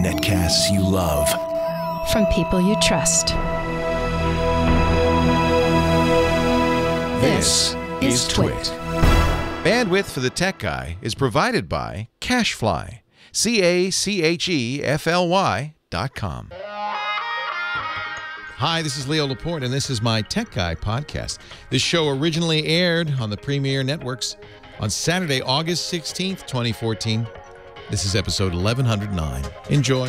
Netcasts you love. From people you trust. This is Twit. Bandwidth for the Tech Guy is provided by CacheFly. CacheFly.com. Hi, this is Leo Laporte, and this is my Tech Guy podcast. This show originally aired on the Premiere Networks on Saturday, August 16th, 2014. This is episode 1109. Enjoy.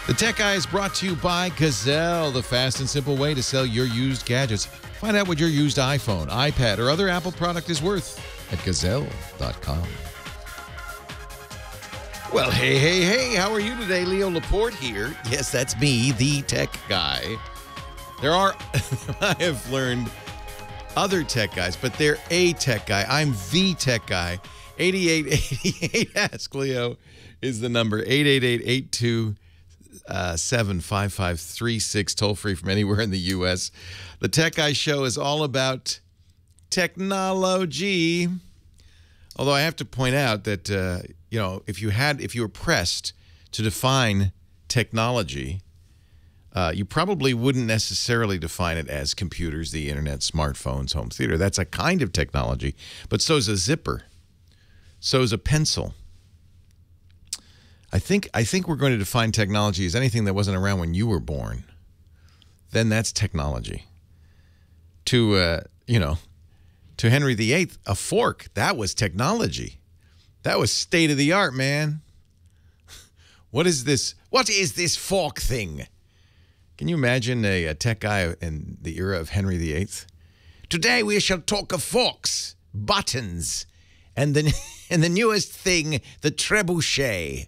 The Tech Guy is brought to you by Gazelle, the fast and simple way to sell your used gadgets. Find out what your used iPhone, iPad, or other Apple product is worth at Gazelle.com. Well, hey, how are you today? Leo Laporte here. Yes, that's me, the Tech Guy. I have learned other tech guys, but they're a tech guy. I'm the tech guy. 8888 Ask Leo is the number. 888-827-5536, toll free from anywhere in the U.S. The Tech Guy Show is all about technology. Although I have to point out that if you were pressed to define technology, you probably wouldn't necessarily define it as computers, the internet, smartphones, home theater. That's a kind of technology, but so is a zipper. So is a pencil. I think we're going to define technology as anything that wasn't around when you were born. Then that's technology. To Henry VIII, a fork, that was technology. That was state of the art, man. What is this? What is this fork thing? Can you imagine a tech guy in the era of Henry VIII? Today we shall talk of forks, buttons, and the newest thing, the trebuchet.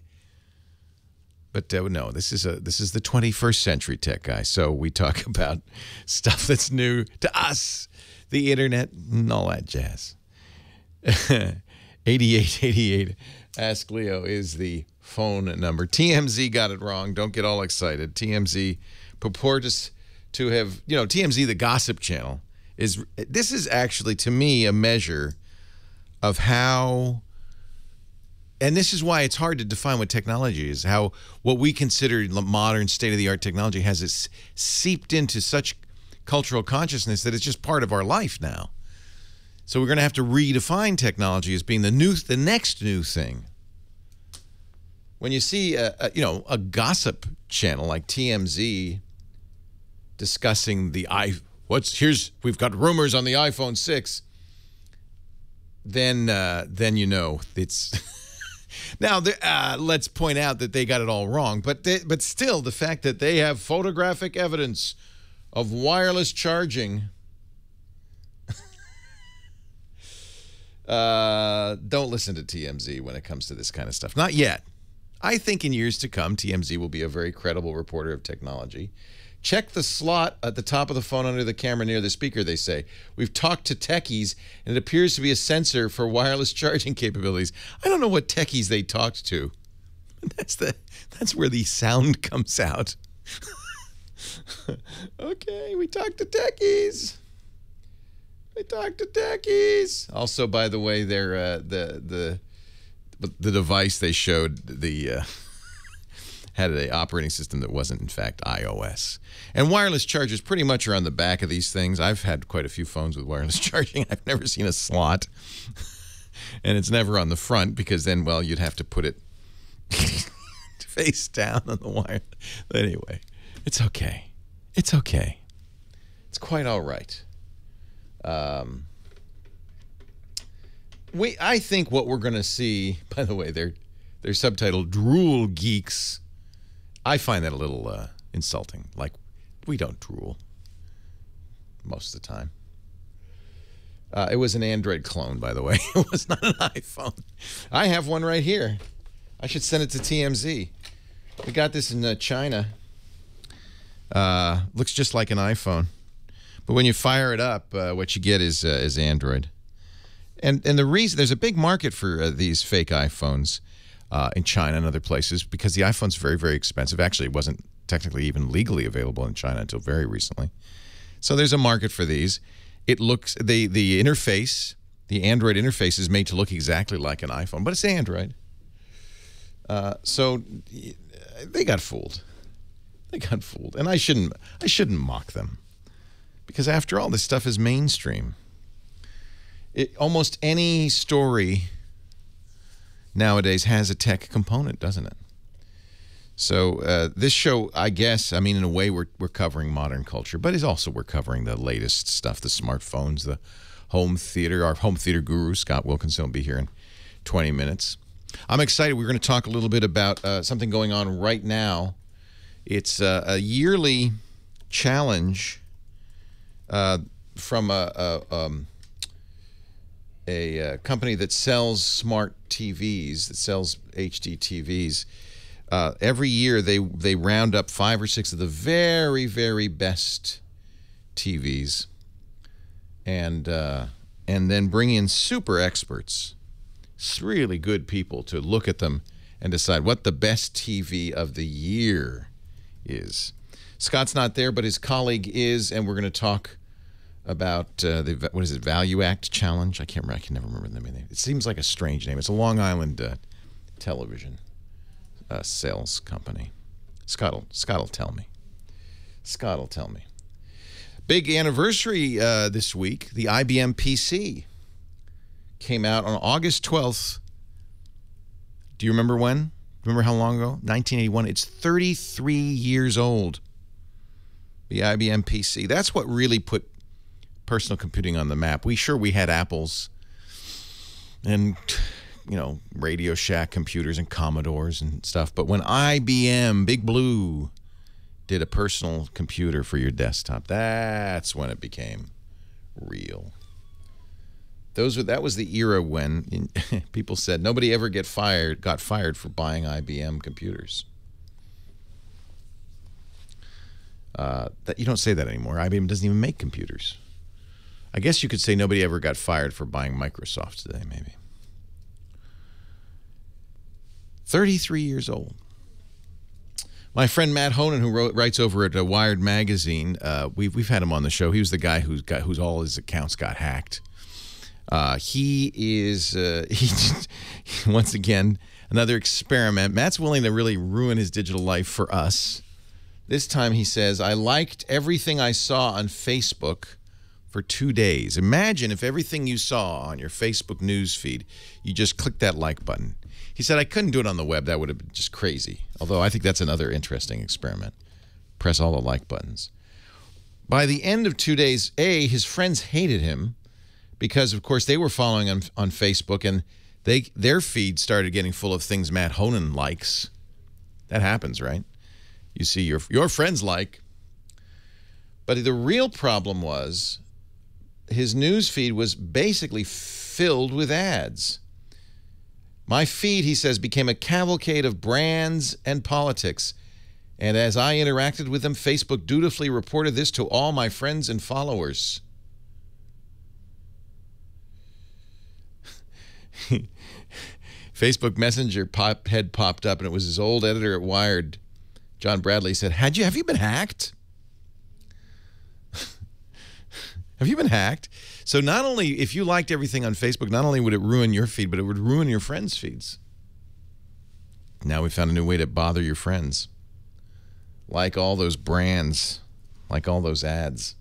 But no, this is the 21st century tech guy. So we talk about stuff that's new to us, the internet, and all that jazz. 8888 Ask Leo is the phone number. TMZ got it wrong. Don't get all excited. TMZ purports to have, TMZ, the gossip channel, this is actually, to me, a measure of how, and this is why it's hard to define what technology is, how what we consider modern state-of-the-art technology has it seeped into such cultural consciousness that it's just part of our life now. So we're going to have to redefine technology as being the next new thing. When you see a gossip channel like TMZ discussing we've got rumors on the iPhone 6, then it's now let's point out that they got it all wrong, but still the fact that they have photographic evidence of wireless charging. Don't listen to TMZ when it comes to this kind of stuff. Not yet. I think in years to come, TMZ will be a very credible reporter of technology. Check the slot at the top of the phone under the camera near the speaker, they say. We've talked to techies, and it appears to be a sensor for wireless charging capabilities. I don't know what techies they talked to. That's where the sound comes out. Okay, we talked to techies. Also, by the way, they're the device they showed had an operating system that wasn't, in fact, iOS. And wireless chargers pretty much are on the back of these things. I've had quite a few phones with wireless charging. I've never seen a slot. And it's never on the front because then, well, you'd have to put it face down on the wire. But anyway, it's okay. It's okay. It's quite all right. I think what we're going to see, by the way, they're subtitled Drool Geeks. I find that a little insulting. Like, we don't drool most of the time. It was an Android clone, by the way. It was not an iPhone. I have one right here. I should send it to TMZ. We got this in China. Looks just like an iPhone. But when you fire it up, what you get is Android. And the reason, there's a big market for these fake iPhones in China and other places because the iPhone's very, very expensive. Actually, it wasn't technically even legally available in China until very recently. So there's a market for these. It looks, the interface, the Android interface is made to look exactly like an iPhone, but it's Android. So they got fooled. They got fooled, and I shouldn't mock them, because after all, this stuff is mainstream. Almost any story nowadays has a tech component, doesn't it? So this show, I guess, I mean, in a way, we're covering modern culture, but we're covering the latest stuff, the smartphones, the home theater. Our home theater guru, Scott Wilkinson, will be here in 20 minutes. I'm excited. We're going to talk a little bit about something going on right now. It's a yearly challenge from a company that sells smart TVs, that sells HD TVs. Every year they round up 5 or 6 of the very, very best TVs, and then bring in super experts, really good people, to look at them and decide what the best TV of the year is. Scott's not there, but his colleague is, and we're going to talk about the Value Act Challenge. I can never remember the name. It seems like a strange name. It's a Long Island television sales company. Scott will tell me. Scott will tell me. Big anniversary this week. The IBM PC came out on August 12th. Do you remember when? Remember how long ago? 1981. It's 33 years old. The IBM PC. That's what really put personal computing on the map. We had Apples and, Radio Shack computers and Commodores and stuff. But when IBM, Big Blue, did a personal computer for your desktop, that's when it became real. That was the era when people said nobody ever got fired for buying IBM computers. You don't say that anymore. IBM doesn't even make computers. I guess you could say nobody ever got fired for buying Microsoft today, maybe. 33 years old. My friend Matt Honan, who writes over at Wired Magazine, we've had him on the show. He was the guy whose all his accounts got hacked. He is once again another experiment. Matt's willing to really ruin his digital life for us. This time he says, I liked everything I saw on Facebook for 2 days. Imagine if everything you saw on your Facebook news feed, you just clicked that like button. He said, I couldn't do it on the web. That would have been just crazy. Although I think that's another interesting experiment. Press all the like buttons. By the end of 2 days, his friends hated him because, of course, they were following him on Facebook, and their feed started getting full of things Matt Honan likes. That happens, right? You see your friends like. But the real problem was his news feed was basically filled with ads. My feed, he says, became a cavalcade of brands and politics. And as I interacted with them, Facebook dutifully reported this to all my friends and followers. Facebook Messenger had popped up, and it was his old editor at Wired, John Bradley, said, Have you been hacked? Have you been hacked? So not only, if you liked everything on Facebook, not only would it ruin your feed, but it would ruin your friends' feeds. Now we found a new way to bother your friends. Like all those brands, like all those ads.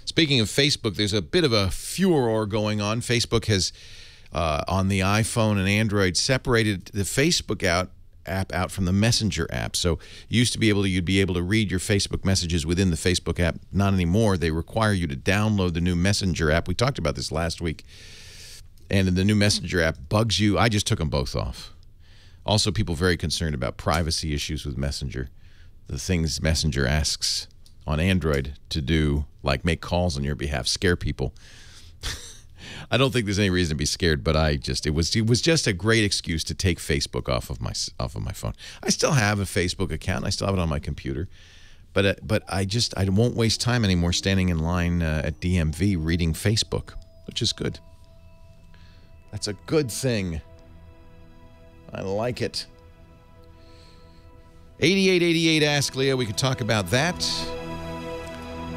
Speaking of Facebook, there's a bit of a furor going on. Facebook has, on the iPhone and Android, separated the Facebook app out from the Messenger app. So you'd be able to read your Facebook messages within the Facebook app. Not anymore. They require you to download the new Messenger app. We talked about this last week. And the new Messenger app bugs you. I just took them both off. Also, people very concerned about privacy issues with Messenger. The things Messenger asks on Android to do, like make calls on your behalf, scare people. I don't think there's any reason to be scared, but it was just a great excuse to take Facebook off of my phone. I still have a Facebook account. I still have it on my computer, but I won't waste time anymore standing in line at DMV reading Facebook, which is good. That's a good thing. I like it. 8888 Ask Leo. We could talk about that.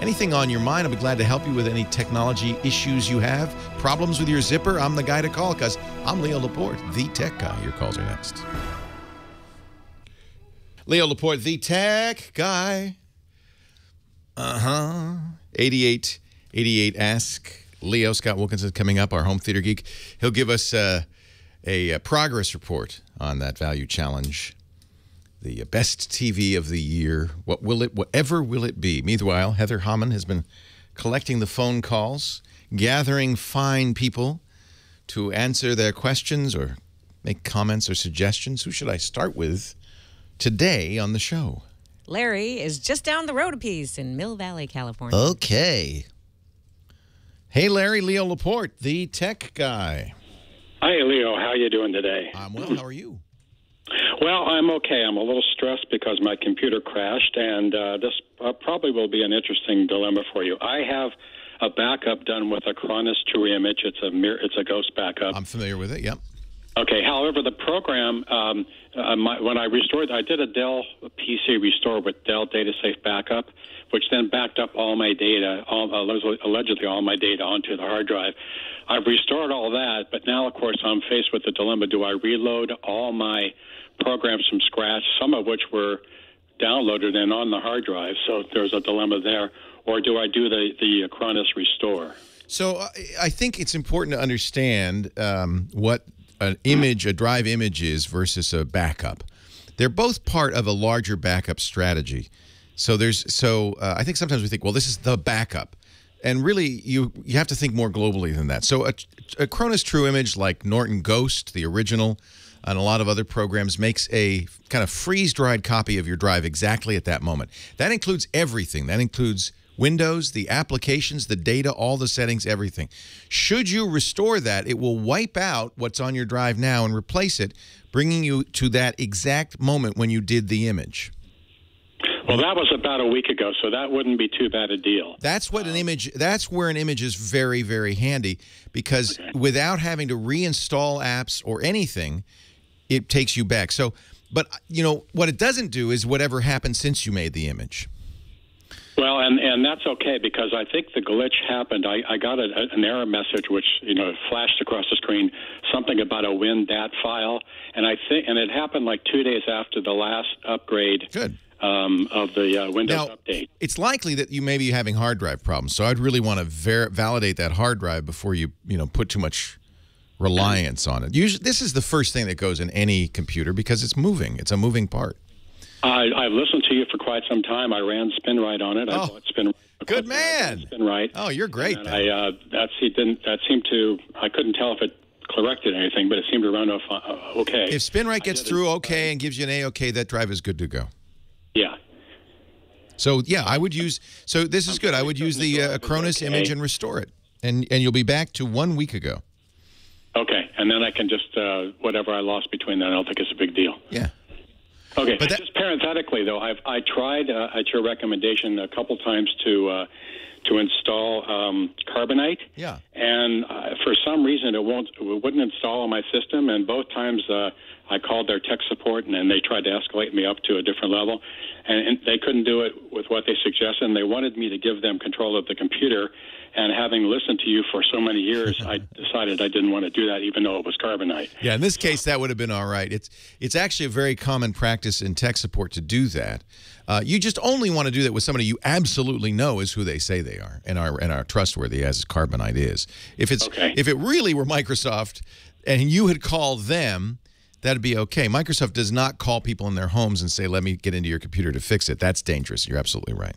Anything on your mind, I'll be glad to help you with any technology issues you have. Problems with your zipper, I'm the guy to call because I'm Leo Laporte, the tech guy. Your calls are next. Leo Laporte, the tech guy. 88 Ask Leo. Scott Wilkinson coming up, our home theater geek. He'll give us a progress report on that value challenge. The best TV of the year. Whatever will it be? Meanwhile, Heather Hammond has been collecting the phone calls, gathering fine people to answer their questions or make comments or suggestions. Who should I start with today on the show? Larry is just down the road a piece in Mill Valley, California. Okay. Hey, Larry, Leo Laporte, the tech guy. Hi, Leo. How you doing today? I'm well. How are you? Well, I'm okay. I'm a little stressed because my computer crashed, and this probably will be an interesting dilemma for you. I have a backup done with a Cronus True Image. It's a ghost backup. I'm familiar with it, yep. Okay. However, the program, when I restored, I did a Dell PC restore with Dell DataSafe Backup, which then backed up all my data, allegedly all my data onto the hard drive. I've restored all that, but now, of course, I'm faced with the dilemma. Do I reload all my programs from scratch, some of which were downloaded and on the hard drive, so there's a dilemma there, or do I do the Cronus restore? So I think it's important to understand what a drive image is versus a backup. They're both part of a larger backup strategy. So I think sometimes we think, well, this is the backup. And really, you have to think more globally than that. So a Cronus True Image like Norton Ghost, the original, and a lot of other programs, makes a kind of freeze-dried copy of your drive exactly at that moment. That includes everything. That includes Windows, the applications, the data, all the settings, everything. Should you restore that, it will wipe out what's on your drive now and replace it, bringing you to that exact moment when you did the image. Well, that was about a week ago, so that wouldn't be too bad a deal. That's what an image. That's where an image is very, very handy, because without having to reinstall apps or anything, it takes you back. So, but you know what it doesn't do is whatever happened since you made the image. Well, and that's okay, because I think the glitch happened. I got an error message which flashed across the screen, something about a WinDat file, and it happened like 2 days after the last upgrade. Good. Of the Windows update. It's likely that you may be having hard drive problems, so I'd really want to validate that hard drive before you put too much reliance on it. Usually, this is the first thing that goes in any computer because it's moving. It's a moving part. I've listened to you for quite some time. I ran SpinRite on it. I bought SpinRite. Good man. SpinRite. Oh, you're great. And I couldn't tell if it corrected anything, but it seemed to run okay. If SpinRite gets through okay and gives you an A-OK, that drive is good to go. Yeah. So, yeah, I would use – so this is good. I would use the Cronus image and restore it, and you'll be back to 1 week ago. Okay, and then I can just whatever I lost between that, I don't think it's a big deal. Yeah. Okay, but just parenthetically, though, I tried, at your recommendation, a couple times to install Carbonite. Yeah. And for some reason, it wouldn't install on my system, and both times I called their tech support, and they tried to escalate me up to a different level, and they couldn't do it with what they suggested, and they wanted me to give them control of the computer, and having listened to you for so many years, I decided I didn't want to do that, even though it was Carbonite. Yeah, in this case, that would have been all right. It's actually a very common practice in tech support to do that. You just only want to do that with somebody you absolutely know is who they say they are and are trustworthy, as Carbonite is. If it really were Microsoft and you had called them, that'd be okay. Microsoft does not call people in their homes and say, let me get into your computer to fix it. That's dangerous. You're absolutely right.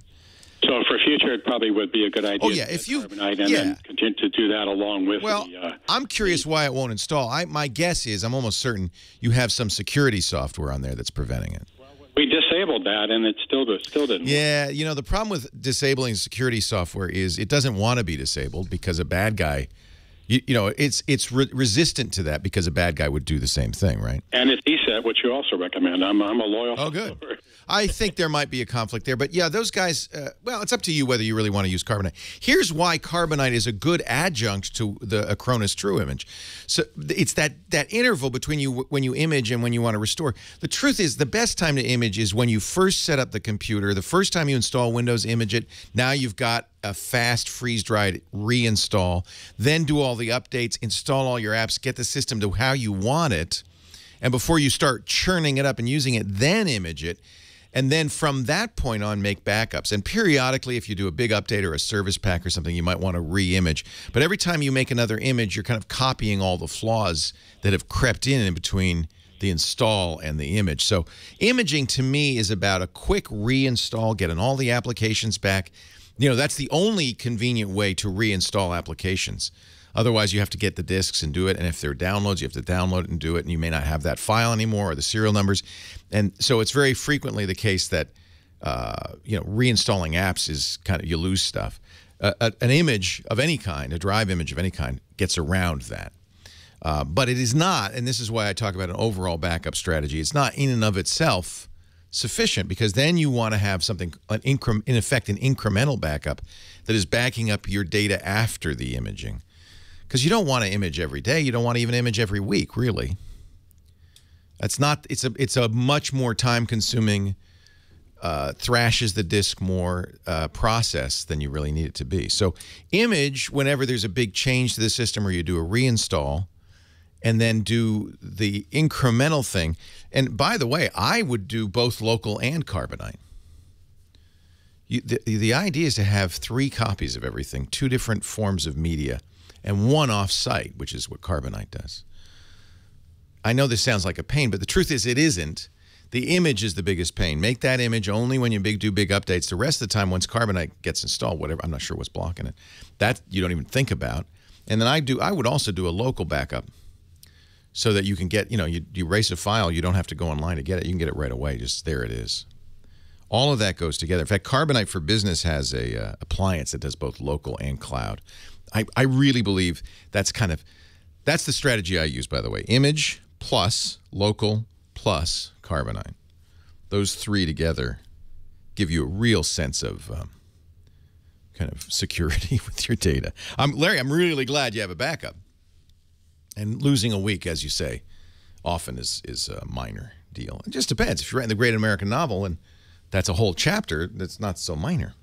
So for future, it probably would be a good idea. Oh, yeah. If you then continue to do that along with I'm curious why it won't install. My guess is, I'm almost certain, you have some security software on there that's preventing it. We disabled that, and it still didn't. Yeah, the problem with disabling security software is it doesn't want to be disabled because a bad guy, it's resistant to that because a bad guy would do the same thing, right? And it's ESET, which you also recommend. I'm a loyal. Oh, good. I think there might be a conflict there, but yeah, those guys. Well, it's up to you whether you really want to use Carbonite. Here's why Carbonite is a good adjunct to the Cronus True Image. So it's that interval between when you image and when you want to restore. The truth is, the best time to image is when you first set up the computer. The first time you install Windows, image it. Now you've got a fast freeze-dried reinstall. Then do all the updates, install all your apps, get the system to how you want it. And before you start churning it up and using it, then image it. And then from that point on, make backups. And periodically, if you do a big update or a service pack or something, you might want to re-image. But every time you make another image, you're kind of copying all the flaws that have crept in between the install and the image. So imaging to me is about a quick reinstall, getting all the applications back. You know, that's the only convenient way to reinstall applications. Otherwise, you have to get the disks and do it. And if they're downloads, you have to download it and do it. And you may not have that file anymore or the serial numbers. And so it's very frequently the case that, you know, reinstalling apps is kind of, you lose stuff. An image of any kind, a drive image of any kind, gets around that. But it is not, and this is why I talk about an overall backup strategy, it's not in and of itself sufficient, because then you want to have something, in effect, an incremental backup that is backing up your data after the imaging. Because you don't want to image every day. You don't want to even image every week, really. It's not. It's a much more time-consuming, thrashes the disk more process than you really need it to be. So image whenever there's a big change to the system or you do a reinstall, and then do the incremental thing. And by the way, I would do both local and Carbonite. The idea is to have 3 copies of everything, 2 different forms of media, and 1 off-site, which is what Carbonite does. I know this sounds like a pain, but the truth is it isn't. The image is the biggest pain. Make that image only when you do big updates. The rest of the time, once Carbonite gets installed, whatever, I'm not sure what's blocking it, that you don't even think about. And then I would also do a local backup so that you can get, you know, you erase a file, you don't have to go online to get it. You can get it right away. Just there it is. All of that goes together. In fact, Carbonite for Business has a appliance that does both local and cloud. I really believe that's the strategy I use, by the way. Image plus local plus Carbonite. Those 3 together give you a real sense of kind of security with your data. Larry, I'm really glad you have a backup. And losing a week, as you say, often is a minor deal. It just depends. If you're writing the great American novel and that's a whole chapter, that's not so minor.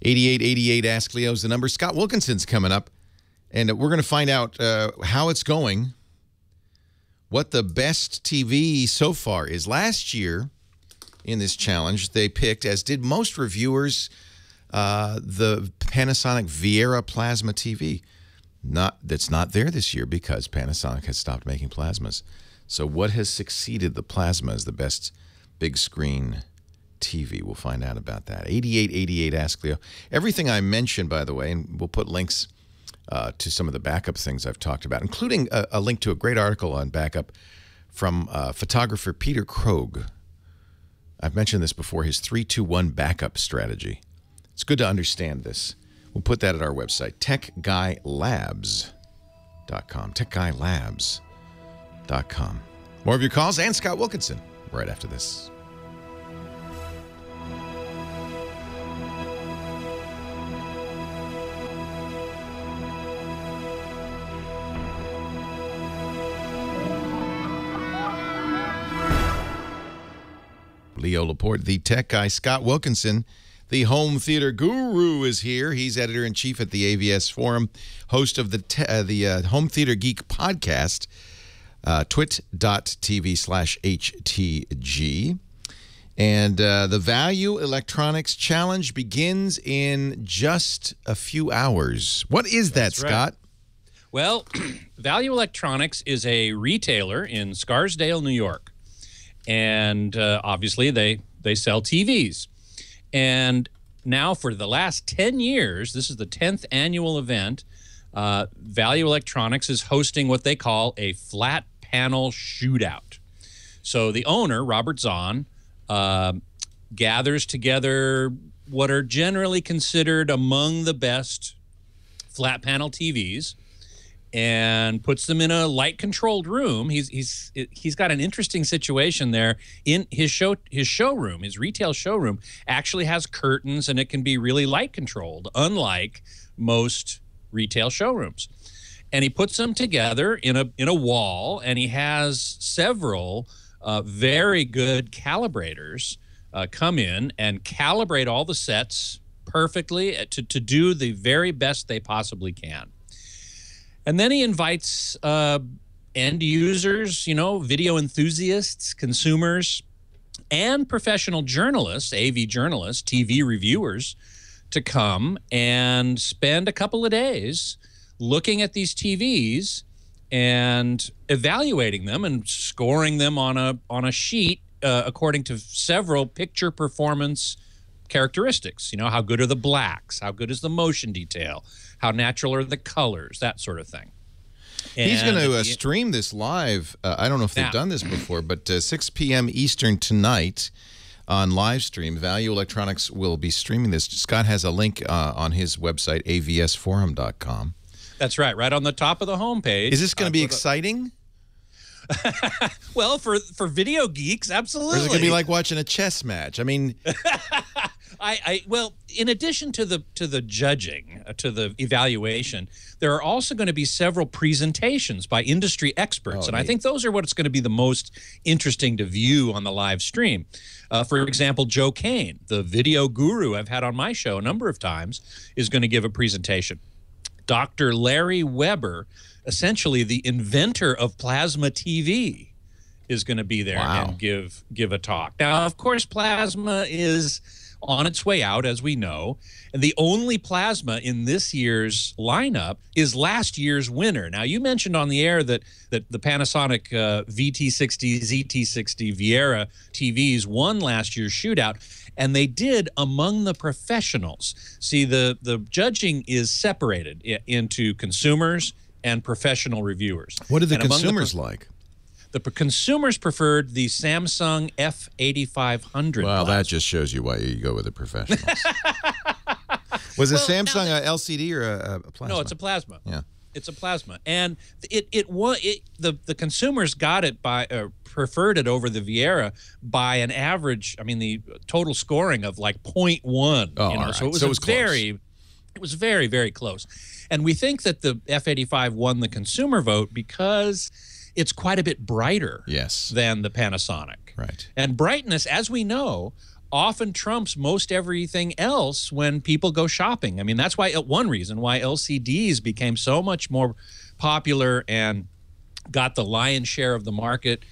8888 Ask Leo's the number. Scott Wilkinson's coming up, and we're going to find out how it's going, what the best TV so far is. Last year in this challenge, they picked, as did most reviewers, the Panasonic Viera Plasma TV. That's not there this year because Panasonic has stopped making plasmas. So what has succeeded the plasma as the best big screen TV? We'll find out about that. 8888 Ask Leo. Everything I mentioned, by the way, and we'll put links to some of the backup things I've talked about, including a link to a great article on backup from photographer Peter Krogh. I've mentioned this before, his 3-2-1 backup strategy. It's good to understand this. We'll put that at our website, techguylabs.com, techguylabs.com. More of your calls and Scott Wilkinson right after this. Leo Laporte, the tech guy. Scott Wilkinson, the home theater guru, is here. He's editor-in-chief at the AVS Forum, host of the Home Theater Geek podcast, twit.tv/HTG. And the Value Electronics Challenge begins in just a few hours. What is that, Scott? Well, Value Electronics is a retailer in Scarsdale, New York. And obviously, they sell TVs. And now for the last 10 years, this is the 10th annual event, Value Electronics is hosting what they call a Flat-Panel Shootout. So the owner, Robert Zahn, gathers together what are generally considered among the best flat-panel TVs and puts them in a light-controlled room. He's got an interesting situation there. In his showroom, his retail showroom, actually has curtains, and it can be really light-controlled, unlike most retail showrooms. And he puts them together in a wall, and he has several very good calibrators come in and calibrate all the sets perfectly to do the very best they possibly can. And then he invites end users, video enthusiasts, consumers, and professional journalists, AV journalists, TV reviewers, to come and spend a couple of days looking at these TVs and evaluating them and scoring them on a sheet according to several picture performance characteristics. How good are the blacks? How good is the motion detail? How natural are the colors? That sort of thing. He's going to stream this live. I don't know if they've done this before, but 6 p.m. Eastern tonight on live stream. Value Electronics will be streaming this. Scott has a link on his website, avsforum.com. That's right on the top of the homepage. Is this going to be exciting? Well, for video geeks, absolutely. Or is it going to be like watching a chess match? I mean... Well, in addition to the judging, to the evaluation, there are also going to be several presentations by industry experts, and I think those are what's going to be the most interesting to view on the live stream. For example, Joe Kane, the video guru I've had on my show a number of times, is going to give a presentation. Dr. Larry Weber, essentially the inventor of plasma TV, is going to be there and give a talk. Now, of course, plasma is on its way out, as we know. And the only plasma in this year's lineup is last year's winner. Now, you mentioned on the air that the Panasonic VT60, ZT60 Viera TVs won last year's shootout, and they did among the professionals. See, the judging is separated into consumers and professional reviewers. What do the consumers like? The consumers preferred the Samsung F8500. Well, that just shows you why you go with the professionals. Was a Samsung a LCD or a plasma? No, it's a plasma. Yeah, it's a plasma, and the consumers got it by preferred it over the Viera by an average. I mean, the total scoring of like 0.1. Oh, all right. So it was very, very close. And we think that the F85 won the consumer vote because it's quite a bit brighter than the Panasonic. Right. And brightness, as we know, often trumps most everything else when people go shopping. I mean, that's why one reason why LCDs became so much more popular and got the lion's share of the market,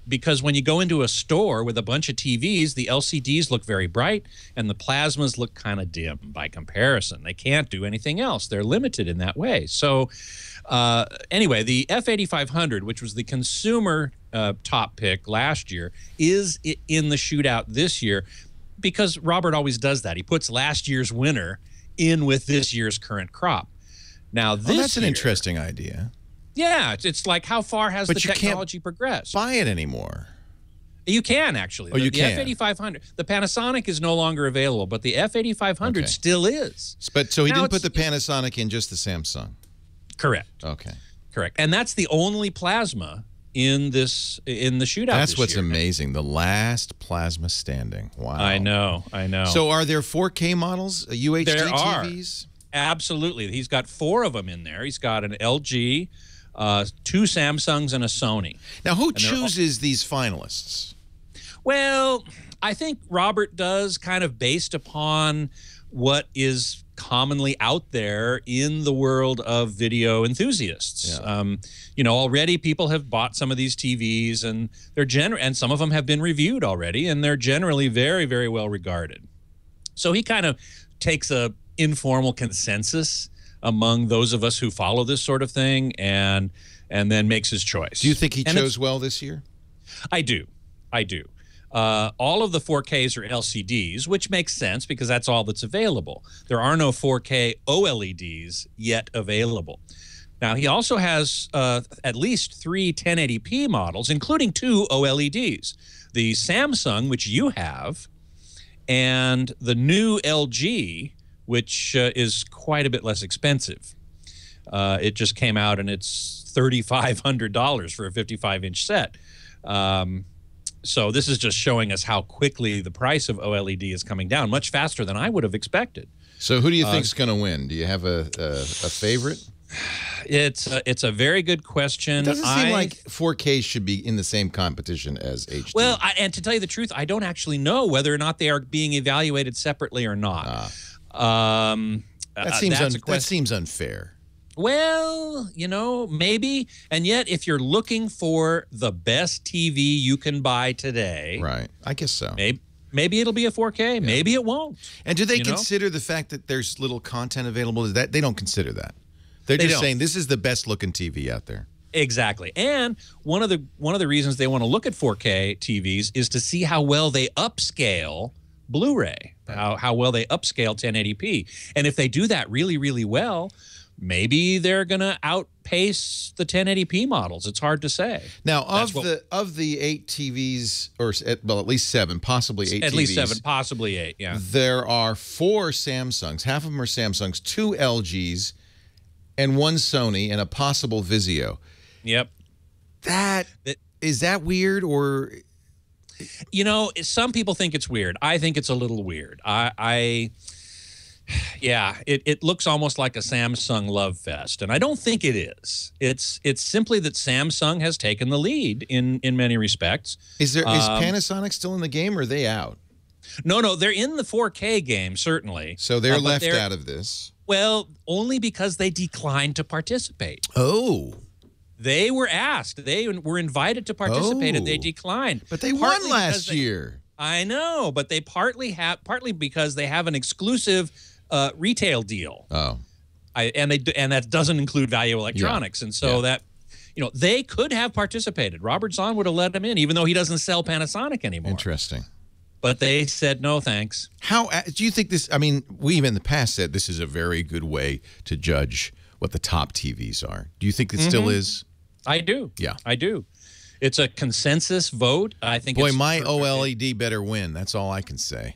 because when you go into a store with a bunch of TVs, the LCDs look very bright and the plasmas look kind of dim by comparison. They can't do anything else. They're limited in that way. So anyway, the F8500, which was the consumer top pick last year, is in the shootout this year because Robert always does that. He puts last year's winner in with this year's current crop. Now, that's an interesting idea. Yeah, it's like how far has the technology progressed? Buy it anymore. You can, actually. You can. The F8500. The Panasonic is no longer available, but the F8500 still is. But so he didn't put the Panasonic in, just the Samsung. Correct. Okay. Correct. And that's the only plasma in the shootout. That's what's amazing. The last plasma standing. Wow. I know. So are there 4K models, UHD there TVs? Are. Absolutely. He's got 4 of them in there. He's got an LG, 2 Samsungs, and a Sony. Now, who chooses these finalists? Well, I think Robert does, kind of based upon what is commonly out there in the world of video enthusiasts. Yeah. Already people have bought some of these TVs, and and some of them have been reviewed already, and they're generally very, very well regarded. So he kind of takes a informal consensus among those of us who follow this sort of thing, and then makes his choice. Do you think he chose well this year? I do. All of the 4Ks are LCDs, which makes sense because that's all that's available. There are no 4K OLEDs yet available. Now, he also has at least 3 1080p models, including 2 OLEDs. The Samsung, which you have, and the new LG, which is quite a bit less expensive. It just came out, and it's $3,500 for a 55-inch set. So this is just showing us how quickly the price of OLED is coming down, much faster than I would have expected. So who do you think is going to win? Do you have a favorite? It's a very good question. It doesn't seem like 4K should be in the same competition as HD. Well, and to tell you the truth, I don't actually know whether or not they are being evaluated separately or not. That seems unfair. Well, maybe. And yet, if you're looking for the best TV you can buy today, Right. I guess so. Maybe it'll be a 4K. Yeah. Maybe it won't. And do they consider the fact that there's little content available? That they don't consider that. They're just saying this is the best looking TV out there. Exactly. And one of the reasons they want to look at 4K TVs is to see how well they upscale Blu-ray, how well they upscale 1080p. And if they do that really, really well, maybe they're going to outpace the 1080p models. It's hard to say. Now, of the 8 TVs, or well, at least 7, possibly 8 TVs. At least 7, possibly 8, yeah. There are 4 Samsungs. Half of them are Samsungs, 2 LGs, and 1 Sony, and a possible Vizio. Yep. Is that weird, or... some people think it's weird. I think it's a little weird. It looks almost like a Samsung love fest, and I don't think it is. It's simply that Samsung has taken the lead in many respects. Is Panasonic still in the game, or are they out? No, they're in the 4K game, certainly. So they're left out of this. Well, only because they declined to participate. Oh. They were asked. They were invited to participate, and they declined. But they won last year. I know, but they partly because they have an exclusive retail deal. Oh. And that doesn't include Value Electronics. Yeah. And so that, they could have participated. Robert Zahn would have let them in, even though he doesn't sell Panasonic anymore. Interesting. But they said, no, thanks. How do you think this, we've in the past said this is a very good way to judge what the top TVs are. Do you think it still is? I do. Yeah. I do. It's a consensus vote. I think Boy, my OLED better win. That's all I can say.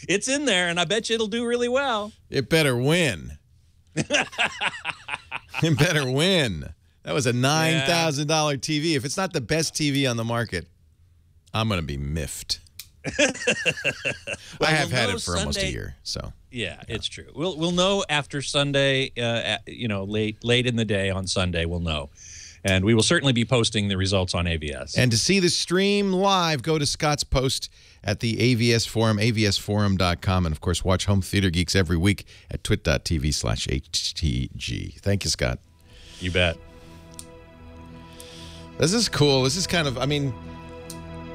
It's in there, and I bet you it'll do really well. It better win. It better win. That was a $9,000 TV. If it's not the best TV on the market, I'm going to be miffed. I have had it for almost a year, so yeah, it's true. We'll know after Sunday. Late in the day on Sunday, we'll know, and we will certainly be posting the results on AVS. And to see the stream live, go to Scott's post at the AVS Forum, avsforum.com, and of course, watch Home Theater Geeks every week at twit.tv/HTG. Thank you, Scott. You bet. This is cool. This is kind of,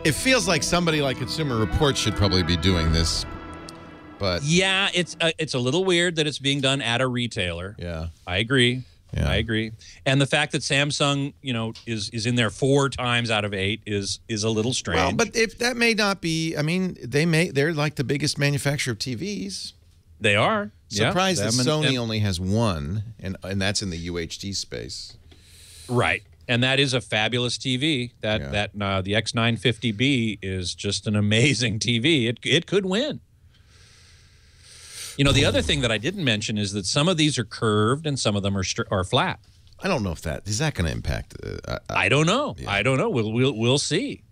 it feels like somebody like Consumer Reports should probably be doing this, but yeah, it's a little weird that it's being done at a retailer. Yeah, I agree. Yeah. I agree. And the fact that Samsung, is in there 4 times out of 8 is a little strange. Well, but if that may not be, they're like the biggest manufacturer of TVs. They are. Surprised that Sony only has 1, and that's in the UHD space. Right. And that is a fabulous TV. The X950B is just an amazing TV. It could win. The other thing that I didn't mention is that some of these are curved and some of them are flat. I don't know if is that going to impact. I don't know. Yeah. I don't know. We'll see.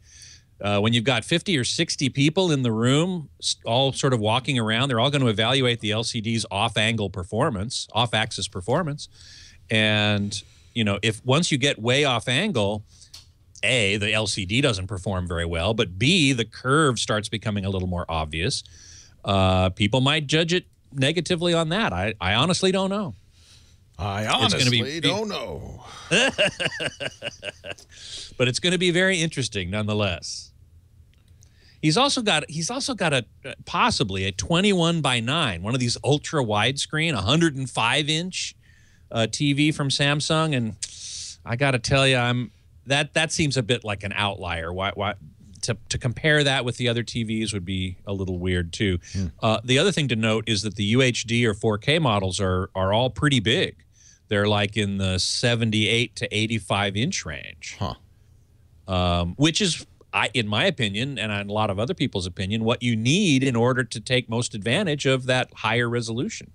When you've got 50 or 60 people in the room, all sort of walking around, they're all going to evaluate the LCD's off-axis performance, and if once you get way off angle, A, the LCD doesn't perform very well, but B, the curve starts becoming a little more obvious. People might judge it negatively on that. I honestly don't know. I honestly don't know. But it's going to be very interesting nonetheless. He's also got possibly a 21:9, one of these ultra widescreen, 105-inch TV from Samsung, and I got to tell you, that seems a bit like an outlier. Why to compare that with the other TVs would be a little weird too. The other thing to note is that the UHD or 4K models are all pretty big. They're like in the 78 to 85-inch range, which is, in my opinion, and in a lot of other people's opinion, what you need in order to take most advantage of that higher resolution.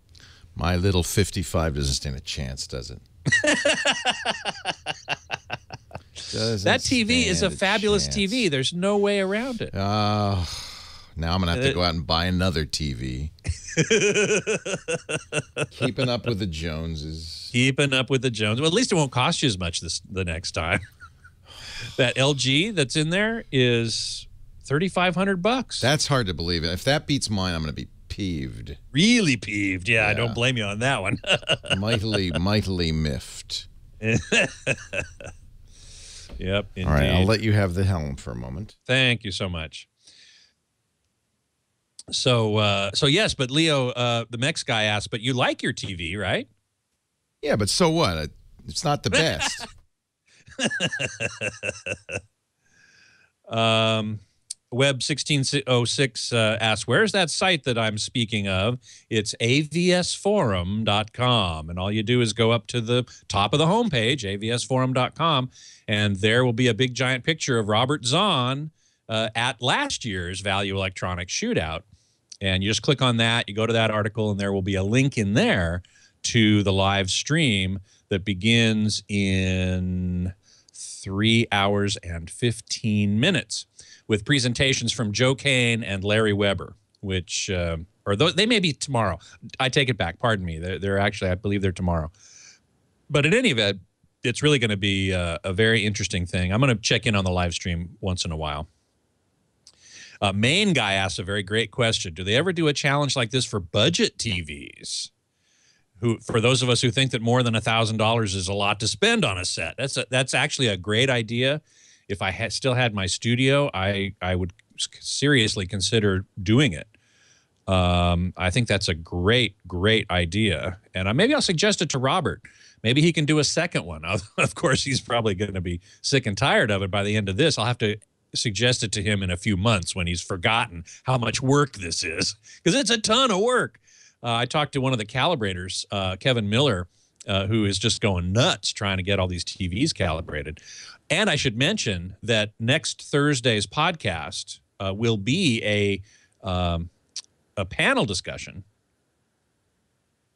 My little 55 doesn't stand a chance, does it? That TV is a fabulous TV. There's no way around it. Now I'm going to have to go out and buy another TV. Keeping up with the Joneses. Keeping up with the Joneses. Well, at least it won't cost you as much the next time. That LG that's in there is $3,500. That's hard to believe. If that beats mine, I'm going to be peeved. Really peeved. Yeah, I don't blame you on that one. mightily miffed. Yep, indeed. All right, I'll let you have the helm for a moment. Thank you so much. So yes, but Leo, the Mex guy asked, but you like your TV, right? Yeah, but so what? It's not the best. Web 1606 asks, where's that site that I'm speaking of? It's avsforum.com. And all you do is go up to the top of the homepage, avsforum.com, and there will be a big giant picture of Robert Zahn at last year's Value Electronics Shootout. And you just click on that, you go to that article, and there will be a link in there to the live stream that begins in 3 hours and 15 minutes. With presentations from Joe Kane and Larry Weber, which they may be tomorrow. I take it back. Pardon me. They're actually, I believe they're tomorrow. But in any event, it's really going to be a very interesting thing. I'm going to check in on the live stream once in a while. Main guy asks a very great question. Do they ever do a challenge like this for budget TVs? For those of us who think that more than $1,000 is a lot to spend on a set, that's actually a great idea. If I still had my studio, I would seriously consider doing it. I think that's a great idea. And maybe I'll suggest it to Robert. Maybe he can do a second one. Of course, he's probably going to be sick and tired of it by the end of this. I'll have to suggest it to him in a few months when he's forgotten how much work this is, because it's a ton of work. I talked to one of the calibrators, Kevin Miller, who is just going nuts trying to get all these TVs calibrated. And I should mention that next Thursday's podcast will be a panel discussion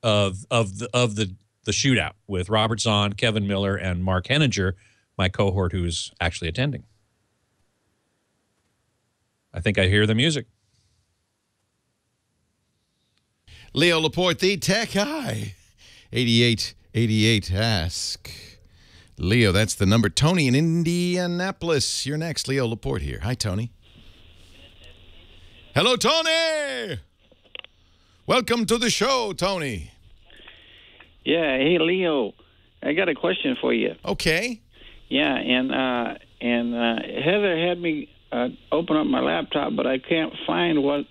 of the shootout with Robert Zahn, Kevin Miller, and Mark Henninger, my cohort who is actually attending. I think I hear the music. Leo Laporte, the Tech High, 8888 ask. Leo, that's the number. Tony in Indianapolis. You're next. Leo Laporte here. Hi, Tony. Hello, Tony. Welcome to the show, Tony. Yeah. Hey, Leo. I got a question for you. Okay. Yeah, and Heather had me open up my laptop, but I can't find what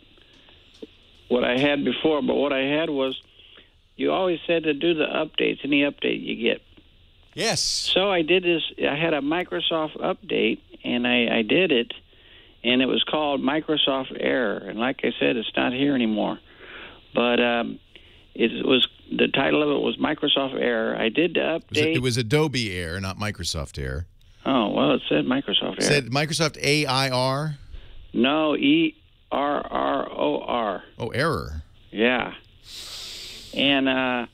I had before. But what I had was, you always said to do the updates, any update you get. Yes. So I did this. I had a Microsoft update, and I did it, and it was called Microsoft Error. And like I said, it's not here anymore. But it was, the title of it was Microsoft Error. I did the update. It was Adobe Error, not Microsoft Error. Oh, well, it said Microsoft Error. It said Microsoft AIR? No, ERROR. Oh, Error. Yeah. And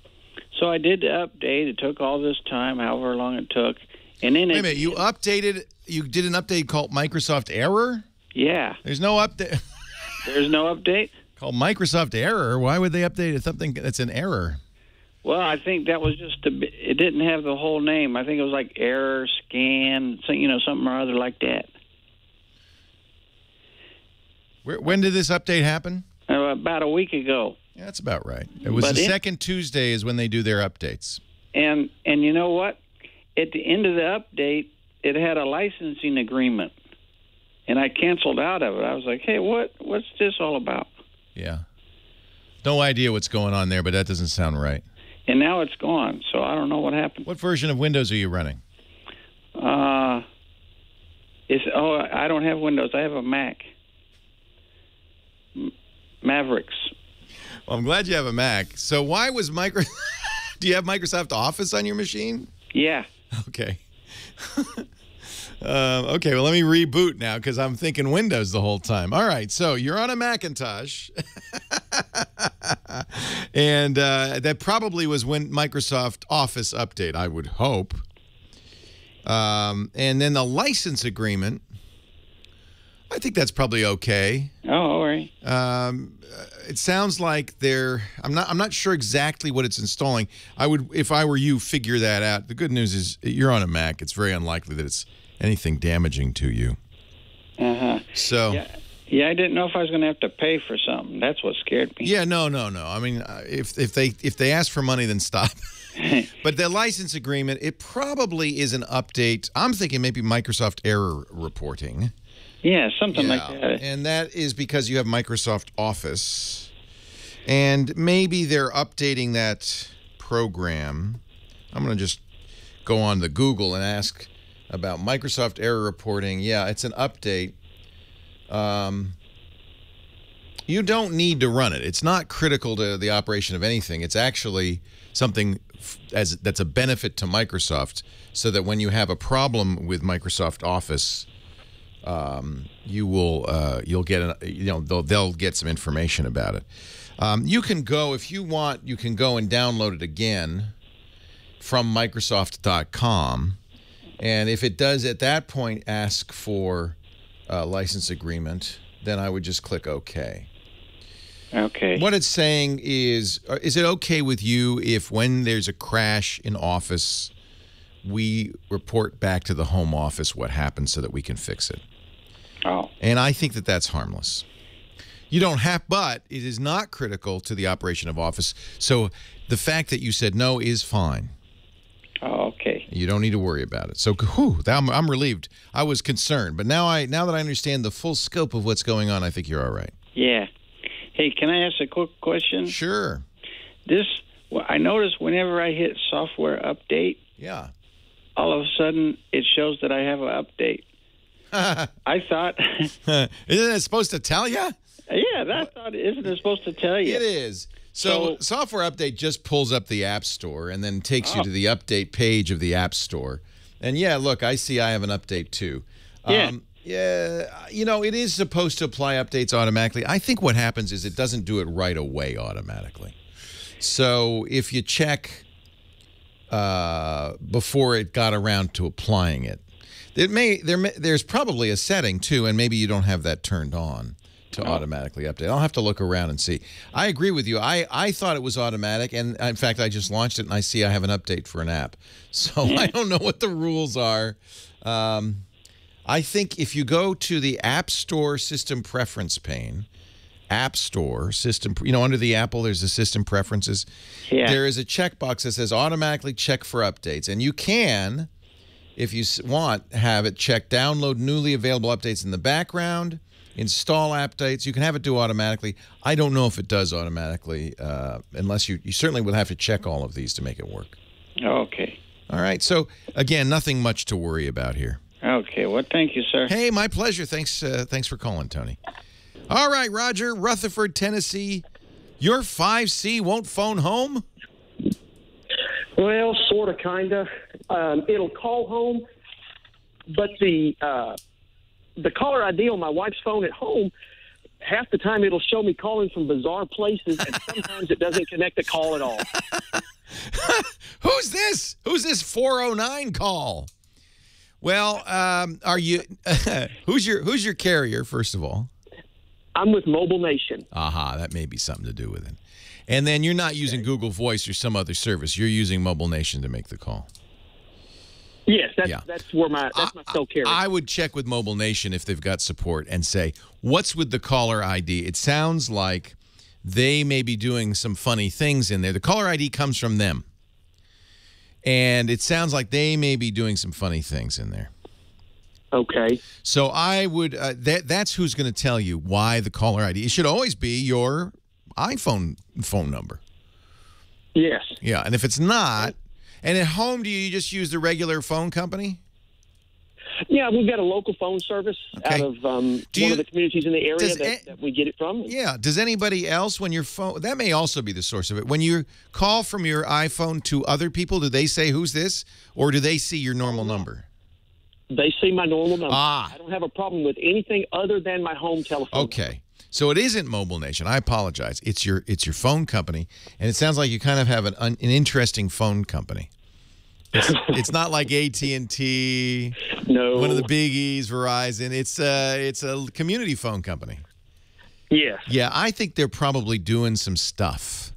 so I did the update. It took all this time, however long it took. And then Wait a minute, you did an update called Microsoft Error? Yeah. There's no update. There's no update? Called Microsoft Error? Why would they update something that's an error? Well, I think that was just it didn't have the whole name. I think it was like error, scan, something or other like that. When did this update happen? About a week ago. Yeah, that's about right. It was the second Tuesday is when they do their updates. And you know what? At the end of the update, it had a licensing agreement, and I canceled out of it. I was like, hey, what's this all about? Yeah. No idea what's going on there, but that doesn't sound right. And now it's gone, so I don't know what happened. What version of Windows are you running? I don't have Windows. I have a Mac. Mavericks. Well, I'm glad you have a Mac. So why was do you have Microsoft Office on your machine? Yeah. Okay. Okay, well, let me reboot now because I'm thinking Windows the whole time. All right, so you're on a Macintosh. And that probably was when Microsoft Office update, I would hope. And then the license agreement, I think that's probably okay. Oh, all right. It sounds like I'm not sure exactly what it's installing. I would, if I were you, figure that out. The good news is you're on a Mac. It's very unlikely that it's anything damaging to you. Uh-huh. So Yeah, I didn't know if I was going to have to pay for something. That's what scared me. Yeah, no. I mean, if they ask for money, then stop. But the license agreement, it probably is an update. I'm thinking maybe Microsoft error reporting. Yeah, something like that. And that is because you have Microsoft Office. And maybe they're updating that program. I'm going to just go on to Google and ask about Microsoft error reporting. Yeah, it's an update. You don't need to run it. It's not critical to the operation of anything. It's actually something that's a benefit to Microsoft, so that when you have a problem with Microsoft Office, you'll get they'll get some information about it. You can go, if you want, you can go and download it again from Microsoft.com, and if it does at that point ask for a license agreement, then I would just click OK. Okay. What it's saying is it okay with you if when there's a crash in Office, we report back to the home office what happened so that we can fix it? Oh. And I think that that's harmless. You don't have, but it is not critical to the operation of Office. So the fact that you said no is fine. Oh, okay. You don't need to worry about it. So, I'm relieved. I was concerned, but now that I understand the full scope of what's going on, I think you're all right. Yeah. Hey, can I ask a quick question? Sure. I notice whenever I hit software update, Yeah. all of a sudden it shows that I have an update. I thought, Isn't it supposed to tell you? isn't it supposed to tell you? It is. So software update just pulls up the App Store and then takes you to the update page of the App Store. And yeah, look, I see I have an update too. Yeah. It is supposed to apply updates automatically. I think what happens is it doesn't do it right away automatically. So if you check before it got around to applying it, there's probably a setting too, and maybe you don't have that turned on to automatically update. I'll have to look around and see. I agree with you. I thought it was automatic, and in fact, I just launched it and I see I have an update for an app. So I don't know what the rules are. I think if you go to the App Store System Preference pane, App Store System, under the Apple, there's the System Preferences. Yeah. There is a checkbox that says automatically check for updates. And you can, if you want, have it check download newly available updates in the background, install updates. You can have it do automatically. I don't know if it does automatically, unless you certainly will have to check all of these to make it work. Okay. All right. So, again, nothing much to worry about here. Okay. Well, thank you, sir. Hey, my pleasure. Thanks for calling, Tony. All right, Roger, Rutherford, Tennessee. Your 5C won't phone home? Well, sort of, kind of. It'll call home, but the caller ID on my wife's phone at home, half the time it'll show me calling from bizarre places, and sometimes it doesn't connect the call at all. Who's this? Who's this 409 call? Well, are you? Who's your carrier? First of all, I'm with Mobile Nation. Aha, that may be something to do with it. And then you're not using Google Voice or some other service. You're using Mobile Nation to make the call. Yes, that's my cell carrier. I would check with Mobile Nation if they've got support and say, what's with the caller ID? It sounds like they may be doing some funny things in there. The caller ID comes from them. And it sounds like they may be doing some funny things in there. Okay. So I would, that's who's going to tell you why the caller ID. It should always be your iPhone phone number. Yes. Yeah, and if it's not, and at home, do you just use the regular phone company? Yeah, we've got a local phone service out of one of the communities in the area that we get it from. Yeah. Does anybody else, when your phone, that may also be the source of it, when you call from your iPhone to other people, do they say, who's this? Or do they see your normal number? They see my normal number. Ah. I don't have a problem with anything other than my home telephone. Okay. So it isn't Mobile Nation. I apologize. It's your phone company, and it sounds like you kind of have an interesting phone company. It's not like AT&T, no, one of the biggies, Verizon. It's a community phone company. Yeah. Yeah, I think they're probably doing some stuff,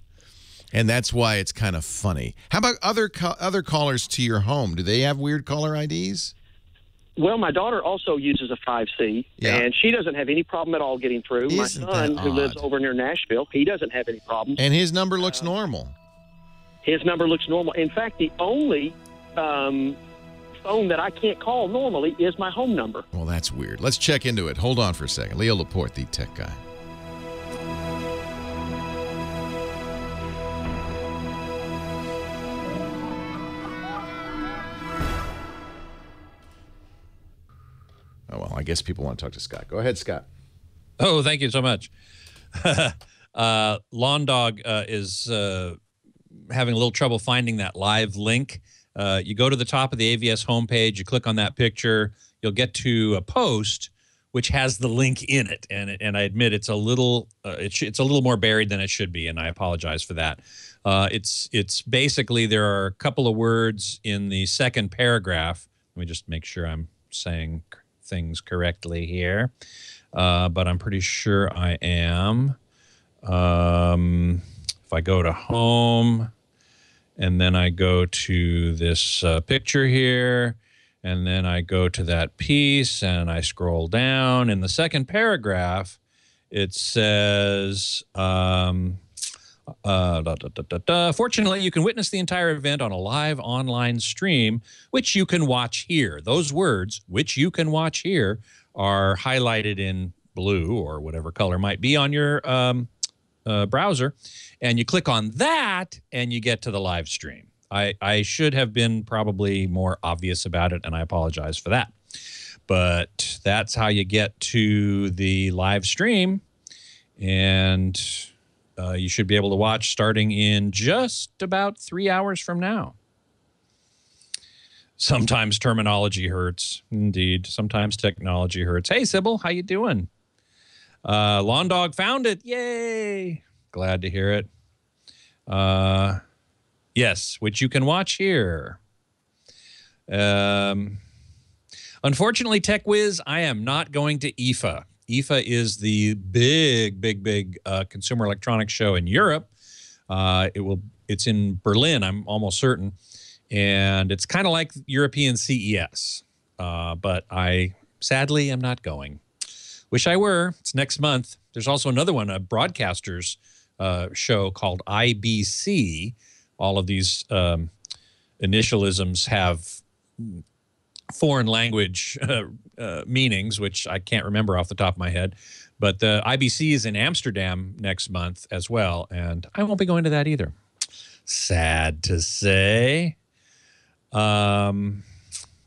and that's why it's kind of funny. How about other callers to your home? Do they have weird caller IDs? Well, my daughter also uses a 5C, and she doesn't have any problem at all getting through. My Isn't son, that who lives odd? over near Nashville, he doesn't have any problems. And his number looks normal. His number looks normal. In fact, the only phone that I can't call normally is my home number. Well, that's weird. Let's check into it. Hold on for a second. Leo Laporte, the tech guy. Oh, well, I guess people want to talk to Scott. Go ahead, Scott. Oh, thank you so much. Lawn Dog is having a little trouble finding that live link. You go to the top of the AVS homepage, you click on that picture, you'll get to a post which has the link in it, and I admit it's a little it's a little more buried than it should be, and I apologize for that. It's basically there are a couple of words in the second paragraph. Let me just make sure I'm saying things correctly here, but I'm pretty sure I am. If I go to home, and then I go to this picture here, and then I go to that piece, and I scroll down. In the second paragraph, it says, fortunately, you can witness the entire event on a live online stream, which you can watch here. Those words, which you can watch here, are highlighted in blue or whatever color might be on your browser, and you click on that and you get to the live stream. I should have been probably more obvious about it, and I apologize for that. But that's how you get to the live stream, and you should be able to watch starting in just about 3 hours from now. Sometimes terminology hurts. Indeed, sometimes technology hurts. Hey, Sybil, how you doing? Lawn Dog found it. Yay. Glad to hear it. Yes, which you can watch here. Unfortunately, Tech Whiz, I am not going to IFA. IFA is the big consumer electronics show in Europe. It's in Berlin, I'm almost certain. And it's kind of like European CES. But I sadly am not going. Wish I were. It's next month. There's also another one, a broadcasters show called IBC. All of these initialisms have foreign language meanings, which I can't remember off the top of my head. But the IBC is in Amsterdam next month as well, and I won't be going to that either. Sad to say.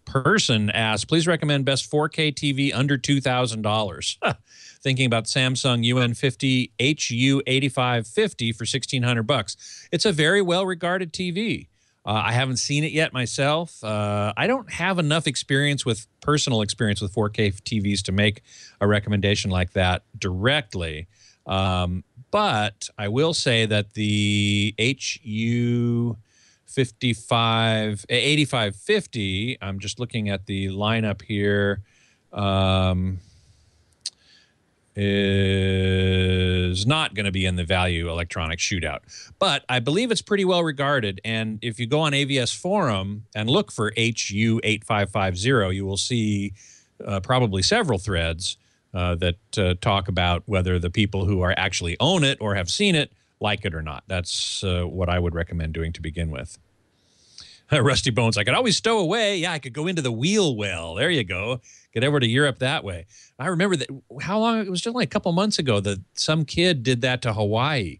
Person asked, please recommend best 4K TV under $2,000. Thinking about Samsung UN50 HU8550 for $1,600. It's a very well-regarded TV. I haven't seen it yet myself. I don't have enough personal experience with 4K TVs to make a recommendation like that directly. But I will say that the HU8550, I'm just looking at the lineup here, is not going to be in the value electronic shootout. But I believe it's pretty well regarded. And if you go on AVS Forum and look for HU8550, you will see probably several threads that talk about whether the people who are actually own it or have seen it like it or not. That's what I would recommend doing to begin with. Rusty Bones, I could always stow away. Yeah, I could go into the wheel well. There you go. Get over to Europe that way. I remember that, how long, it was just like a couple months ago that some kid did that to Hawaii.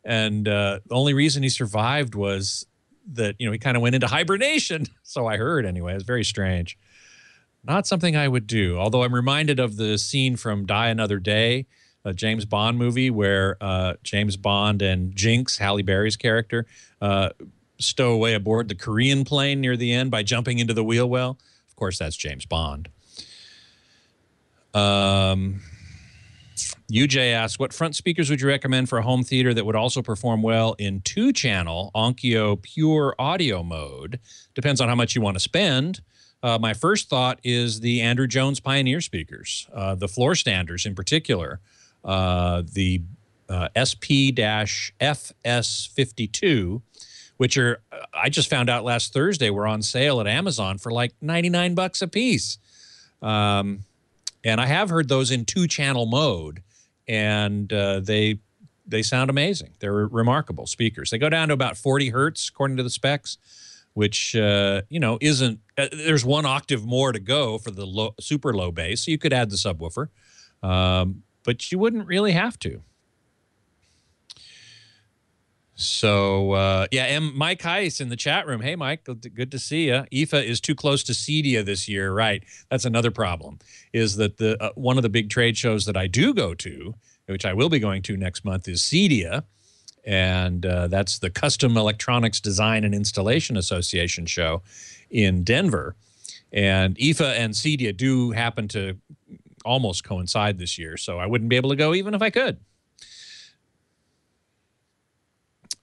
And the only reason he survived was that, he kind of went into hibernation. So I heard anyway. It was very strange. Not something I would do. Although I'm reminded of the scene from Die Another Day, a James Bond movie where James Bond and Jinx, Halle Berry's character, stow away aboard the Korean plane near the end by jumping into the wheel well. Of course, that's James Bond. UJ asks, what front speakers would you recommend for a home theater that would also perform well in 2-channel Onkyo pure audio mode? Depends on how much you want to spend. My first thought is the Andrew Jones Pioneer speakers, the floor standers in particular, the SP-FS52, which are, I just found out last Thursday, were on sale at Amazon for like $99 a piece. And I have heard those in 2-channel mode, and they sound amazing. They're remarkable speakers. They go down to about 40 hertz according to the specs, which isn't. There's 1 octave more to go for the super low bass. So you could add the subwoofer, but you wouldn't really have to. So, Mike Heiss in the chat room. Hey, Mike, good to see you. IFA is too close to CEDIA this year, right? That's another problem, is that one of the big trade shows that I do go to, which I will be going to next month, is CEDIA, and that's the Custom Electronics Design and Installation Association show in Denver. And IFA and CEDIA do happen to almost coincide this year, so I wouldn't be able to go even if I could.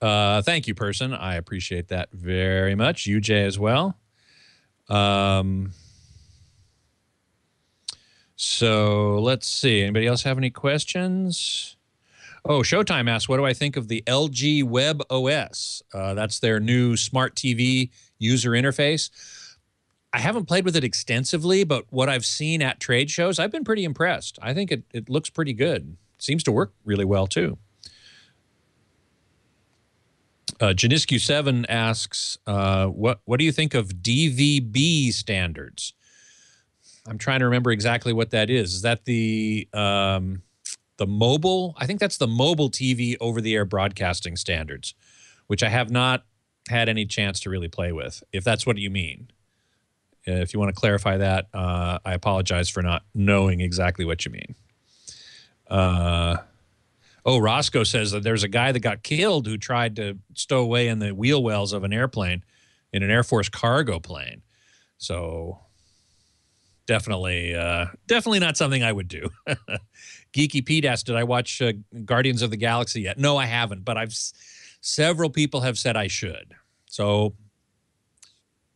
Thank you, person. I appreciate that very much. UJ as well. So let's see. Anybody else have any questions? Oh, Showtime asks, what do I think of the LG Web OS? That's their new smart TV user interface. I haven't played with it extensively, but what I've seen at trade shows, I've been pretty impressed. I think it looks pretty good. Seems to work really well, too. Janiscu7 asks, what do you think of DVB standards? I'm trying to remember exactly what that is. Is that the mobile? I think that's the mobile TV over-the-air broadcasting standards, which I have not had any chance to really play with, if that's what you mean. If you want to clarify that, I apologize for not knowing exactly what you mean. Roscoe says that there's a guy that got killed who tried to stow away in the wheel wells of an airplane, in an Air Force cargo plane. So definitely not something I would do. Geeky Pete asked, did I watch Guardians of the Galaxy yet? No, I haven't, but several people have said I should. So,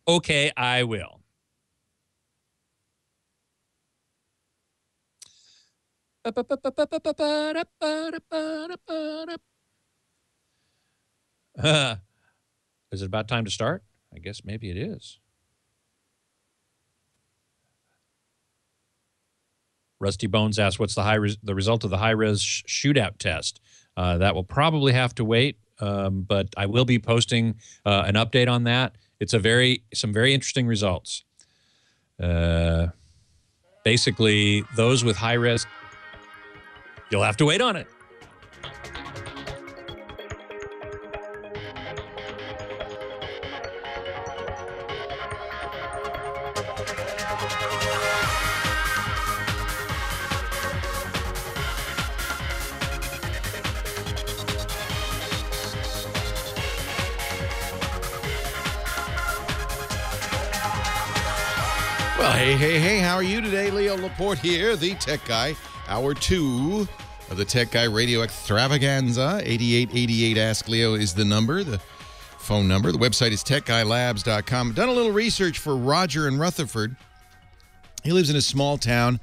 okay, I will. Is it about time to start? I guess maybe it is. Rusty Bones asks, what's the result of the high-res shootout test? That will probably have to wait, but I will be posting an update on that. It's some very interesting results. Basically, those with high-res, you'll have to wait on it. Well, hey, how are you today? Leo Laporte here, the Tech Guy. Hour 2 of the Tech Guy Radio Extravaganza. 8888 Ask Leo is the number, the phone number. The website is techguylabs.com. Done a little research for Roger in Rutherford. He lives in a small town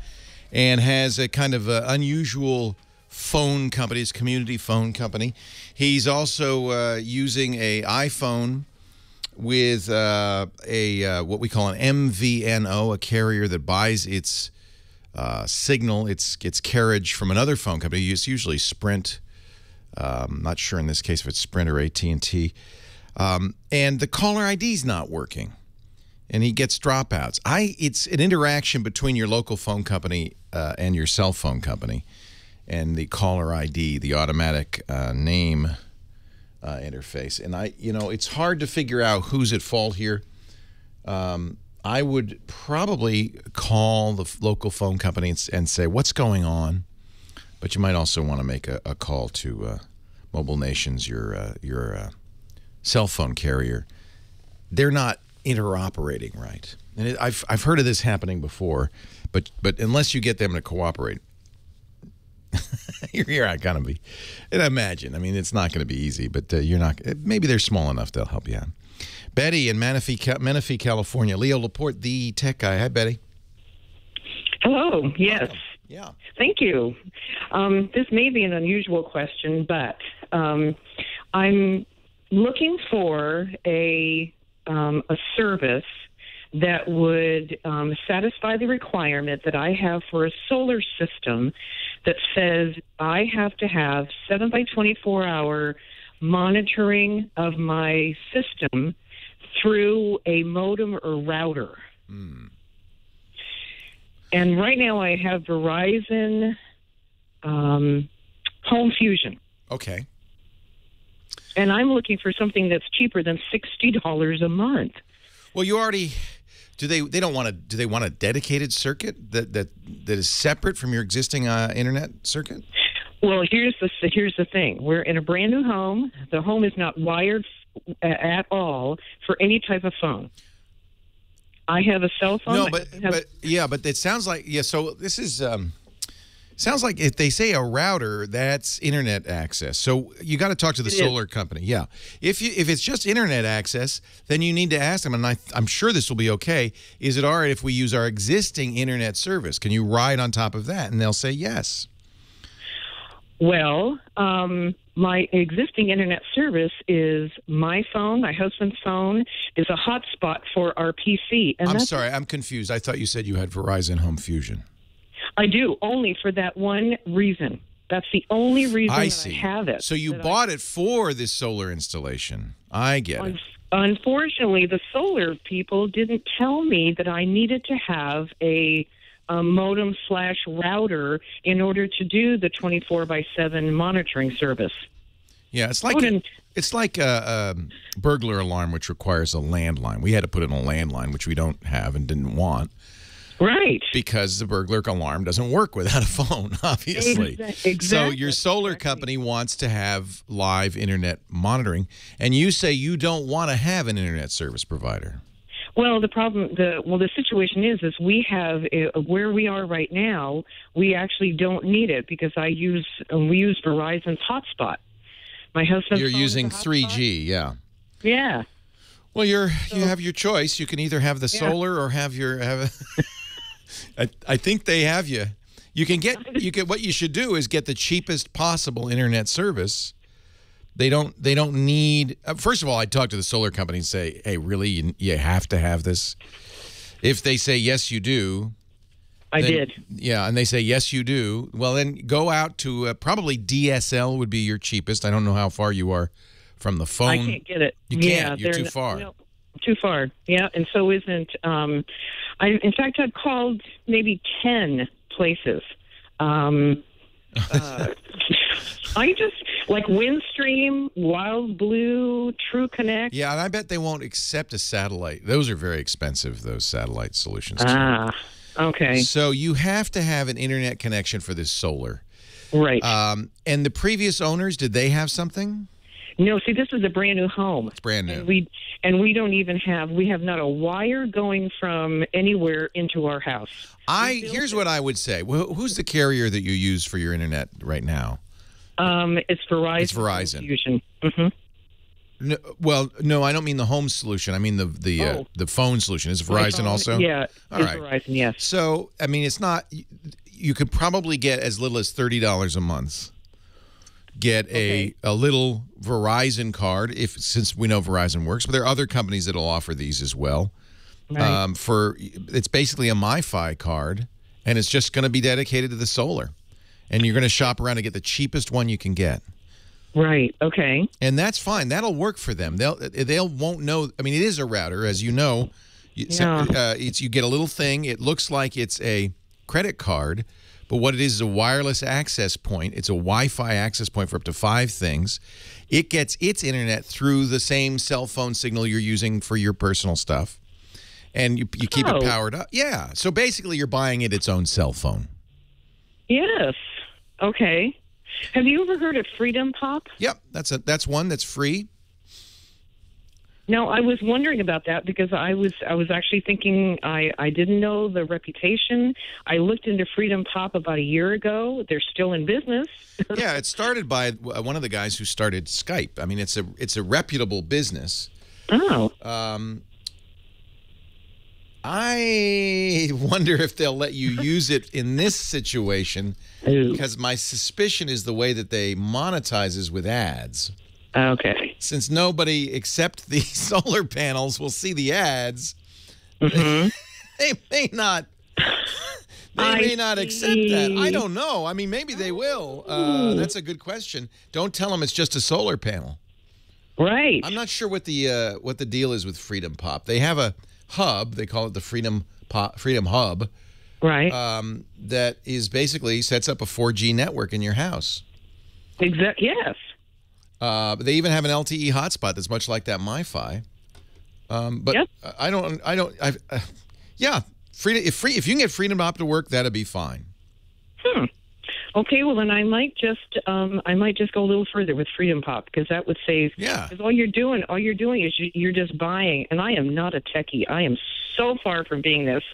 and has a kind of unusual phone company, his community phone company. He's also using a iPhone with what we call an MVNO, a carrier that buys its signal, its carriage from another phone company. It's usually Sprint. I'm not sure in this case if it's Sprint or AT&T. And the caller ID is not working, and he gets dropouts. It's an interaction between your local phone company and your cell phone company, and the caller ID, the automatic name interface. And it's hard to figure out who's at fault here. I would probably call the local phone company and say, what's going on? But you might also want to make a call to Mobile Nations, your cell phone carrier. They're not interoperating right. And I've heard of this happening before, but unless you get them to cooperate, you're not going to be. And imagine, it's not going to be easy, but you're not. Maybe they're small enough they'll help you out. Betty in Menifee, California. Leo Laporte, the Tech Guy. Hi, Betty. Hello. Yes. Welcome. Yeah. Thank you. This may be an unusual question, but I'm looking for a service that would satisfy the requirement that I have for a solar system that says I have to have 7 by 24 hour monitoring of my system through a modem or router. And right now I have Verizon Home Fusion. Okay. And I'm looking for something that's cheaper than $60 a month. Well, you already do they want a dedicated circuit that is separate from your existing internet circuit? Well, here's the thing. We're in a brand new home. The home is not wired at all for any type of phone. I have a cell phone. No, but it sounds like so this is sounds like if they say a router, that's internet access. So you got to talk to the solar company. Yeah, if it's just internet access, then you need to ask them. And I'm sure this will be okay. Is it all right if we use our existing internet service? Can you ride on top of that? And they'll say yes. Well, my existing internet service is my phone, my husband's phone, is a hotspot for our PC. And I'm sorry, I'm confused. I thought you said you had Verizon Home Fusion. I do, only for that one reason. That's the only reason I have it. So you bought it for this solar installation. I get it. Unfortunately, the solar people didn't tell me that I needed to have a modem/router in order to do the 24/7 monitoring service. Yeah, it's like a burglar alarm, which requires a landline. We had to put in a landline, which we don't have and didn't want. Right. Because the burglar alarm doesn't work without a phone, obviously. Exactly. So your solar company wants to have live internet monitoring, and you say you don't want to have an internet service provider. Well, the situation is we have where we are right now. We actually don't need it because we use Verizon's hotspot. My husband. You're using 3G, yeah. Yeah. Well, you have your choice. You can either have the solar or have. I think they have you. You can what you should do is get the cheapest possible internet service. They don't need. First of all, I'd talk to the solar company and say, "Hey, really, you have to have this." If they say yes, you do. I did. Yeah, and they say yes, you do. Well, then go out to probably DSL would be your cheapest. I don't know how far you are from the phone. I can't get it. You can't. You're too far. No, too far. Yeah, and so isn't. In fact, I've called maybe 10 places. I just like Windstream, Wild Blue, True Connect. Yeah, and I bet they won't accept a satellite. Those are very expensive, those satellite solutions. Okay. So you have to have an internet connection for this solar. Right. And the previous owners, did they have something? No, see, this is a brand new home. It's brand new. And we don't even have not a wire going from anywhere into our house. Here's what I would say. Who's the carrier that you use for your internet right now? It's Verizon. It's Verizon. Fusion. Mm-hmm. No, well, no, I don't mean the home solution. I mean the phone solution. Is it Verizon also? Yeah, all right. Verizon, yes. So, I mean, it's not. You could probably get as little as $30 a month. Get a little Verizon card, since we know Verizon works, but there are other companies that'll offer these as well. Right. It's basically a MiFi card, and it's just going to be dedicated to the solar, and you're going to shop around to get the cheapest one you can get. Right. Okay. And that's fine. That'll work for them. They won't know. I mean, it is a router, as you know. You get a little thing. It looks like it's a credit card. But what it is a wireless access point. It's a Wi-Fi access point for up to 5 things. It gets its internet through the same cell phone signal you're using for your personal stuff. And you keep it powered up. Yeah. So basically you're buying it its own cell phone. Yes. Okay. Have you ever heard of Freedom Pop? Yep. That's one that's free. No, I was wondering about that because I was actually thinking I didn't know the reputation. I looked into Freedom Pop about a year ago. They're still in business. Yeah, it started by one of the guys who started Skype. I mean, it's a reputable business. Oh. I wonder if they'll let you use it in this situation because my suspicion is the way that they monetize is with ads. Okay. Since nobody except the solar panels will see the ads, They may not. They may not accept that. I don't know. I mean, maybe they will. That's a good question. Don't tell them it's just a solar panel. Right. I'm not sure what the deal is with Freedom Pop. They have a hub. They call it the Freedom Hub. Right. That is basically sets up a 4G network in your house. Yes. They even have an LTE hotspot that's much like that MiFi. But yep. Yeah. If you can get Freedom Pop to work, that'd be fine. Okay, well then I might just go a little further with Freedom Pop, because that would save. Yeah. Because all you're doing is you're just buying, and I am not a techie. I am so far from being this.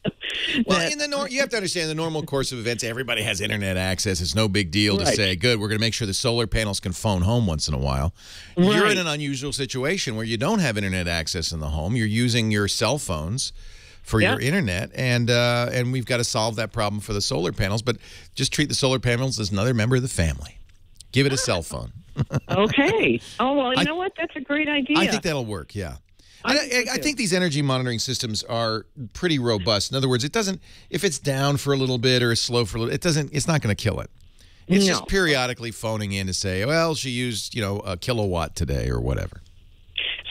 Well, you have to understand the normal course of events. Everybody has internet access. It's no big deal to say, "Good, we're going to make sure the solar panels can phone home once in a while." Right. You're in an unusual situation where you don't have internet access in the home. You're using your cell phones for your internet, and we've got to solve that problem for the solar panels. But just treat the solar panels as another member of the family. Give it a cell phone. Okay. Oh, well, you know what? That's a great idea. I think that'll work, yeah. I think these energy monitoring systems are pretty robust. In other words, it doesn't, if it's down for a little bit or slow for a little, it's not going to kill it. It's just periodically phoning in to say, well, she used, a kilowatt today or whatever.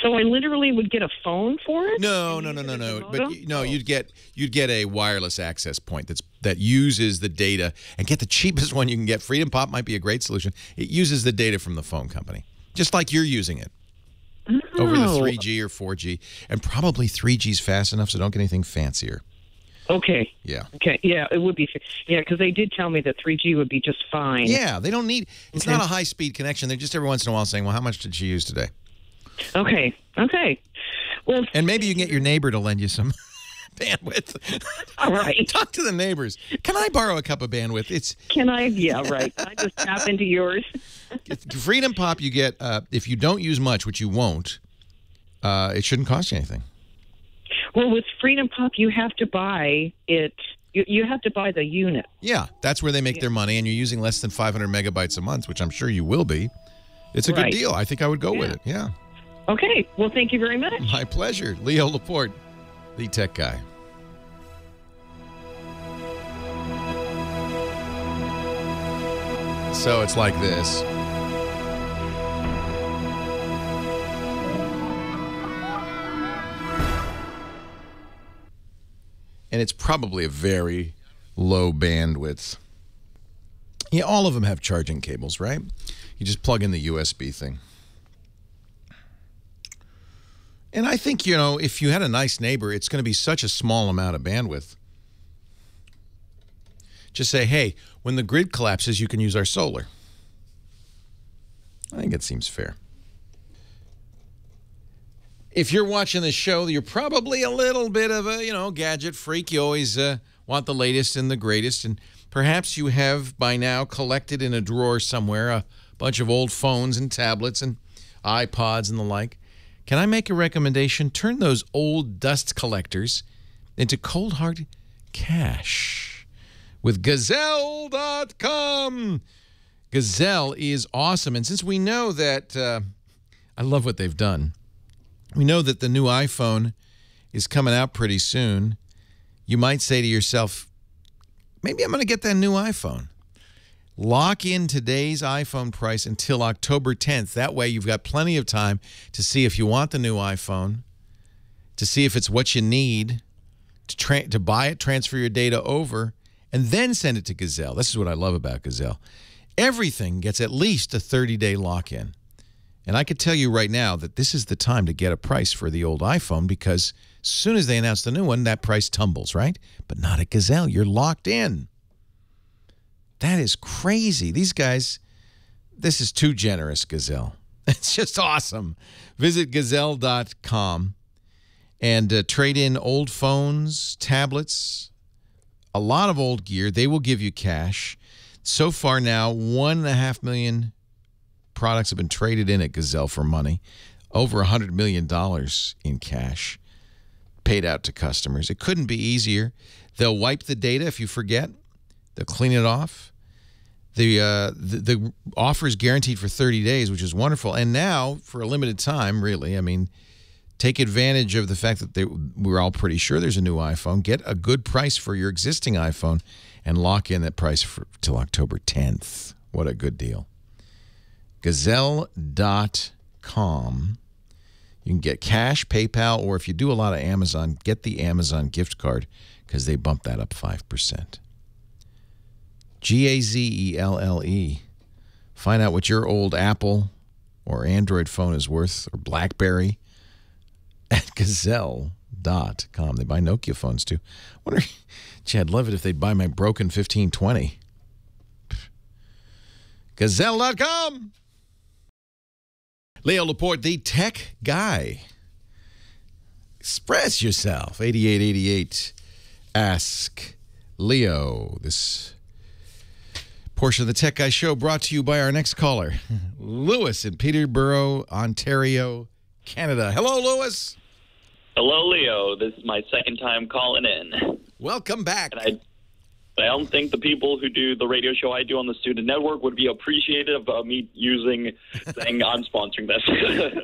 So I literally would get a phone for it? No. But you'd get a wireless access point that uses the data, and get the cheapest one you can get. Freedom Pop might be a great solution. It uses the data from the phone company, just like you're using it. Over the 3G or 4G, and probably 3G's fast enough, so don't get anything fancier. Okay. Yeah. Okay. Yeah, it would be. Yeah, because they did tell me that 3G would be just fine. Yeah, they don't need. It's not a high-speed connection. They're just every once in a while saying, "Well, how much did she use today?" Okay. Well, and maybe you can get your neighbor to lend you some bandwidth. All right. Talk to the neighbors. Can I borrow a cup of bandwidth? Can I? Yeah, right. Can I just tap into yours? Freedom Pop, you get if you don't use much, which you won't. It shouldn't cost you anything. Well, with Freedom Pop, you have to buy it. You have to buy the unit. Yeah, that's where they make their money, and you're using less than 500 megabytes a month, which I'm sure you will be. It's a good deal. I think I would go with it. Yeah. Okay. Well, thank you very much. My pleasure. Leo Laporte, the tech guy. So it's like this. And it's probably a very low bandwidth. Yeah, all of them have charging cables, right? You just plug in the USB thing. And I think, if you had a nice neighbor, it's going to be such a small amount of bandwidth. Just say, hey, when the grid collapses, you can use our solar. I think it seems fair. If you're watching this show, you're probably a little bit of a, gadget freak. You always want the latest and the greatest. And perhaps you have by now collected in a drawer somewhere a bunch of old phones and tablets and iPods and the like. Can I make a recommendation? Turn those old dust collectors into cold hard cash with Gazelle.com. Gazelle is awesome. And since we know that, I love what they've done. We know that the new iPhone is coming out pretty soon. You might say to yourself, maybe I'm going to get that new iPhone. Lock in today's iPhone price until October 10th. That way you've got plenty of time to see if you want the new iPhone, to see if it's what you need, to buy it, transfer your data over, and then send it to Gazelle. This is what I love about Gazelle. Everything gets at least a 30-day lock-in. And I could tell you right now that this is the time to get a price for the old iPhone, because as soon as they announce the new one, that price tumbles, right? But not at Gazelle. You're locked in. That is crazy. These guys, this is too generous, Gazelle. It's just awesome. Visit Gazelle.com and trade in old phones, tablets, a lot of old gear. They will give you cash. So far now, 1.5 million products have been traded in at Gazelle for money. Over $100 million in cash paid out to customers. It couldn't be easier. They'll wipe the data if you forget. They'll clean it off. The offer is guaranteed for 30 days, which is wonderful. And now, for a limited time, really, I mean, Take advantage of the fact that we're all pretty sure there's a new iPhone. Get a good price for your existing iPhone and lock in that price till October 10th. What a good deal. Gazelle.com. You can get cash, PayPal, or if you do a lot of Amazon, get the Amazon gift card because they bump that up 5%. Gazelle. Find out what your old Apple or Android phone is worth, or BlackBerry, at Gazelle.com. They buy Nokia phones, too. Gee, I'd love it if they'd buy my broken 1520. Gazelle.com. Leo Laporte, the tech guy. Express yourself. 8888. Ask Leo. This portion of the Tech Guy Show brought to you by our next caller, Lewis in Peterborough, Ontario, Canada. Hello, Lewis. Hello, Leo. This is my second time calling in. Welcome back. And I don't think the people who do the radio show I do on the Student Network would be appreciative of me saying I'm sponsoring this.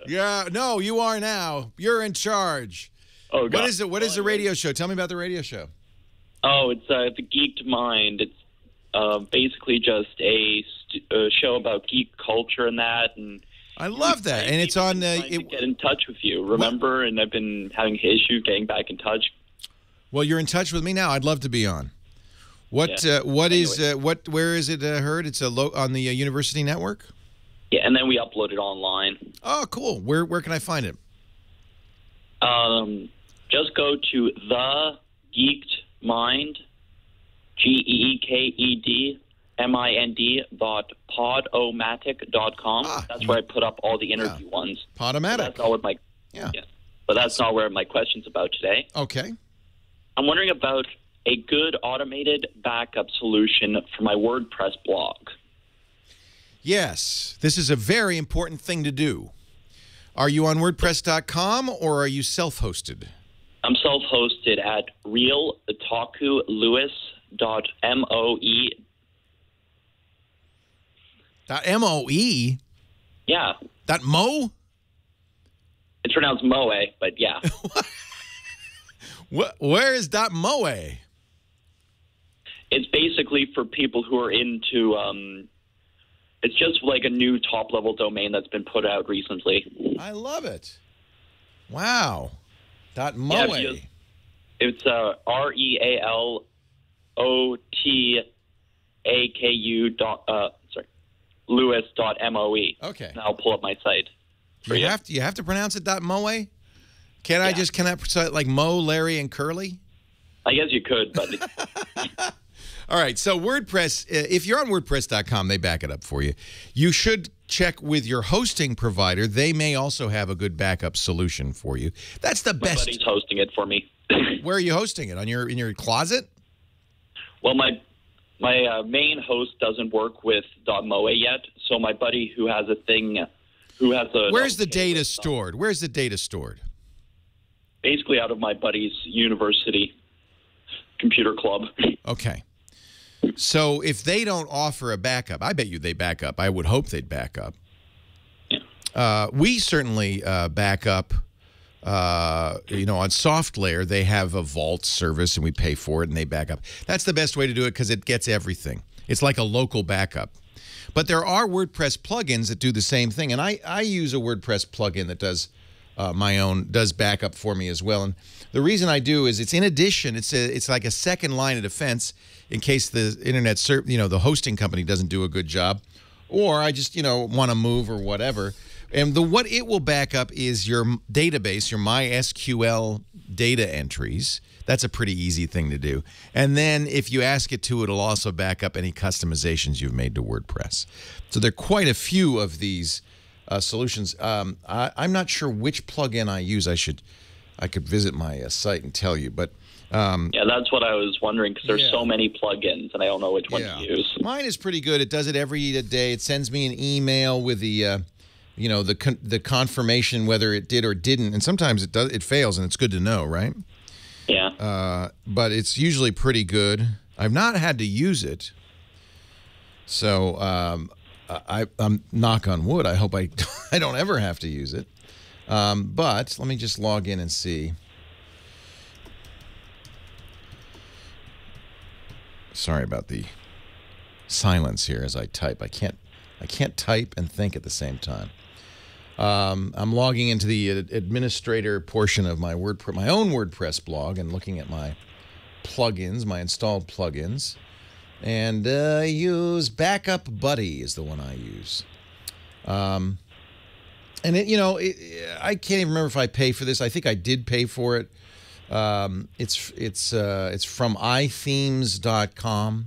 Yeah, no, you are now. You're in charge. Oh, God. What is the radio show? Tell me about the radio show. Oh, it's a Geeked Mind. It's basically just a show about geek culture and that. And I love that. And it's on to get in touch with you, remember? And I've been having issues getting back in touch. Well, you're in touch with me now. I'd love to be on. Where is it heard? It's on the University Network? Yeah, and then we upload it online. Oh, cool. Where can I find it? Just go to The Geeked Mind, GeekedMind.podomatic.com. That's where I put up all the interview ones. Podomatic. That's not what but that's not where my question's about today. Okay. I'm wondering about a good automated backup solution for my WordPress blog. Yes, this is a very important thing to do. Are you on WordPress.com or are you self-hosted? I'm self-hosted at realotakulewis.moe. .moe? Yeah. .mo? It's pronounced moe, but yeah. Where is .moe? It's basically for people who are into, it's just like a new top-level domain that's been put out recently. I love it. Wow. .moe. Yeah, it's REALOTAKU Lewis.moe. Okay. And I'll pull up my site. You have to pronounce it .moe? Can I pronounce it like Mo, Larry, and Curly? I guess you could, but... All right, so WordPress, if you're on WordPress.com, they back it up for you. You should check with your hosting provider. They may also have a good backup solution for you. That's the best. My buddy's hosting it for me. Where are you hosting it? In your closet? Well, my main host doesn't work with .moe yet, so my buddy who has a thing, Where's the data stored? Where's the data stored? Basically out of my buddy's university computer club. Okay. So if they don't offer a backup, I bet you they back up. I would hope they'd back up. Yeah. We certainly back up. On SoftLayer, they have a vault service, and we pay for it, and they back up. That's the best way to do it because it gets everything. It's like a local backup. But there are WordPress plugins that do the same thing, and I use a WordPress plugin that does does backup for me as well. And the reason I do is it's in addition. It's like a second line of defense in case the internet the hosting company doesn't do a good job, or I just want to move or whatever. And what it will back up is your database, your MySQL data entries. That's a pretty easy thing to do. And then if you ask it to, it'll also back up any customizations you've made to WordPress. So there are quite a few of these solutions. I'm not sure which plugin I use. I could visit my site and tell you, but yeah, that's what I was wondering because there's so many plugins and I don't know which one to use. Mine is pretty good. It does it every day. It sends me an email with the the confirmation whether it did or didn't, and sometimes it fails, and it's good to know, right? Yeah. But it's usually pretty good. I've not had to use it, so I'm knock on wood. I hope I don't ever have to use it. But let me just log in and see. Sorry about the silence here as I type. I can't type and think at the same time. I'm logging into the administrator portion of my own WordPress blog and looking at my plugins, my installed plugins. And I use Backup Buddy is the one I use. And I can't even remember if I pay for this. I think I did pay for it. It's from iThemes.com.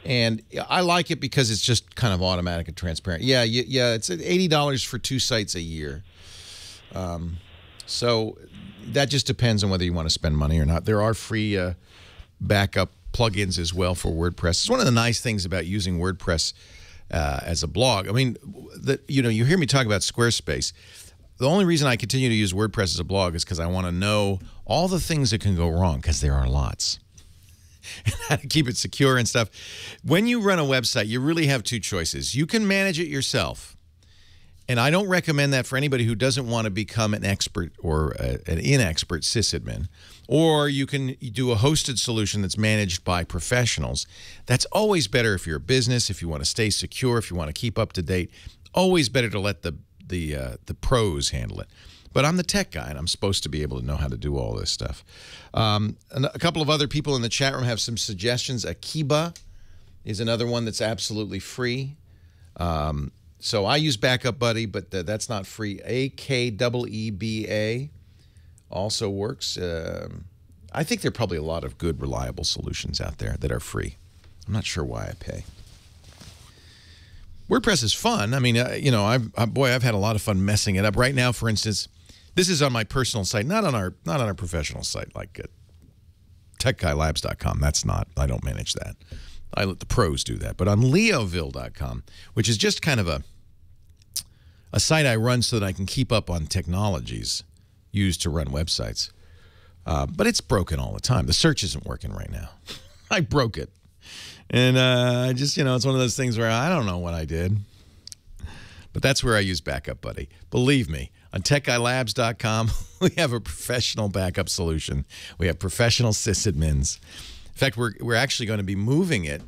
And I like it because it's just kind of automatic and transparent. Yeah, it's $80 for 2 sites a year. So that just depends on whether you want to spend money or not. There are free backup plugins as well for WordPress. It's one of the nice things about using WordPress as a blog. I mean, you hear me talk about Squarespace. The only reason I continue to use WordPress as a blog is because I want to know all the things that can go wrong, because there are lots. And how to keep it secure and stuff. When you run a website, you really have 2 choices. You can manage it yourself. And I don't recommend that for anybody who doesn't want to become an expert or an inexpert sysadmin. Or you can do a hosted solution that's managed by professionals. That's always better if you're a business, if you want to stay secure, if you want to keep up to date. Always better to let the pros handle it. But I'm the tech guy, and I'm supposed to be able to know how to do all this stuff. And a couple of other people in the chat room have some suggestions. Akiba is another one that's absolutely free. So I use Backup Buddy, but that's not free. AKEEBA also works. I think there are probably a lot of good, reliable solutions out there that are free. I'm not sure why I pay. WordPress is fun. I mean, I've had a lot of fun messing it up. Right now, for instance, this is on my personal site, not on our professional site like techguylabs.com. I don't manage that. I let the pros do that. But on leoville.com, which is just kind of a site I run so that I can keep up on technologies used to run websites. But it's broken all the time. The search isn't working right now. I broke it. And I just, it's one of those things where I don't know what I did. But that's where I use Backup Buddy. Believe me, on techguylabs.com, we have a professional backup solution. We have professional sysadmins. In fact, we're actually going to be moving it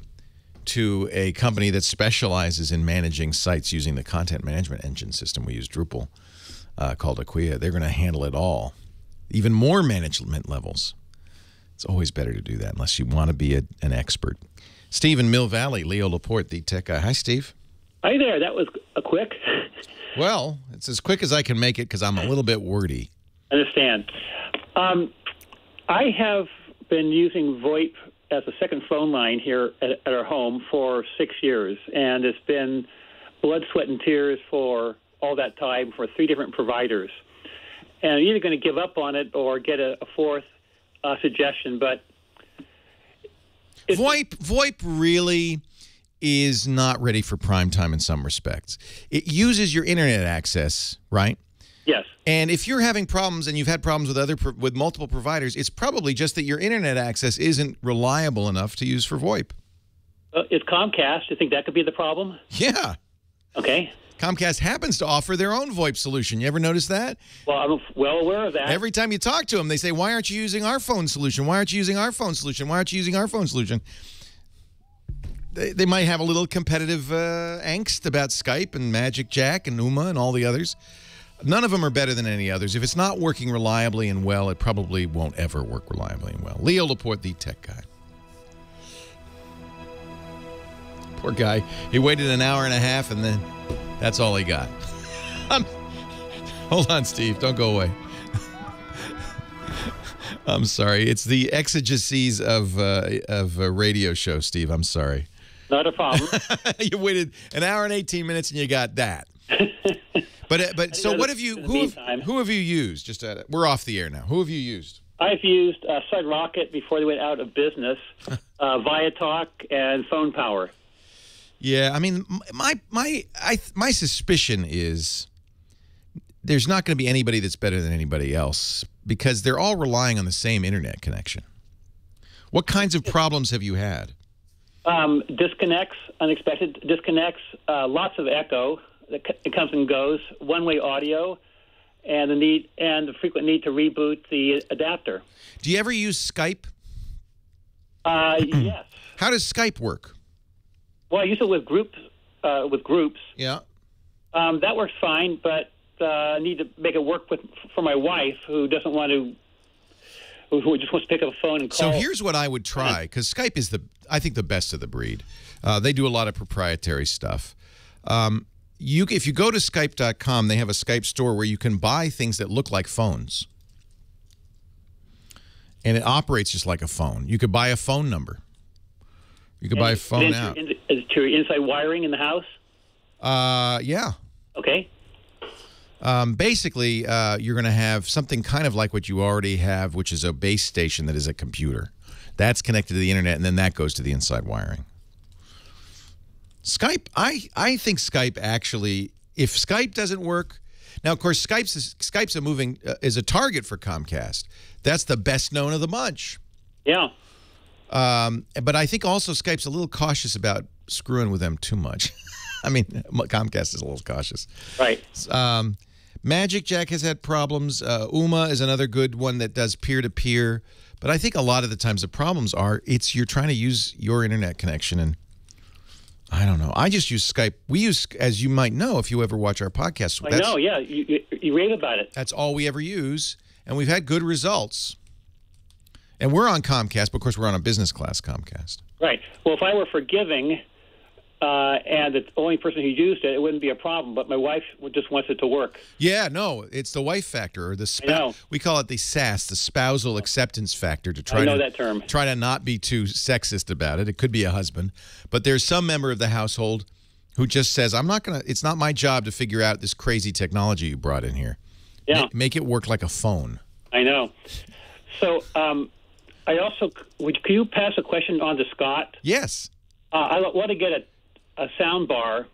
to a company that specializes in managing sites using the content management engine system. We use Drupal called Acquia. They're going to handle it all. Even more management levels. It's always better to do that unless you want to be an expert. Steve in Mill Valley, Leo Laporte, the tech guy. Hi, Steve. Hi there. That was a quick. Well, it's as quick as I can make it because I'm a little bit wordy. Understand. I have been using VoIP as a second phone line here at our home for 6 years, and it's been blood, sweat, and tears for all that time for 3 different providers. And I'm either going to give up on it or get a fourth suggestion, but VoIP really is not ready for prime time in some respects. It uses your internet access, right? Yes. And if you're having problems and you've had problems with multiple providers, it's probably just that your internet access isn't reliable enough to use for VoIP. Is Comcast, do you think that could be the problem? Yeah. Okay. Comcast happens to offer their own VoIP solution. You ever notice that? Well, I'm well aware of that. Every time you talk to them, they say, why aren't you using our phone solution? Why aren't you using our phone solution? Why aren't you using our phone solution? They might have a little competitive angst about Skype and Magic Jack and Uma and all the others. None of them are better than any others. If it's not working reliably and well, it probably won't ever work reliably and well. Leo Laporte, the tech guy. Poor guy. He waited an hour and a half, and then that's all he got. Hold on, Steve. Don't go away. I'm sorry. It's the exigencies of a radio show, Steve. I'm sorry. Not a problem. You waited an hour and 18 minutes, and you got that. But so what have you? Who have you used? Just we're off the air now. Who have you used? I've used SunRocket before they went out of business, ViaTalk, and Phone Power. Yeah, I mean, my suspicion is there's not going to be anybody that's better than anybody else because they're all relying on the same internet connection. What kinds of problems have you had? Disconnects, unexpected disconnects, lots of echo. It comes and goes, one-way audio, and the frequent need to reboot the adapter. Do you ever use Skype? Yes. How does Skype work? Well, I use it with groups. Yeah. That works fine, but I need to make it work for my wife, who doesn't want to, who just wants to pick up a phone and call. So here's what I would try, because Skype is I think the best of the breed. They do a lot of proprietary stuff. If you go to Skype.com, they have a Skype store where you can buy things that look like phones. And it operates just like a phone. You could buy a phone number. You could buy a phone out. To your inside wiring in the house? Yeah. Okay. Basically, you're going to have something kind of like what you already have, which is a base station that is a computer. That's connected to the internet, and then that goes to the inside wiring. Skype, I think Skype actually, if Skype doesn't work, now of course Skype's a target for Comcast. That's the best known of the bunch. Yeah. But I think also Skype's a little cautious about screwing with them too much. I mean, Comcast is a little cautious. Right. Magic Jack has had problems. Uma is another good one that does peer-to-peer. But I think a lot of the times the problems are you're trying to use your internet connection, and I don't know. I just use Skype. We use, as you might know, if you ever watch our podcast. I know, yeah. You rave about it. That's all we ever use, and we've had good results. And we're on Comcast, but of course we're on a business class Comcast. Right. Well, if I were forgiving and the only person who used it, it wouldn't be a problem. But my wife just wants it to work. Yeah, no, it's the wife factor, or we call it the SAS, the spousal acceptance factor. To try that term. Try to not be too sexist about it. It could be a husband, but there's some member of the household who just says, "I'm not gonna. It's not my job to figure out this crazy technology you brought in here. Yeah, make it work like a phone." I know. So, I also could you pass a question on to Scott? Yes. I want to get a sound bar,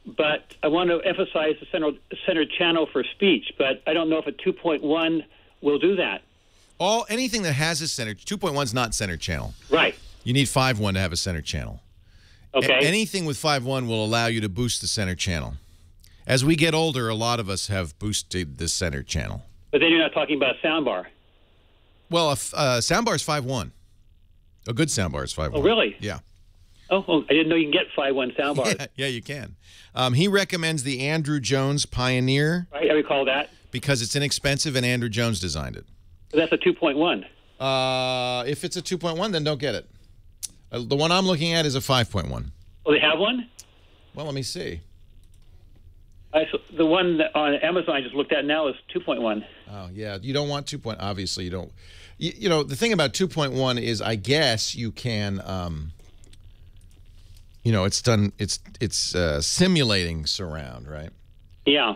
but I want to emphasize the center channel for speech, but I don't know if a 2.1 will do that. Anything that has a center, 2.1 is not center channel. Right. You need 5.1 to have a center channel. Okay. Anything with 5.1 will allow you to boost the center channel. As we get older, a lot of us have boosted the center channel. But then you're not talking about a sound bar. Well, a soundbar is 5.1. A good soundbar is 5.1. Oh, really? Yeah. Oh, I didn't know you can get 5.1 soundbars. Yeah, you can. He recommends the Andrew Jones Pioneer. Right, I recall that. Because it's inexpensive and Andrew Jones designed it. So that's a 2.1. If it's a 2.1, then don't get it. The one I'm looking at is a 5.1. Oh, they have one? Well, let me see. The one on Amazon I just looked at now is 2.1. Oh, yeah. You don't want 2.1. Obviously, you don't. You know, the thing about 2.1 is I guess you can, it's simulating surround, right? Yeah.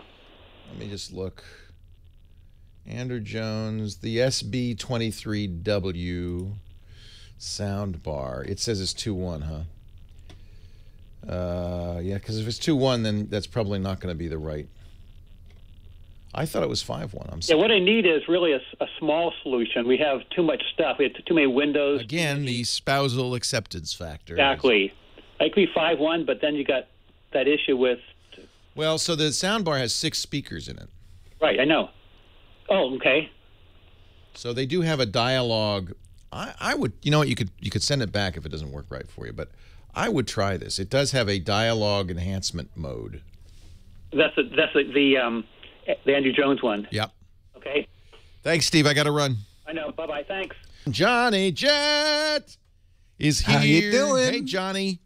Let me just look. Andrew Jones, the SB23W sound bar. It says it's 2.1, huh? Yeah, because if it's 2.1, then that's probably not going to be the right. I thought it was 5.1. I'm sorry. Yeah, what I need is really a small solution. We have too much stuff. We have too many windows. Again, the spousal acceptance factor. Exactly. I could be 5.1, but then you got that issue with. Well, so the soundbar has 6 speakers in it. Right, I know. Oh, okay. So they do have a dialogue. I would, you know what, you could send it back if it doesn't work right for you, but I would try this. It does have a dialogue enhancement mode. That's the Andrew Jones one. Yep. Okay. Thanks, Steve. I got to run. I know. Bye-bye. Thanks. Johnny Jet is here. How you doing? Hey, Johnny.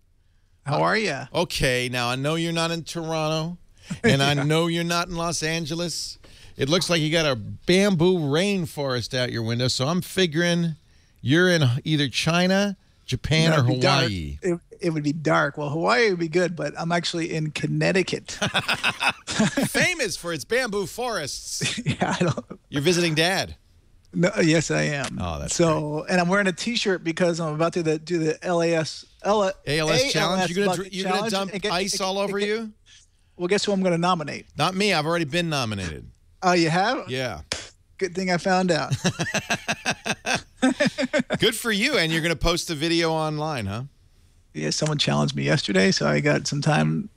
How are you? Okay. Now, I know you're not in Toronto, and I know you're not in Los Angeles. It looks like you got a bamboo rainforest out your window, so I'm figuring you're in either China, Japan, or Hawaii. It would be dark. Well, Hawaii would be good, but I'm actually in Connecticut. Famous for its bamboo forests. Yeah, You're visiting Dad. No, yes, I am. Oh, that's great. And I'm wearing a T-shirt because I'm about to do the ALS challenge. You're gonna dump ice all over you. Well, guess who I'm going to nominate? Not me. I've already been nominated. Oh, you have? Yeah. Good thing I found out. Good for you. And you're going to post the video online, huh? Yeah, someone challenged me yesterday, so I got some time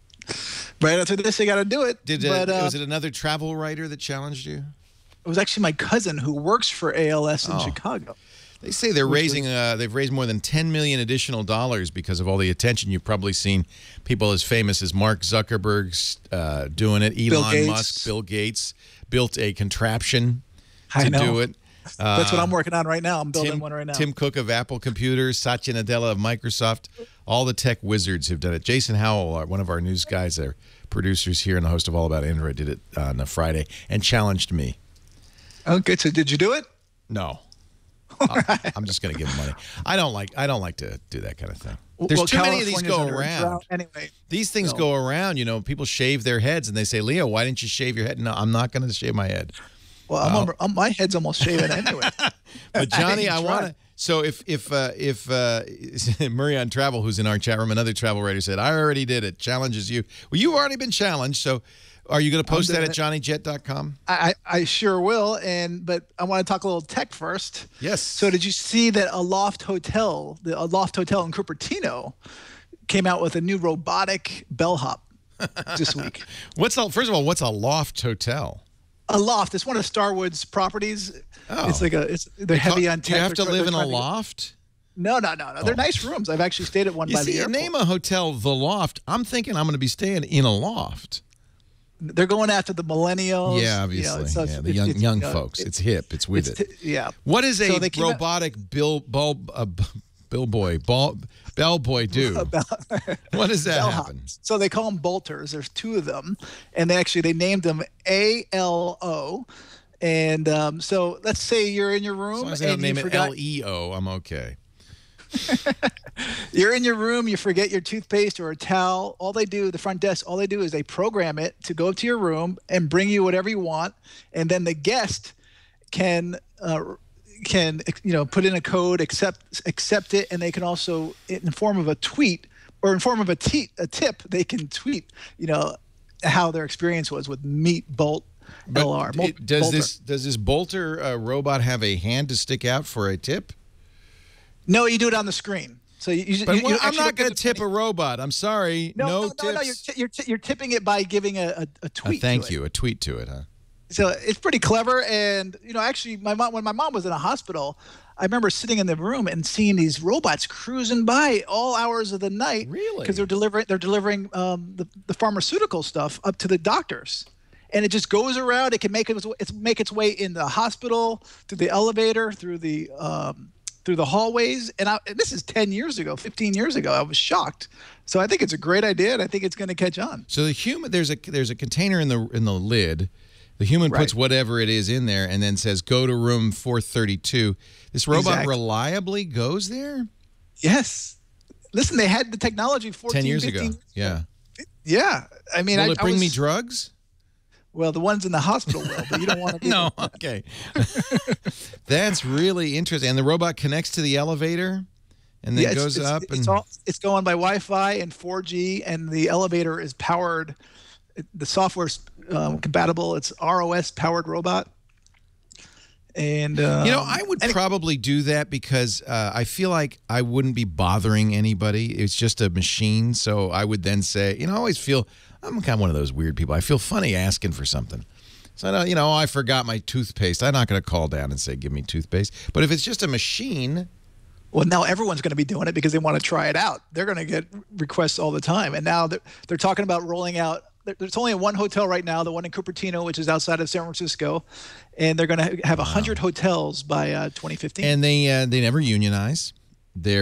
Right after this, they got to do it. Was it another travel writer that challenged you? It was actually my cousin who works for ALS in Chicago. They say they're they've raised more than $10 million additional dollars because of all the attention. You've probably seen people as famous as Mark Zuckerberg's doing it. Elon Musk, Bill Gates built a contraption to do it. That's what I'm working on right now. I'm building one right now. Tim Cook of Apple Computers, Satya Nadella of Microsoft, all the tech wizards have done it. Jason Howell, one of our news guys, our producers here and the host of All About Android, did it on a Friday and challenged me. Okay, so did you do it? No. I'm just going to give him money. I don't like to do that kind of thing. There's too many of these go around. Anyway, these things go around. You know, people shave their heads and they say, "Leo, why didn't you shave your head?" No, I'm not going to shave my head. Well, my head's almost shaven anyway. But Johnny, I want to. So if Murray on Travel, who's in our chat room, another travel writer said, "I already did it." Challenges you. Well, you've already been challenged. So, are you going to post that at johnnyjet.com? I sure will. But I want to talk a little tech first. Yes. So did you see that a Loft Hotel in Cupertino, came out with a new robotic bellhop this week? First of all, what's a Loft Hotel? A loft. It's one of Starwood's properties. Oh. It's like they're heavy on tech. Do you have to live in a loft? No. They're nice rooms. I've actually stayed at one by the airport. Name a hotel The Loft. I'm thinking I'm going to be staying in a loft. They're going after the millennials. Yeah, obviously. The young folks. It's hip. It's with it. Yeah. What is a robotic bellboy do? What does that happen? So they call them bolters. There's two of them, and they named them ALO. And so let's say you're in your room. As long as they don't name it LEO, I'm okay. You're in your room, you forget your toothpaste or a towel. The front desk, all they do is they program it to go to your room and bring you whatever you want, and then the guest can put in a code, accept it, and they can also, in form of a tweet or in form of a tip, they can tweet how their experience was with Meet Bolt LR. Does this Bolter robot have a hand to stick out for a tip? No, you do it on the screen. So I'm not going to tip a robot. I'm sorry. No tips. No. You're tipping it by giving a tweet. A tweet to it, huh? So it's pretty clever. And actually, when my mom was in a hospital, I remember sitting in the room and seeing these robots cruising by all hours of the night. Really? Because they're delivering the pharmaceutical stuff up to the doctors. And it just goes around. It can make its way in the hospital, through the elevator, through the hallways. And this is 10 years ago, 15 years ago. I was shocked. So I think it's a great idea, and I think it's going to catch on. So there's a container in the lid. The human puts whatever it is in there and then says, "Go to room 432." This robot reliably goes there? Yes. Listen, they had the technology 10 years ago. Yeah. Yeah. I mean, will it bring me drugs? Well, the ones in the hospital will, but you don't want to. No, okay. That's really interesting. And the robot connects to the elevator, and then goes up. It's going by Wi-Fi and 4G, and the elevator is powered. The software's compatible. It's ROS powered robot. And I would probably do that because I feel like I wouldn't be bothering anybody. It's just a machine, so I would then say, I always feel. I'm kind of one of those weird people. I feel funny asking for something. So, I forgot my toothpaste. I'm not going to call down and say, "Give me toothpaste." But if it's just a machine. Well, now everyone's going to be doing it because they want to try it out. They're going to get requests all the time. And now they're talking about rolling out. There's only one hotel right now, the one in Cupertino, which is outside of San Francisco. And they're going to have 100 hotels by 2015. And they never unionize. They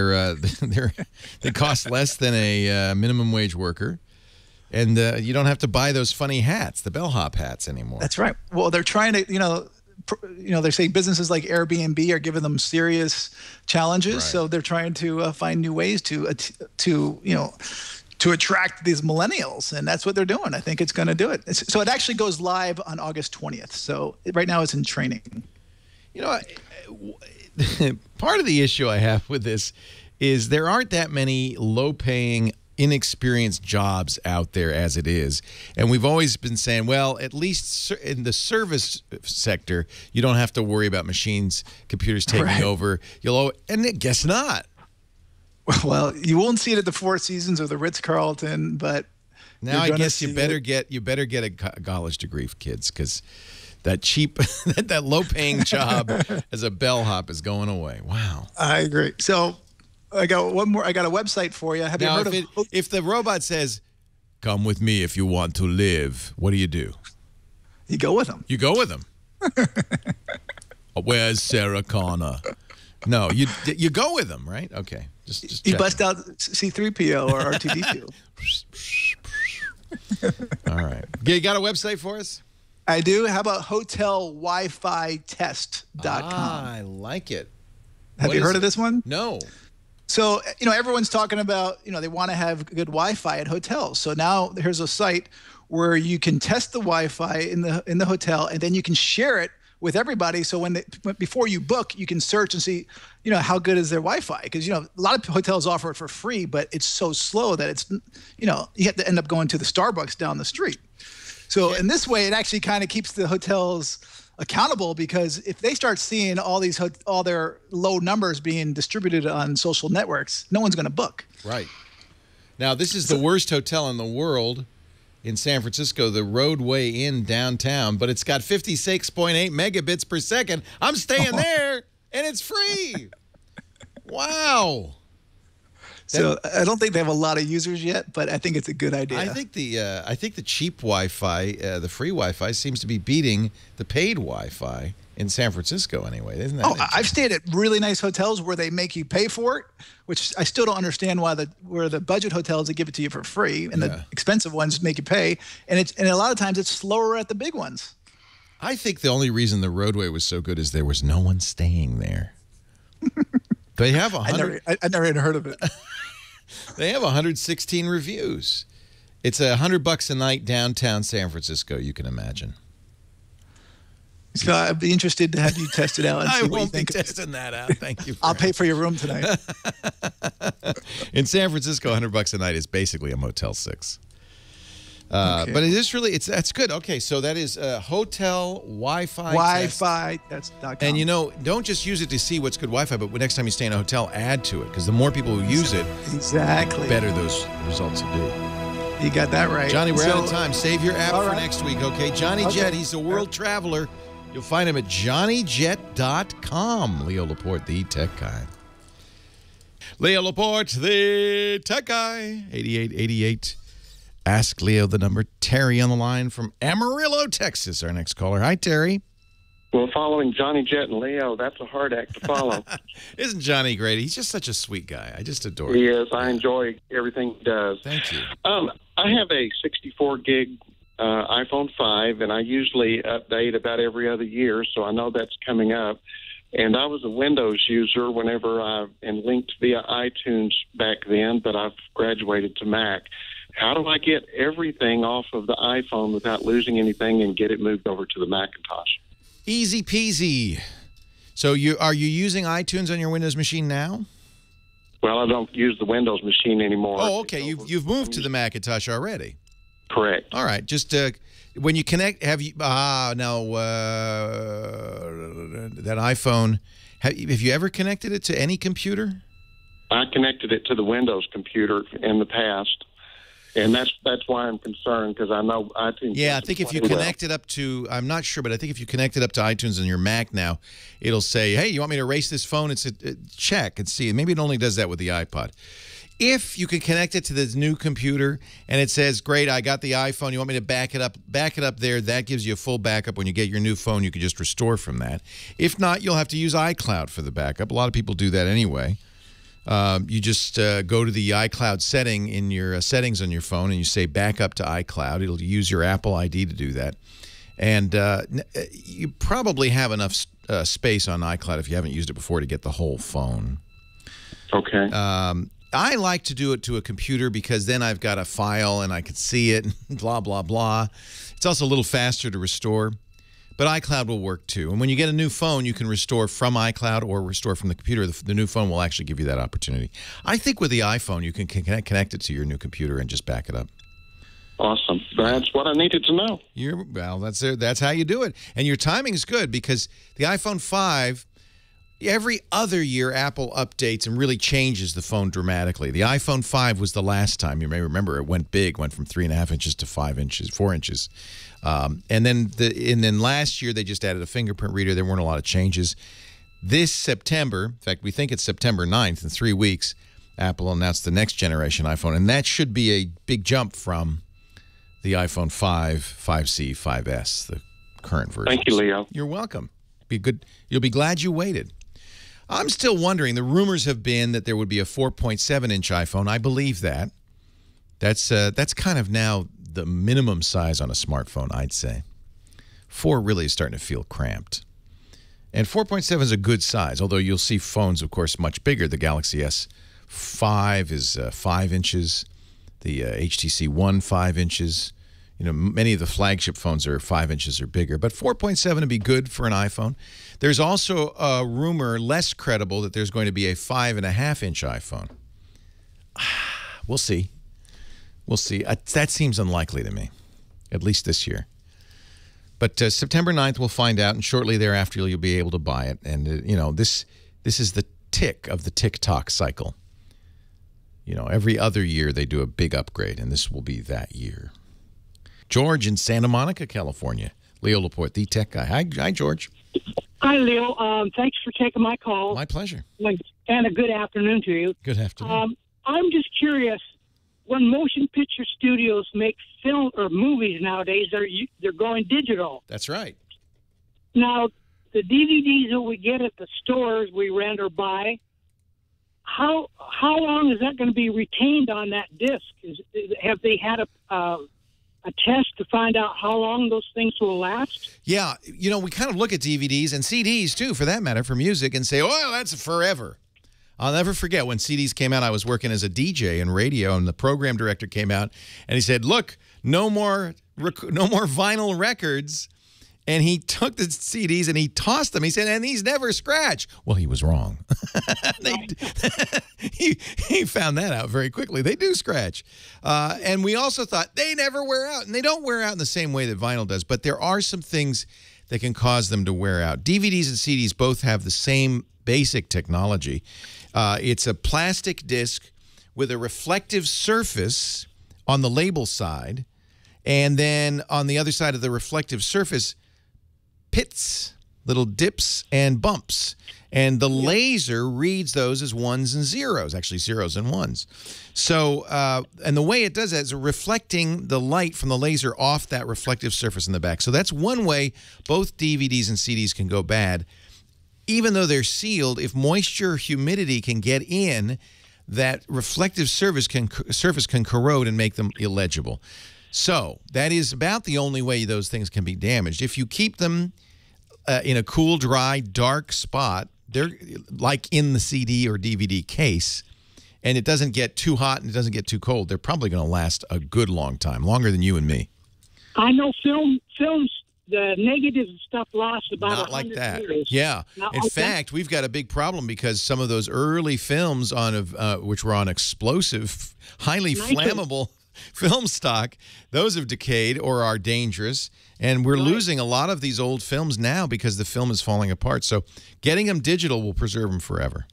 cost less than a minimum wage worker. And you don't have to buy those funny hats, the bellhop hats anymore. That's right. Well, they're trying to, they're saying businesses like Airbnb are giving them serious challenges. Right. So they're trying to find new ways to attract these millennials. And that's what they're doing. I think it's going to do it. So it actually goes live on August 20th. So right now it's in training. Part of the issue I have with this is there aren't that many low-paying, inexperienced jobs out there as it is. And we've always been saying, well, at least in the service sector, you don't have to worry about machines, computers taking over. And I guess not. Well, you won't see it at the Four Seasons or the Ritz-Carlton, but Now I guess you better get a college degree, kids, because that cheap, that low-paying job as a bellhop is going away. Wow. I agree. So I got one more. I got a website for you. Have you heard of? If the robot says, "Come with me if you want to live," what do? You go with them. You go with them. Where's Sarah Connor? No, you go with them, right? Okay. Just you bust out C-3PO or R2-D2. All right. You got a website for us? I do. How about hotelwifitest.com? I like it. Have you heard of this one? No. So, everyone's talking about, they want to have good Wi-Fi at hotels. So now here's a site where you can test the Wi-Fi in the hotel, and then you can share it with everybody. So before you book, you can search and see, how good is their Wi-Fi? Because, a lot of hotels offer it for free, but it's so slow that it's, you have to end up going to the Starbucks down the street. So in this way, it actually kind of keeps the hotels accountable, because if they start seeing all their low numbers being distributed on social networks, no one's going to book. Right. Now, this is the worst hotel in the world in San Francisco, the Roadway Inn downtown, but it's got 56.8 megabits per second. I'm staying there, and it's free. Wow. So I don't think they have a lot of users yet, but I think it's a good idea. I think the cheap Wi-Fi, the free Wi-Fi, seems to be beating the paid Wi-Fi in San Francisco anyway. Isn't that? I've stayed at really nice hotels where they make you pay for it, which I still don't understand where the budget hotels, they give it to you for free, and the expensive ones make you pay. And a lot of times it's slower at the big ones. I think the only reason the Roadway was so good is there was no one staying there. They have 100. I never even heard of it. They have 116 reviews. It's $100 a night downtown San Francisco. You can imagine. So I'd be interested to have you test it out. And see I what won't you think be testing that out. Thank you. I'll pay for your room tonight. In San Francisco, $100 a night is basically a Motel 6. But it is really, that's good. Okay, so that is Hotel Wi-Fi. Wi-Fi, that's.com. And don't just use it to see what's good Wi-Fi, but next time you stay in a hotel, add to it, because the more people who use it, exactly, better those results will do. You got that right. Johnny, we're out of time. Save your app for next week, okay? Johnny Jet, he's a world traveler. You'll find him at johnnyjet.com. Leo Laporte, the tech guy. Leo Laporte, the tech guy. 8888. Ask Leo the number. Terry on the line from Amarillo, Texas, our next caller. Hi, Terry. Well, following Johnny Jet and Leo, that's a hard act to follow. Isn't Johnny great? He's just such a sweet guy. I just adore him. He is. I enjoy everything he does. Thank you. I have a 64-gig iPhone 5, and I usually update about every other year, so I know that's coming up. And I was a Windows user and linked via iTunes back then, but I've graduated to Mac. How do I get everything off of the iPhone without losing anything and get it moved over to the Macintosh? Easy peasy. So are you using iTunes on your Windows machine now? Well, I don't use the Windows machine ananymore. Oh, okay. You've moved to the Macintosh already. Correct. All right. Just when you connect, have you? That iPhone. Have you ever connected it to any computer? I connected it to the Windows computer in the past. And that's why I'm concerned, because I know iTunes. Yeah, I think if you connect it up to, I'm not sure, but I think if you connect it up to iTunes on your Mac now, it'll say, hey, you want me to erase this phone? It's a check and see. Maybe it only does that with the iPod. If you can connect it to this new computer and it says, great, I got the iPhone, you want me to back it up there, that gives you a full backup. When you get your new phone, you can just restore from that. If not, you'll have to use iCloud for the backup. A lot of people do that anyway. You just go to the iCloud setting in your settings on your phone, and you say backup to iCloud. It'll use your Apple ID to do that. And you probably have enough space on iCloud if you haven't used it before to get the whole phone. Okay. I like to do it to a computer because then I've got a file and I can see it, blah, blah, blah. It's also a little faster to restore. But iCloud will work too. And when you get a new phone, you can restore from iCloud or restore from the computer. The new phone will actually give you that opportunity. I think with the iPhone, you can connect it to your new computer and just back it up. Awesome. That's what I needed to know. That's how you do it. And your timing is good because the iPhone 5, every other year, Apple updates and really changes the phone dramatically. The iPhone 5 was the last time. You may remember it went big, went from 3.5 inches to 5 inches, 4 inches. And then last year, they just added a fingerprint reader. There weren't a lot of changes. This September, in fact, we think it's September 9th, in 3 weeks, Apple announced the next generation iPhone. And that should be a big jump from the iPhone 5, 5C, 5S, the current version. Thank you, Leo. You're welcome. Be good. You'll be glad you waited. I'm still wondering. The rumors have been that there would be a 4.7-inch iPhone. I believe that. That's kind of now the minimum size on a smartphone, I'd say. 4 really is starting to feel cramped. And 4.7 is a good size, although you'll see phones, of course, much bigger. The Galaxy S5 is 5 inches. The HTC One, 5 inches. You know, many of the flagship phones are 5 inches or bigger. But 4.7 would be good for an iPhone. There's also a rumor, less credible, that there's going to be a 5.5-inch iPhone. We'll see. We'll see. That seems unlikely to me, at least this year. But September 9th, we'll find out, and shortly thereafter, you'll be able to buy it. And, you know, this is the tick of the TikTok cycle. You know, every other year they do a big upgrade, and this will be that year. George in Santa Monica, California. Leo Laporte, the tech guy. Hi, George. Hi, Leo. Thanks for taking my call. My pleasure. And a good afternoon to you. Good afternoon. I'm just curious. When motion picture studios make film or movies nowadays, they're going digital. That's right. Now, the DVDs that we get at the stores we rent or buy, how long is that going to be retained on that disc? Have they had a test to find out how long those things will last? Yeah, you know, we kind of look at DVDs and CDs, too, for that matter, for music, and say, oh, that's forever. I'll never forget when CDs came out. I was working as a DJ in radio, and the program director came out, and he said, look, no more vinyl records. And he took the CDs and he tossed them. He said, and these never scratch. Well, he was wrong. He found that out very quickly. They do scratch. And we also thought they never wear out. And they don't wear out in the same way that vinyl does. But there are some things that can cause them to wear out. DVDs and CDs both have the same basic technology. It's a plastic disc with a reflective surface on the label side. And then on the other side of the reflective surface, pits, little dips and bumps. And the laser reads those as ones and zeros, actually zeros and ones. So, and the way it does that is reflecting the light from the laser off that reflective surface in the back. So that's one way both DVDs and CDs can go bad. Even though they're sealed, if moisture or humidity can get in, that reflective surface can corrode and make them illegible. So that is about the only way those things can be damaged. If you keep them in a cool, dry, dark spot, they're like in the CD or DVD case, and it doesn't get too hot and it doesn't get too cold, they're probably going to last a good long time, longer than you and me. I know films, the negative stuff lasts about Not like that. years. Yeah. In fact, we've got a big problem because some of those early films which were on explosive, highly flammable film stock, those have decayed or are dangerous, and we're losing a lot of these old films now because the film is falling apart. So getting them digital will preserve them forever.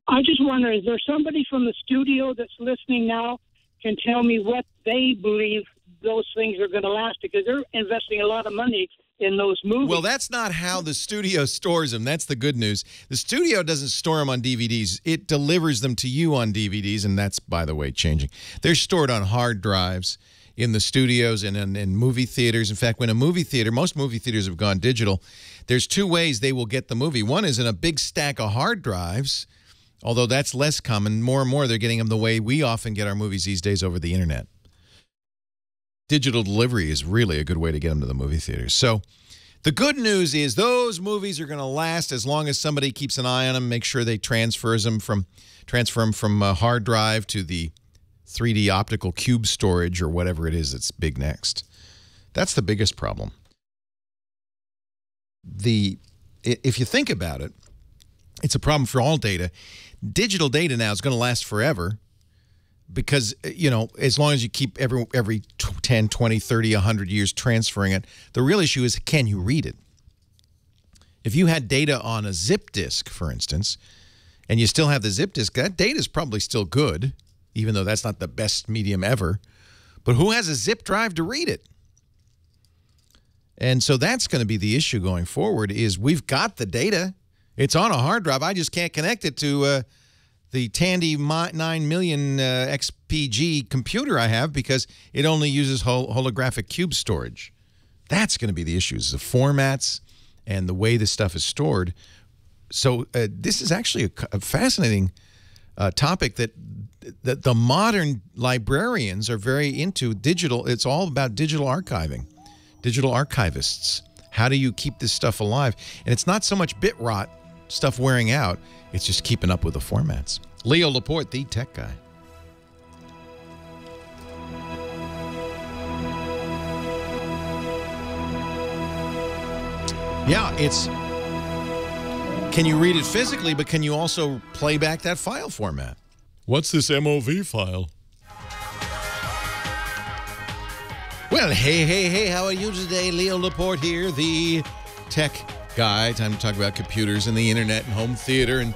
I just wonder, is there somebody from the studio that's listening now can tell me what they believe those things are going to last, because they're investing a lot of money in those movies. Well, that's not how the studio stores them. That's the good news. The studio doesn't store them on DVDs. It delivers them to you on DVDs, and that's, by the way, changing. They're stored on hard drives in the studios and in movie theaters. In fact, when most movie theaters have gone digital, there's two ways they will get the movie. One is in a big stack of hard drives, although that's less common. More and more, they're getting them the way we often get our movies these days, over the internet. Digital delivery is really a good way to get them to the movie theaters. So the good news is those movies are going to last as long as somebody keeps an eye on them, make sure they transfer them from a hard drive to the 3D optical cube storage or whatever it is that's big next. That's the biggest problem. If you think about it, it's a problem for all data. Digital data now is going to last forever, because, you know, as long as you keep every 10, 20, 30, 100 years transferring it, the real issue is, can you read it? If you had data on a zip disk, for instance, and you still have the zip disk, that data is probably still good, even though that's not the best medium ever. But who has a zip drive to read it? And so that's going to be the issue going forward is we've got the data. It's on a hard drive. I just can't connect it to the Tandy 9 million XPG computer I have because it only uses holographic cube storage. That's going to be the issue, is the formats and the way this stuff is stored. So this is actually a fascinating topic that the modern librarians are very into digital. It's all about digital archiving, digital archivists. How do you keep this stuff alive? And it's not so much bit rot, stuff wearing out. It's just keeping up with the formats. Leo Laporte, the tech guy. Yeah, it's... Can you read it physically, but can you also play back that file format? What's this MOV file? Well, hey, how are you today? Leo Laporte here, the tech guy. Time to talk about computers and the internet and home theater and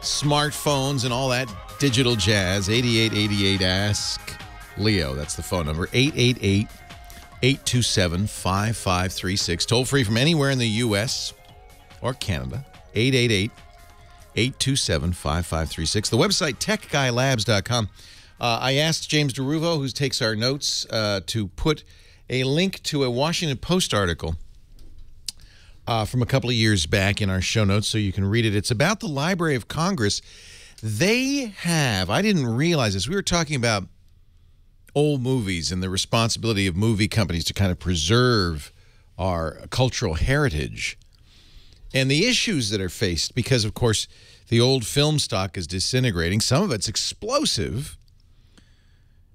smartphones and all that digital jazz. 8888 Ask Leo. That's the phone number. 888-827-5536. Toll free from anywhere in the U.S. or Canada. 888-827-5536. The website, techguylabs.com. I asked James DeRuvo, who takes our notes, to put a link to a Washington Post article from a couple of years back in our show notes so you can read it. It's about the Library of Congress. They have, I didn't realize this, we were talking about old movies and the responsibility of movie companies to kind of preserve our cultural heritage and the issues that are faced because, of course, the old film stock is disintegrating. Some of it's explosive.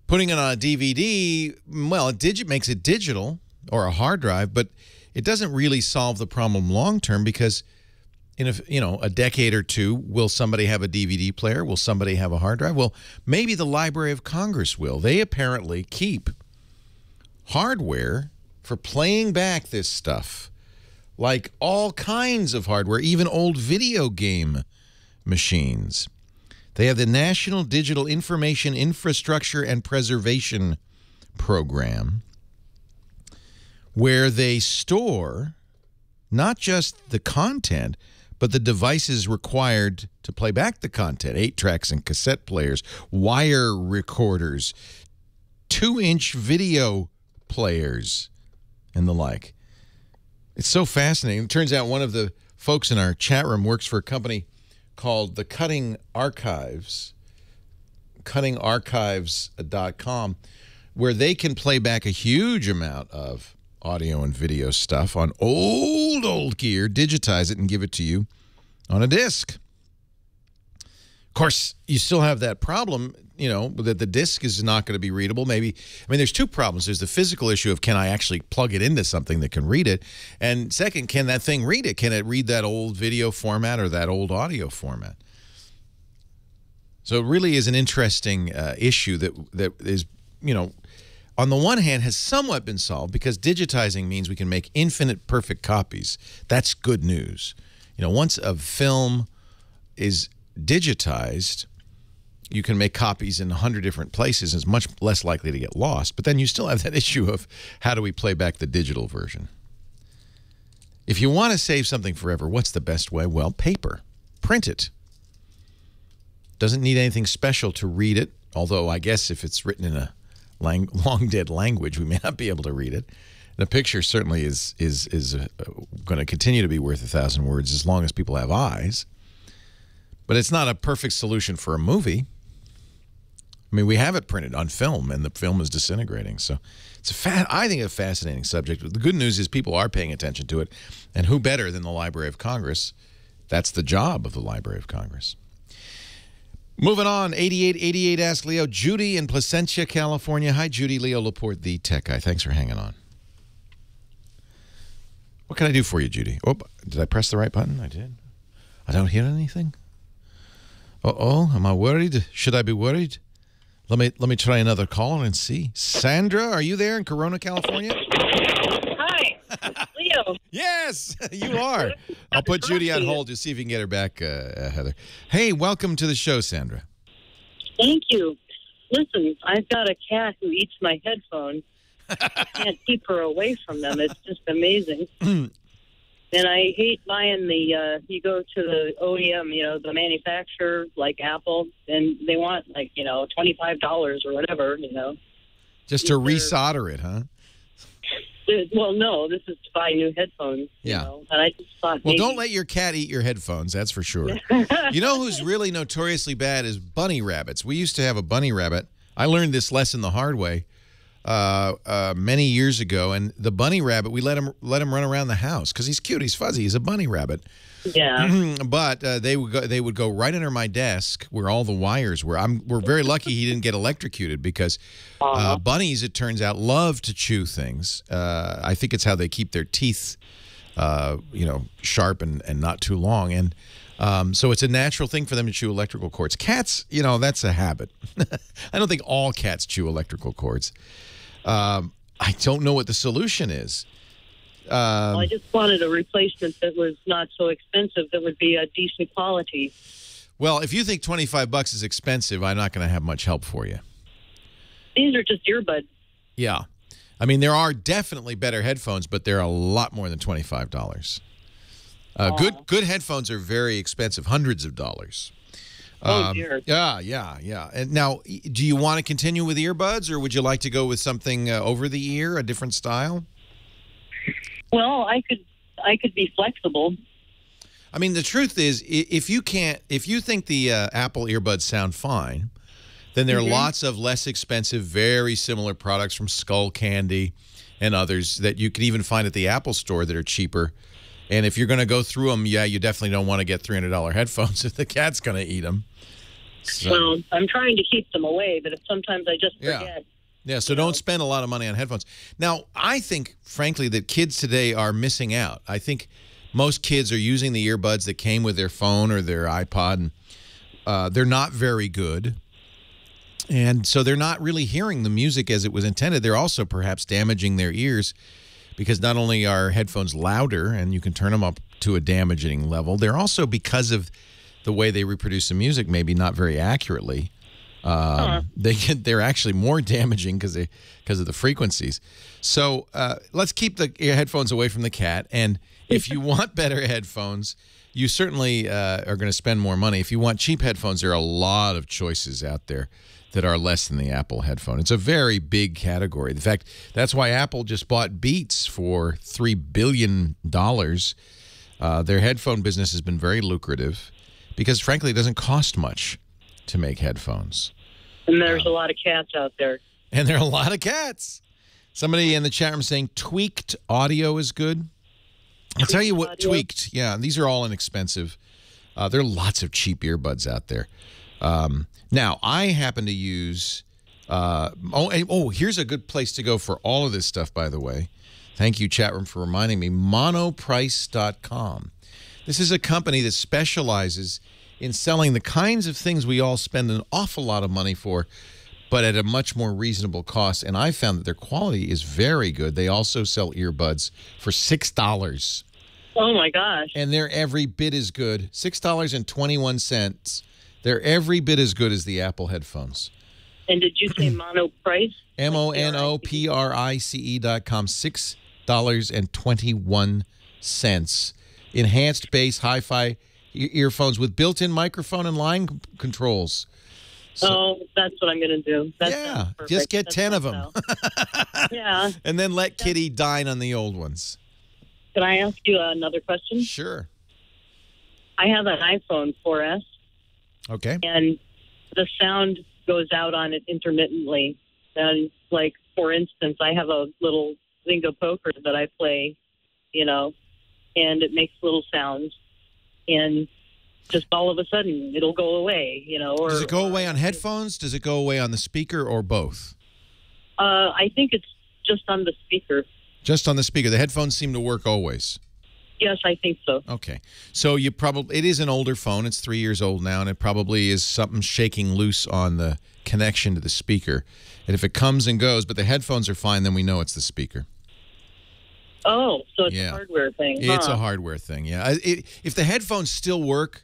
Putting it on a DVD, well, it makes it digital or a hard drive, but it doesn't really solve the problem long term because in a decade or two, will somebody have a DVD player? Will somebody have a hard drive? Well, maybe the Library of Congress will. They apparently keep hardware for playing back this stuff, like all kinds of hardware, even old video game machines. They have the National Digital Information Infrastructure and Preservation Program, where they store not just the content, but the devices required to play back the content, 8-tracks and cassette players, wire recorders, 2-inch video players, and the like. It's so fascinating. It turns out one of the folks in our chat room works for a company called the Cutting Archives, cuttingarchives.com, where they can play back a huge amount of audio and video stuff on old gear, digitize it, and give it to you on a disc. Of course, you still have that problem, that the disc is not going to be readable. There's two problems. There's the physical issue of can I actually plug it into something that can read it? And second, can that thing read it? Can it read that old video format or that old audio format? So it really is an interesting issue that is, on the one hand has somewhat been solved because digitizing means we can make infinite perfect copies. That's good news. Once a film is digitized, you can make copies in 100 different places. It's much less likely to get lost. But then you still have that issue of how do we play back the digital version? If you want to save something forever, what's the best way? Well, paper. Print it. Doesn't need anything special to read it, although I guess if it's written in a long dead language, we may not be able to read it. And a picture certainly is going to continue to be worth 1,000 words as long as people have eyes. But it's not a perfect solution for a movie. We have it printed on film, and the film is disintegrating. So it's I think a fascinating subject. The good news is people are paying attention to it, and who better than the Library of Congress? That's the job of the Library of Congress. Moving on, 8888 Ask Leo. Judy in Placentia, California. Hi, Judy. Leo Laporte, the tech guy. Thanks for hanging on. What can I do for you, Judy? Oh, did I press the right button? I did. I don't hear anything. Uh-oh, am I worried? Should I be worried? Let me try another caller and see. Sandra, are you there in Corona, California? Hi. Leo. Yes, you are. I'll put Judy on hold to see if you can get her back, Heather. Hey, welcome to the show, Sandra. Thank you. Listen, I've got a cat who eats my headphones. I can't keep her away from them. It's just amazing. And I hate buying you go to the OEM, the manufacturer, like Apple, and they want, $25 or whatever, Just to resolder it, huh? Well, no, this is to buy new headphones. Yeah. And I just thought, well, don't let your cat eat your headphones, that's for sure. You know who's really notoriously bad is bunny rabbits. We used to have a bunny rabbit. I learned this lesson the hard way many years ago, and the bunny rabbit, we let him run around the house because he's cute, he's fuzzy, he's a bunny rabbit. Yeah. But they would go right under my desk where all the wires were. We're very lucky he didn't get electrocuted because bunnies, it turns out, love to chew things. I think it's how they keep their teeth, sharp and not too long. And so it's a natural thing for them to chew electrical cords. Cats, that's a habit. I don't think all cats chew electrical cords. I don't know what the solution is. I just wanted a replacement that was not so expensive, that would be a decent quality. Well, if you think $25 is expensive, I'm not going to have much help for you. These are just earbuds. Yeah. I mean, there are definitely better headphones, but they're a lot more than $25. Good headphones are very expensive, hundreds of dollars. Oh, dear. Yeah. And now, do you want to continue with earbuds, or would you like to go with something over the ear, a different style? Well, I could be flexible. I mean, the truth is, if you think the Apple earbuds sound fine, then there are lots of less expensive, very similar products from Skull Candy and others that you can even find at the Apple store that are cheaper. And if you're going to go through them, you definitely don't want to get $300 headphones if the cat's going to eat them. So. Well, I'm trying to keep them away, but sometimes I just forget. Yeah, so don't spend a lot of money on headphones. Now, I think, frankly, that kids today are missing out. I think most kids are using the earbuds that came with their phone or their iPod, and they're not very good. And so they're not really hearing the music as it was intended. They're also perhaps damaging their ears because not only are headphones louder and you can turn them up to a damaging level, they're also, because of the way they reproduce the music, maybe not very accurately. They're actually more damaging because of the frequencies. So let's keep the headphones away from the cat. And if you want better headphones, you certainly are going to spend more money. If you want cheap headphones, there are a lot of choices out there that are less than the Apple headphone. It's a very big category. In fact, that's why Apple just bought Beats for $3 billion. Their headphone business has been very lucrative because, frankly, it doesn't cost much to make headphones. And there's a lot of cats out there. And there are a lot of cats. Somebody in the chat room saying tweaked audio is good. I'll tell you what, tweaked. Yeah, these are all inexpensive. There are lots of cheap earbuds out there. Now, I happen to use... here's a good place to go for all of this stuff, by the way. Thank you, chat room, for reminding me. Monoprice.com. This is a company that specializes in selling the kinds of things we all spend an awful lot of money for, but at a much more reasonable cost. And I found that their quality is very good. They also sell earbuds for $6. Oh, my gosh. And they're every bit as good. $6.21. They're every bit as good as the Apple headphones. And did you say Monoprice? MONOPRICE.com. $6.21. Enhanced bass hi-fi earphones with built-in microphone and line controls. So, that's what I'm going to do. Just get 10 of them. Yeah. And then let Kitty dine on the old ones. Can I ask you another question? Sure. I have an iPhone 4S. Okay. And the sound goes out on it intermittently. And, like, for instance, I have a little Zingo poker that I play, and it makes little sounds. And just all of a sudden, it'll go away, Or, does it go away on headphones? Does it go away on the speaker, or both? I think it's just on the speaker. Just on the speaker. The headphones seem to work always. Yes, I think so. Okay. So it is an older phone. It's 3 years old now, and it probably is something shaking loose on the connection to the speaker. And if it comes and goes, but the headphones are fine, then we know it's the speaker. Oh, so it's Yeah. a hardware thing. It's huh? a hardware thing, yeah. If the headphones still work,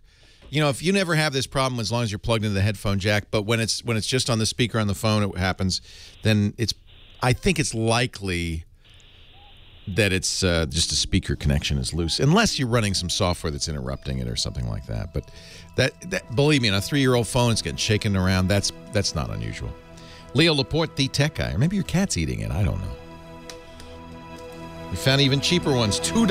you know, if you never have this problem as long as you're plugged into the headphone jack, but when it's just on the speaker on the phone, it happens, then I think it's likely that it's just a speaker connection is loose, unless you're running some software that's interrupting it or something like that. But that believe me, on a 3-year-old phone, it's getting shaken around. That's not unusual. Leo Laporte, the tech guy, or maybe your cat's eating it. I don't know. We found even cheaper ones, $2.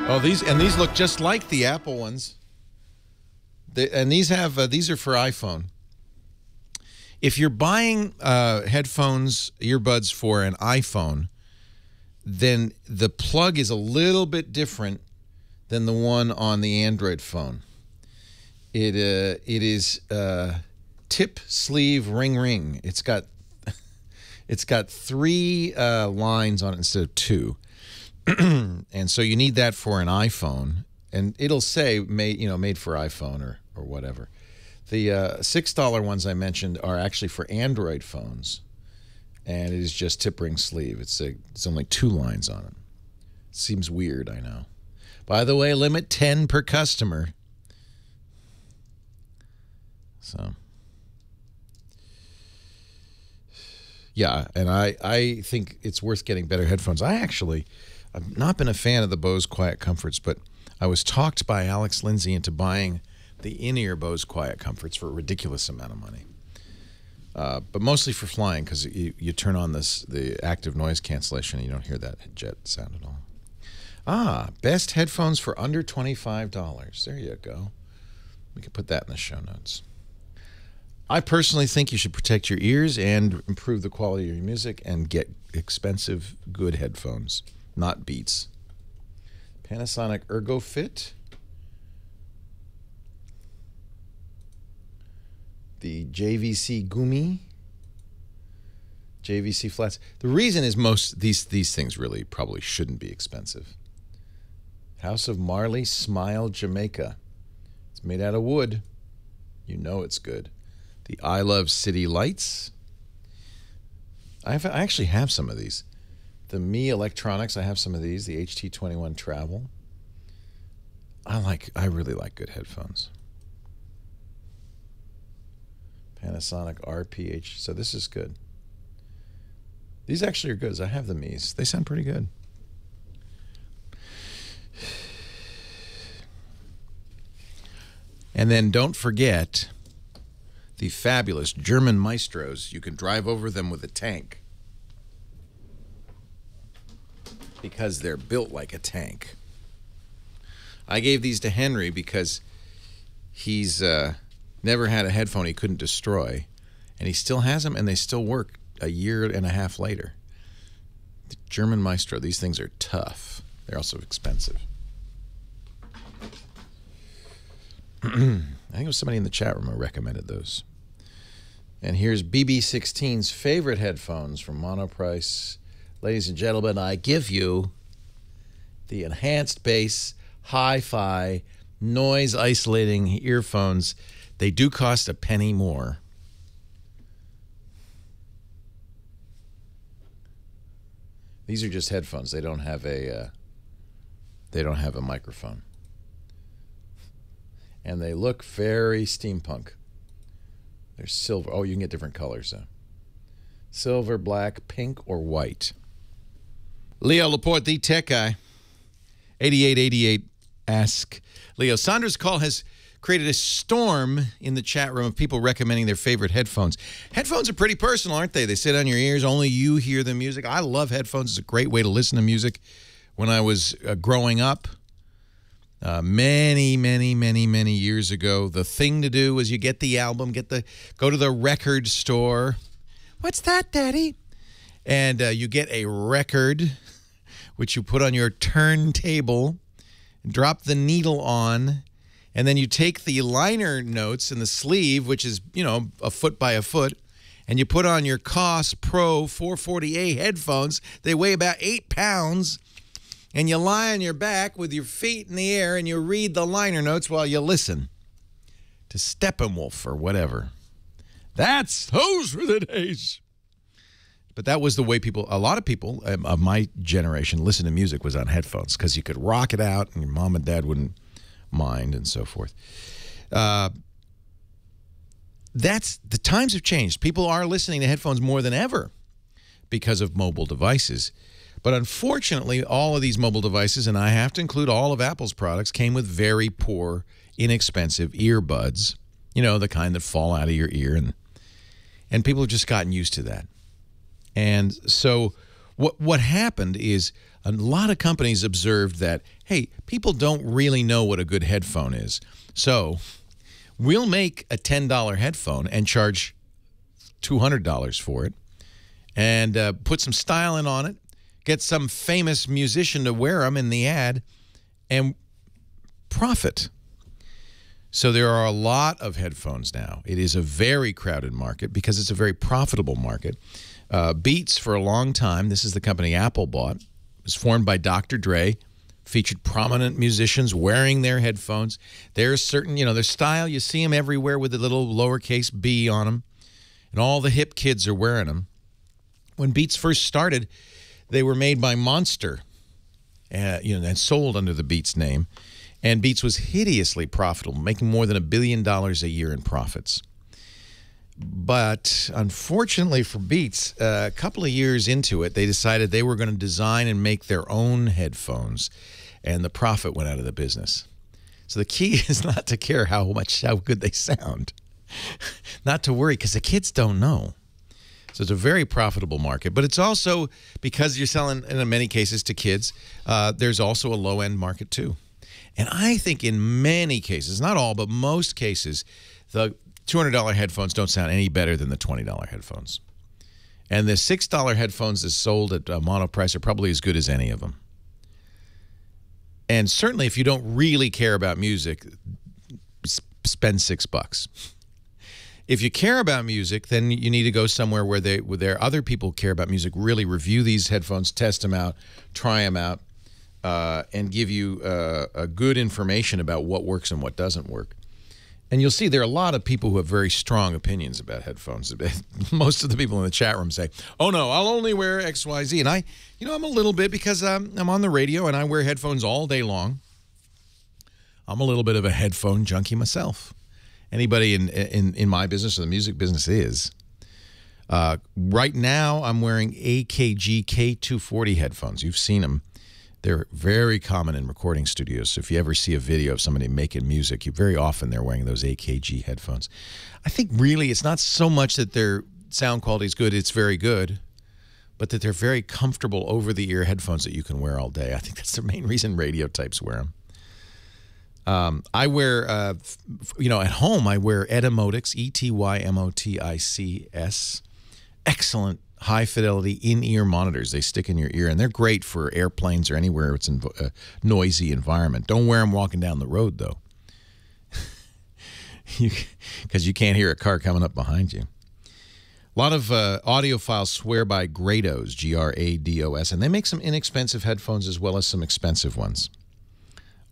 Oh, these look just like the Apple ones. These are for iPhone. If you're buying headphones, earbuds for an iPhone, then the plug is a little bit different than the one on the Android phone. It is tip, sleeve, ring. It's got 3 lines on it instead of 2, and so you need that for an iPhone, and it'll say made for iPhone or whatever. The $6 ones I mentioned are actually for Android phones, and it is just tip, ring, sleeve. It's only 2 lines on it. Seems weird, I know. By the way, limit 10 per customer. So, yeah, and I think it's worth getting better headphones. I've not been a fan of the Bose Quiet Comforts, but I was talked by Alex Lindsay into buying the in-ear Bose Quiet Comforts for a ridiculous amount of money. But mostly for flying, because you turn on the active noise cancellation and you don't hear that jet sound at all. Best headphones for under $25. There you go. We can put that in the show notes. I personally think you should protect your ears and improve the quality of your music and get expensive, good headphones, not Beats. Panasonic ErgoFit. The JVC Gumi. JVC flats. The reason is most these things really probably shouldn't be expensive. House of Marley Smile Jamaica. It's made out of wood. You know it's good. The I Love City Lights. I actually have some of these. The Me Electronics, I have some of these. The HT21 Travel. I really like good headphones. Panasonic RPH. So this is good. These actually are good. I have the Me's. They sound pretty good. And then don't forget the fabulous German Maestros. You can drive over them with a tank because they're built like a tank. I gave these to Henry because he's never had a headphone he couldn't destroy, and he still has them, and they still work a year and a half later. The German Maestro, these things are tough. They're also expensive. I think it was somebody in the chat room who recommended those. And here's BB16's favorite headphones from Monoprice. Ladies and gentlemen, I give you the enhanced bass, hi-fi, noise-isolating earphones. They do cost a penny more. These are just headphones. They don't have a microphone. And they look very steampunk. They're silver. Oh, you can get different colors, though. Silver, black, pink, or white. Leo Laporte, the tech guy. 8888, ask Leo. Sandra's call has created a storm in the chat room of people recommending their favorite headphones. Headphones are pretty personal, aren't they? They sit on your ears. Only you hear the music. I love headphones. It's a great way to listen to music. When I was growing up, many years ago, the thing to do was you get the album, go to the record store. What's that, Daddy? And you get a record, which you put on your turntable, drop the needle on, and then you take the liner notes in the sleeve, which is, a foot by a foot, and you put on your Koss Pro 440A headphones. They weigh about 8 pounds. And you lie on your back with your feet in the air and you read the liner notes while you listen to Steppenwolf or whatever. Those were the days. But that was the way a lot of people of my generation listened to music was on headphones because you could rock it out and your mom and dad wouldn't mind and so forth. The times have changed. People are listening to headphones more than ever because of mobile devices. But unfortunately, all of these mobile devices, and I have to include all of Apple's products, came with very poor, inexpensive earbuds. You know, the kind that fall out of your ear. And people have just gotten used to that. And so what happened is a lot of companies observed that, hey, people don't really know what a good headphone is. So we'll make a $10 headphone and charge $200 for it and put some styling on it, get some famous musician to wear them in the ad, and profit. So there are a lot of headphones now. It is a very crowded market because it's a very profitable market. Beats, for a long time, this is the company Apple bought. It was formed by Dr. Dre, featured prominent musicians wearing their headphones. There's certain, their style, you see them everywhere with the little lowercase b on them. And all the hip kids are wearing them. When Beats first started, they were made by Monster, and sold under the Beats name. And Beats was hideously profitable, making more than $1 billion a year in profits. But unfortunately for Beats, a couple of years into it, they decided they were going to design and make their own headphones, and the profit went out of the business. So the key is not to care how good they sound, not to worry, because the kids don't know. So it's a very profitable market, but it's also, because you're selling in many cases to kids, there's also a low-end market too. And I think in many cases, not all, but most cases, the $200 headphones don't sound any better than the $20 headphones. And the $6 headphones that's sold at Monoprice are probably as good as any of them. And certainly if you don't really care about music, spend $6. If you care about music, then you need to go somewhere where there are other people who care about music, really review these headphones, test them out, try them out, and give you a good information about what works and what doesn't work. And you'll see there are a lot of people who have very strong opinions about headphones. Most of the people in the chat room say, oh, no, I'll only wear X, Y, Z. And I'm a little bit, because I'm on the radio and I wear headphones all day long. I'm a little bit of a headphone junkie myself. Anybody in my business or the music business is. Right now, I'm wearing AKG K240 headphones. You've seen them. They're very common in recording studios. So if you ever see a video of somebody making music, very often they're wearing those AKG headphones. I think really it's not so much that their sound quality is good, it's very good, but that they're very comfortable over-the-ear headphones that you can wear all day. I think that's the main reason radio types wear them. I wear, at home, I wear Etymotics, ETYMOTICS. Excellent high-fidelity in-ear monitors. They stick in your ear, and they're great for airplanes or anywhere it's in a noisy environment. Don't wear them walking down the road, though, because you can't hear a car coming up behind you. A lot of audiophiles swear by Grados, G-R-A-D-O-S, and they make some inexpensive headphones as well as some expensive ones.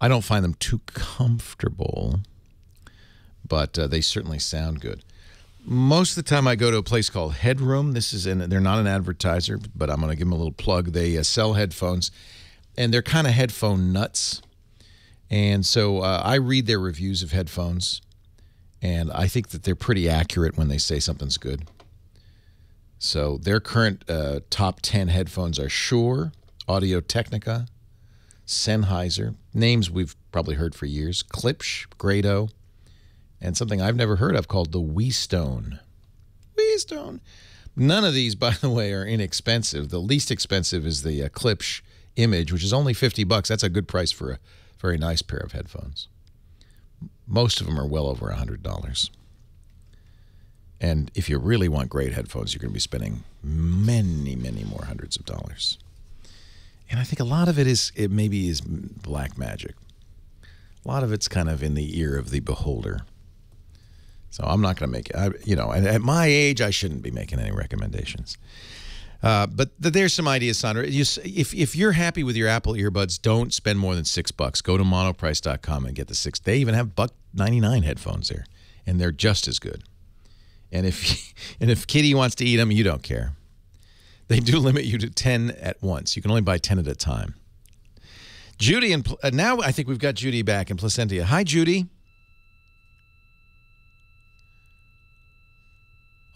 I don't find them too comfortable, but they certainly sound good. Most of the time I go to a place called Headroom. They're not an advertiser, but I'm going to give them a little plug. They sell headphones, and they're kind of headphone nuts. And so I read their reviews of headphones, and I think that they're pretty accurate when they say something's good. So their current top 10 headphones are Shure, Audio-Technica, Sennheiser, names we've probably heard for years, Klipsch, Grado, and something I've never heard of called the Wheestone. Wheestone. None of these, by the way, are inexpensive. The least expensive is the Klipsch Image, which is only $50. That's a good price for a very nice pair of headphones. Most of them are well over $100. And if you really want great headphones, you're going to be spending many, many more hundreds of dollars. And I think a lot of it maybe is black magic. A lot of it's kind of in the ear of the beholder. So I'm not going to make it. At my age, I shouldn't be making any recommendations. But there's some ideas, Sandra. If you're happy with your Apple earbuds, don't spend more than $6. Go to monoprice.com and get the $6. They even have $1.99 headphones there, and they're just as good. And if Kitty wants to eat them, you don't care. They do limit you to 10 at once. You can only buy 10 at a time. Judy, and now I think we've got Judy back in Placentia. Hi, Judy.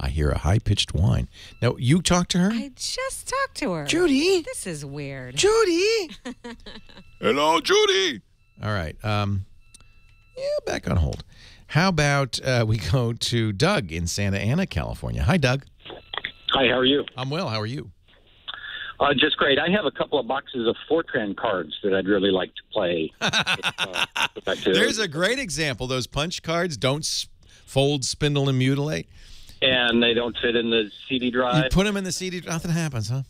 I hear a high-pitched whine. Now, you talked to her? I just talked to her. Judy? This is weird. Judy? Hello, Judy. All right. Back on hold. How about we go to Doug in Santa Ana, California. Hi, Doug. Hi, how are you? I'm well. How are you? Just great. I have a couple of boxes of Fortran cards that I'd really like to play. There's a great example. Those punch cards don't fold, spindle, and mutilate. And they don't fit in the CD drive. You put them in the CD, nothing happens, huh?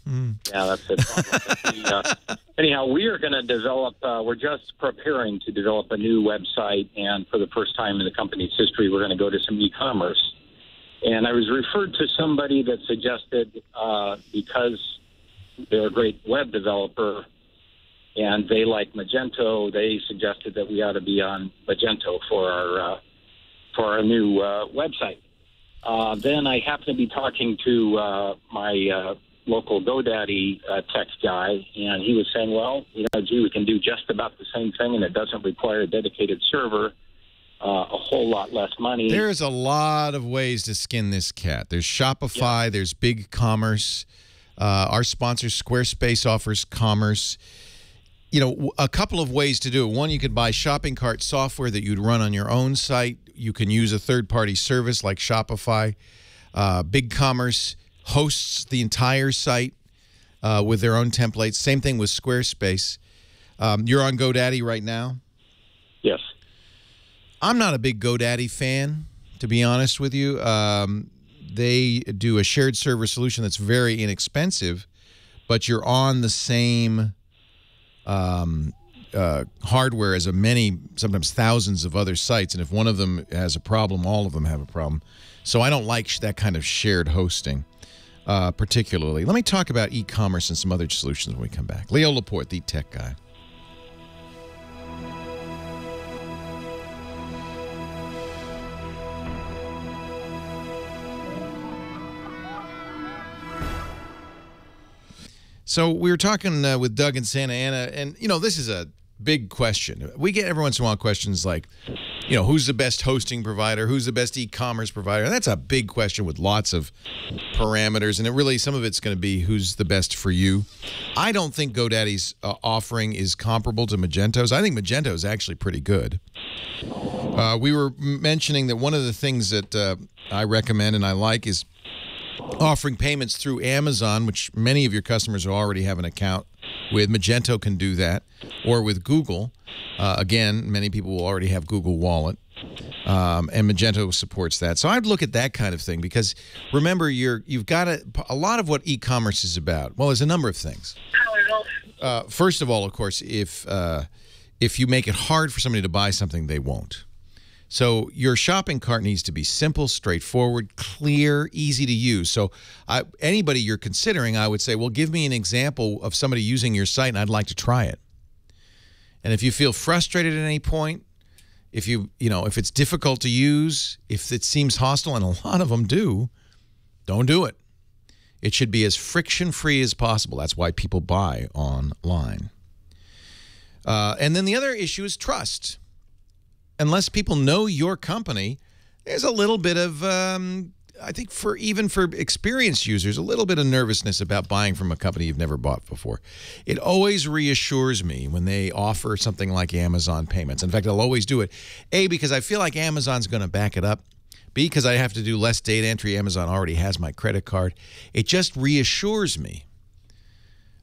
Yeah, that's it. Anyhow, we are going to develop, we're just preparing to develop a new website, and for the first time in the company's history, we're going to go to some e-commerce. And I was referred to somebody that suggested, because they're a great web developer and they like Magento, they suggested that we ought to be on Magento for our new website. Then I happened to be talking to my local GoDaddy tech guy, and he was saying, well, gee, we can do just about the same thing, and it doesn't require a dedicated server, a whole lot less money. There's a lot of ways to skin this cat. There's Shopify, there's BigCommerce. Our sponsor, Squarespace, offers commerce. A couple of ways to do it. One, you could buy shopping cart software that you'd run on your own site. You can use a third-party service like Shopify. BigCommerce hosts the entire site with their own templates. Same thing with Squarespace. You're on GoDaddy right now? Yes. I'm not a big GoDaddy fan, to be honest with you. They do a shared server solution that's very inexpensive, but you're on the same hardware as many, sometimes thousands of other sites, and if one of them has a problem, all of them have a problem. So I don't like that kind of shared hosting, particularly. Let me talk about e-commerce and some other solutions when we come back. Leo Laporte, the tech guy. So we were talking with Doug in Santa Ana, and, this is a big question. We get every once in a while questions like, who's the best hosting provider? Who's the best e-commerce provider? And that's a big question with lots of parameters, and some of it's going to be who's the best for you. I don't think GoDaddy's offering is comparable to Magento's. I think Magento is actually pretty good. We were mentioning that one of the things that I recommend and I like is offering payments through Amazon, which many of your customers already have an account with. Magento can do that, or with Google. Again, many people will already have Google Wallet, and Magento supports that. So I'd look at that kind of thing because, remember, you've got a lot of what e-commerce is about. Well, there's a number of things. First of all, of course, if you make it hard for somebody to buy something, they won't. So your shopping cart needs to be simple, straightforward, clear, easy to use. So anybody you're considering, I would say, well, give me an example of somebody using your site, and I'd like to try it. And if you feel frustrated at any point, if it's difficult to use, if it seems hostile, and a lot of them do, don't do it. It should be as friction-free as possible. That's why people buy online. And then the other issue is trust. Unless people know your company, there's a little bit of, I think even for experienced users, a little bit of nervousness about buying from a company you've never bought before. It always reassures me when they offer something like Amazon payments. In fact, I'll always do it. A, because I feel like Amazon's going to back it up. B, because I have to do less data entry. Amazon already has my credit card. It just reassures me.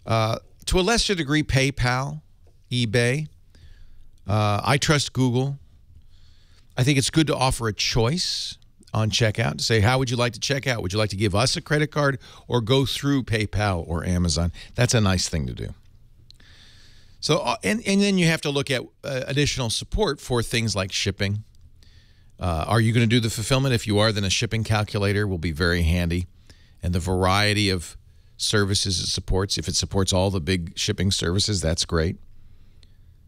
To a lesser degree, PayPal, eBay. I trust Google. I think it's good to offer a choice on checkout to say, how would you like to check out? Would you like to give us a credit card or go through PayPal or Amazon? That's a nice thing to do. So, and then you have to look at additional support for things like shipping. Are you going to do the fulfillment? If you are, then a shipping calculator will be very handy. And the variety of services it supports, if it supports all the big shipping services, that's great.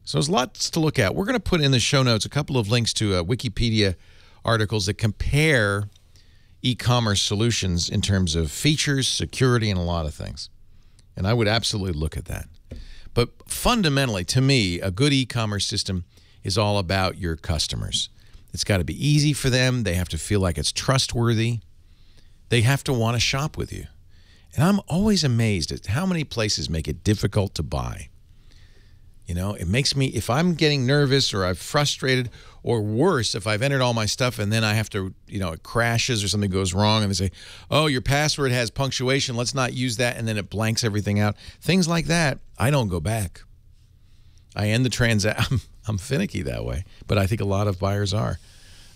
So there's lots to look at. We're going to put in the show notes a couple of links to Wikipedia articles that compare e-commerce solutions in terms of features, security, and a lot of things. And I would absolutely look at that. But fundamentally, to me, a good e-commerce system is all about your customers. It's got to be easy for them. They have to feel like it's trustworthy. They have to want to shop with you. And I'm always amazed at how many places make it difficult to buy. You know, it makes me, if I'm getting nervous or I'm frustrated, or worse, if I've entered all my stuff and then I have to, you know, it crashes or something goes wrong and they say, oh, your password has punctuation, let's not use that, and then it blanks everything out. Things like that, I don't go back. I end the transaction. I'm finicky that way, but I think a lot of buyers are.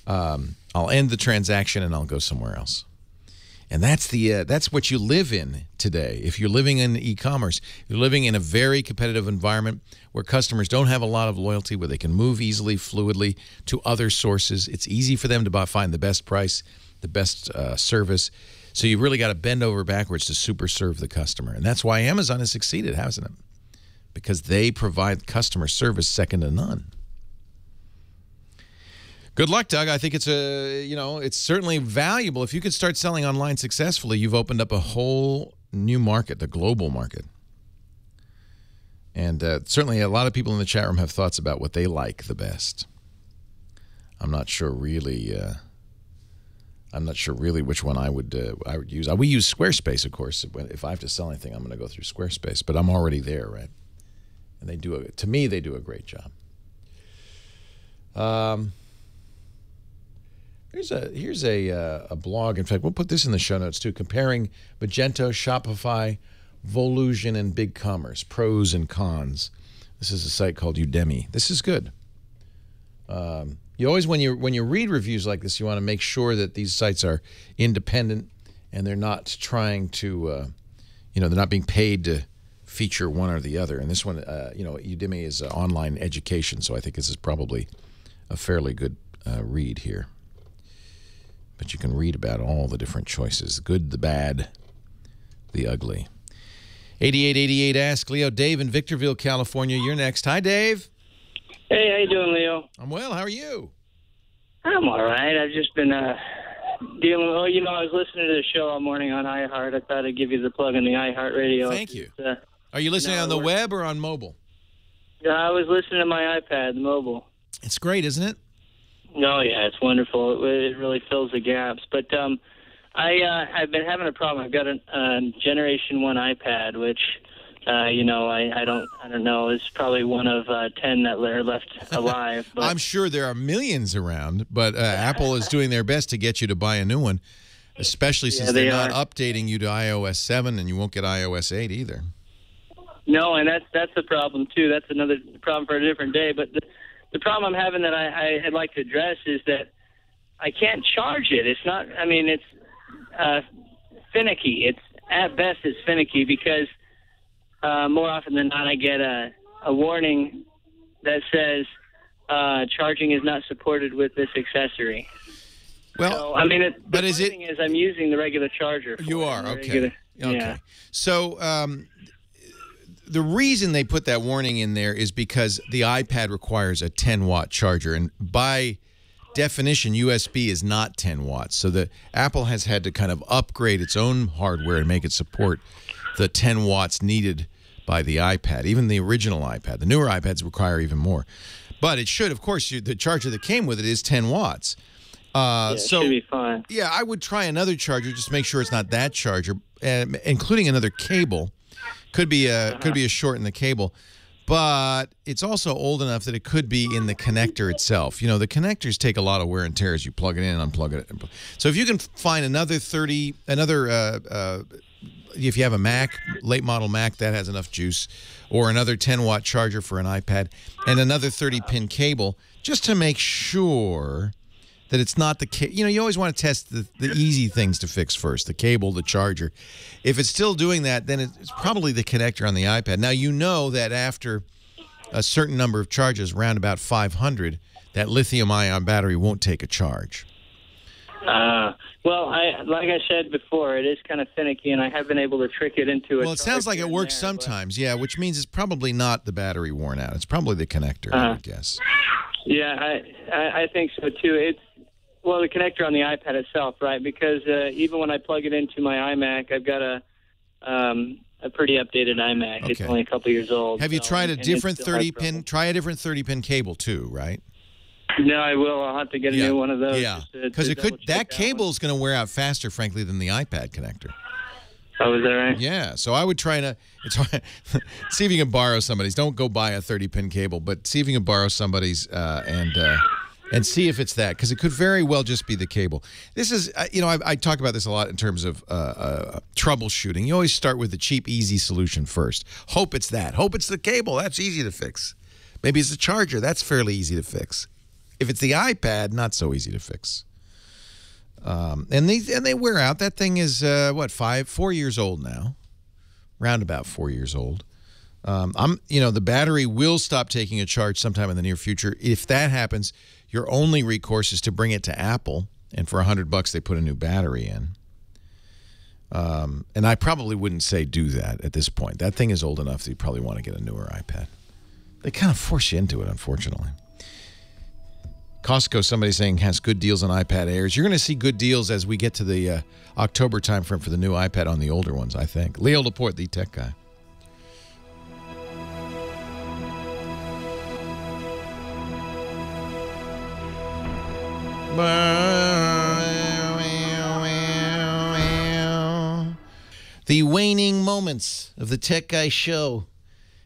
I'll end the transaction and I'll go somewhere else. And that's what you live in today. If you're living in e-commerce, you're living in a very competitive environment where customers don't have a lot of loyalty, where they can move easily, fluidly to other sources. It's easy for them to find the best price, the best service. So you really got to bend over backwards to super serve the customer. And that's why Amazon has succeeded, hasn't it? Because they provide customer service second to none. Good luck, Doug. I think it's it's certainly valuable. If you could start selling online successfully, you've opened up a whole new market, the global market. And certainly a lot of people in the chat room have thoughts about what they like the best. I'm not sure really which one I would use. We use Squarespace, of course. If I have to sell anything, I'm going to go through Squarespace, but I'm already there, right? And they do a great job. Here's a blog. In fact, we'll put this in the show notes too. Comparing Magento, Shopify, Volusion, and BigCommerce, pros and cons. This is a site called Udemy. This is good. You always, when you read reviews like this, you want to make sure that these sites are independent and they're not trying to, they're not being paid to feature one or the other. And this one, Udemy is online education, so I think this is probably a fairly good read here. But you can read about all the different choices, the good, the bad, the ugly. 8888 Ask Leo. Dave in Victorville, California. You're next. Hi, Dave. Hey, how you doing, Leo? I'm well. How are you? I'm all right. I've just been dealing with, I was listening to the show all morning on iHeart. I thought I'd give you the plug on the iHeart radio. Thank you. Are you listening on the web or on mobile? Yeah, I was listening to my iPad, the mobile. It's great, isn't it? Oh, yeah, it's wonderful. It really fills the gaps. But I've been having a problem. I've got a Generation 1 iPad, which, I don't know. It's probably one of 10 that are left alive. But I'm sure there are millions around, but Apple is doing their best to get you to buy a new one, especially since they're not updating you to iOS 7, and you won't get iOS 8 either. No, and that's the problem, too. That's another problem for a different day. But the problem I'm having that I'd like to address is that I can't charge it. It's not, it's finicky. It's, at best, it's finicky because more often than not I get a warning that says charging is not supported with this accessory. Well, so, the thing is I'm using the regular charger. You are, okay. Okay. Yeah. So, the reason they put that warning in there is because the iPad requires a 10-watt charger, and by definition, USB is not 10 watts. So the Apple has had to kind of upgrade its own hardware and make it support the 10 watts needed by the iPad. Even the original iPad, the newer iPads require even more. But it should, of course, the charger that came with it is 10 watts. It should be fine. Yeah, I would try another charger just to make sure it's not that charger, including another cable. Could be a short in the cable, but it's also old enough that it could be in the connector itself. You know, the connectors take a lot of wear and tear as you plug it in and unplug it. So if you can find if you have a Mac, late model Mac, that has enough juice, or another 10-watt charger for an iPad, and another 30-pin cable, just to make sure that it's not the cable. You know, you always want to test the easy things to fix first, the cable, the charger. If it's still doing that, then it's probably the connector on the iPad. Now, you know that after a certain number of charges, around about 500, that lithium-ion battery won't take a charge. Well, like I said before, it is kind of finicky, and I have been able to trick it into a Well, it sounds like it works sometimes, yeah, which means it's probably not the battery worn out. It's probably the connector, I would guess. Yeah, I think so, too. Well, the connector on the iPad itself, right? Because even when I plug it into my iMac, I've got a pretty updated iMac. Okay. It's only a couple years old. Have you tried a and different it still has 30-pin? Try a different 30-pin cable too, right? No, I will. I'll have to get a new one of those. Yeah, because that cable is going to wear out faster, frankly, than the iPad connector. Oh, is that right? Yeah, so I would try to see if you can borrow somebody's. Don't go buy a 30-pin cable, but see if you can borrow somebody's and see if it's that, because it could very well just be the cable. This is, I talk about this a lot in terms of troubleshooting. You always start with the cheap, easy solution first. Hope it's that. Hope it's the cable. That's easy to fix. Maybe it's the charger. That's fairly easy to fix. If it's the iPad, not so easy to fix. And they wear out. That thing is 4 years old now, round about 4 years old. The battery will stop taking a charge sometime in the near future. If that happens, your only recourse is to bring it to Apple, and for $100 they put a new battery in. And I probably wouldn't say do that at this point. That thing is old enough that you probably want to get a newer iPad. They kind of force you into it, unfortunately. Costco, somebody saying, has good deals on iPad Airs. You're going to see good deals as we get to the October timeframe for the new iPad on the older ones, I think. Leo Laporte, the tech guy. The waning moments of the Tech Guy show.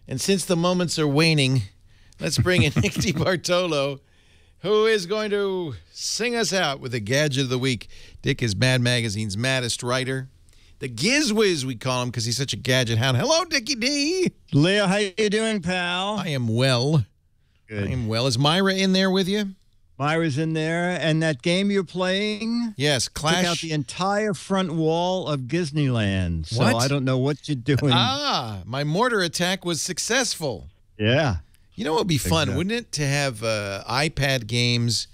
And since the moments are waning, let's bring in Nick DeBartolo, who is going to sing us out with the Gadget of the Week. Dick is Mad Magazine's maddest writer. The Gizwiz, we call him, because he's such a gadget hound. Hello, Dickie D. Leo, how you doing, pal? I am well. Good. I am well. Is Myra in there with you? Myra's in there. And that game you're playing? Yes, Clash. Took out the entire front wall of Disneyland. So What? I don't know what you're doing. My mortar attack was successful. Yeah. You know what would be fun, Exactly. wouldn't it, to have iPad games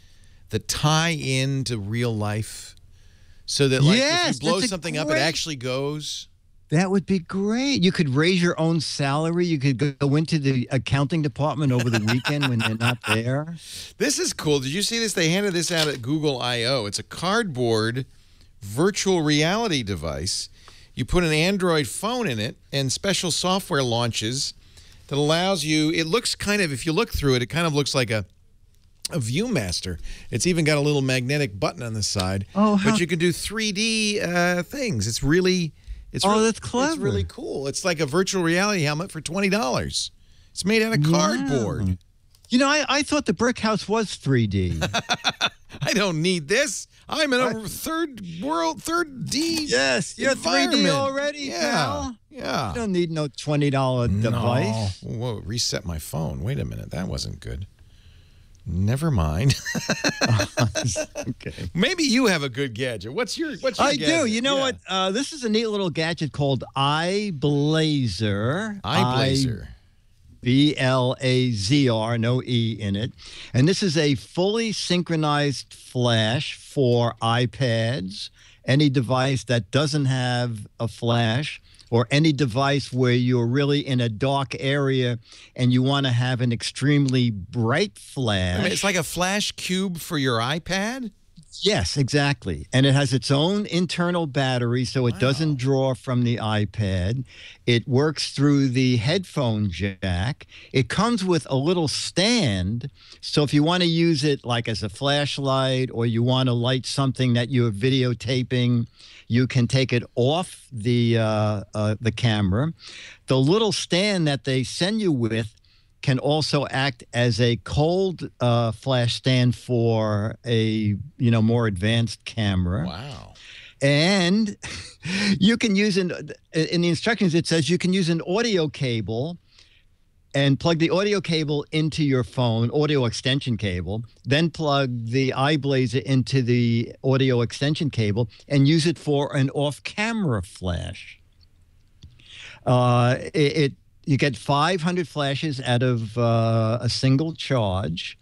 that tie into real life? So that, like, Yes, if you blow that's a something up, it great- actually goes. That would be great. You could raise your own salary. You could go into the accounting department over the weekend when they're not there. This is cool. Did you see this? They handed this out at Google I/O. It's a cardboard virtual reality device. You put an Android phone in it, and special software launches that allows you, it looks kind of, if you look through it, it kind of looks like a ViewMaster. It's even got a little magnetic button on the side. Oh, but you can do 3D things. It's really, that's It's clever. really cool. It's like a virtual reality helmet for $20. It's made out of cardboard. Yeah. You know, I thought the brick house was 3D. I don't need this. I'm in a third D. Yes, you're 3D environment. already, Yeah, pal. yeah. You don't need no $20 device. No. Whoa, reset my phone. Wait a minute. That wasn't good. Never mind. Okay. Maybe you have a good gadget. What's your I gadget? do. You know what? This is a neat little gadget called iBlazer. iBlazer. BLAZR, no E in it. And this is a fully synchronized flash for iPads, any device that doesn't have a flash, or any device where you're really in a dark area and you want to have an extremely bright flash. I mean, it's like a flash cube for your iPad? Yes, exactly. And it has its own internal battery, so it doesn't draw from the iPad. It works through the headphone jack. It comes with a little stand, so if you want to use it like as a flashlight or you want to light something that you're videotaping, you can take it off the camera. The little stand that they send you with can also act as a cold flash stand for a more advanced camera. Wow. And you can use in the instructions it says you can use an audio cable and plug the audio cable into your phone, audio extension cable, then plug the iBlazer into the audio extension cable and use it for an off-camera flash. You get 500 flashes out of a single charge.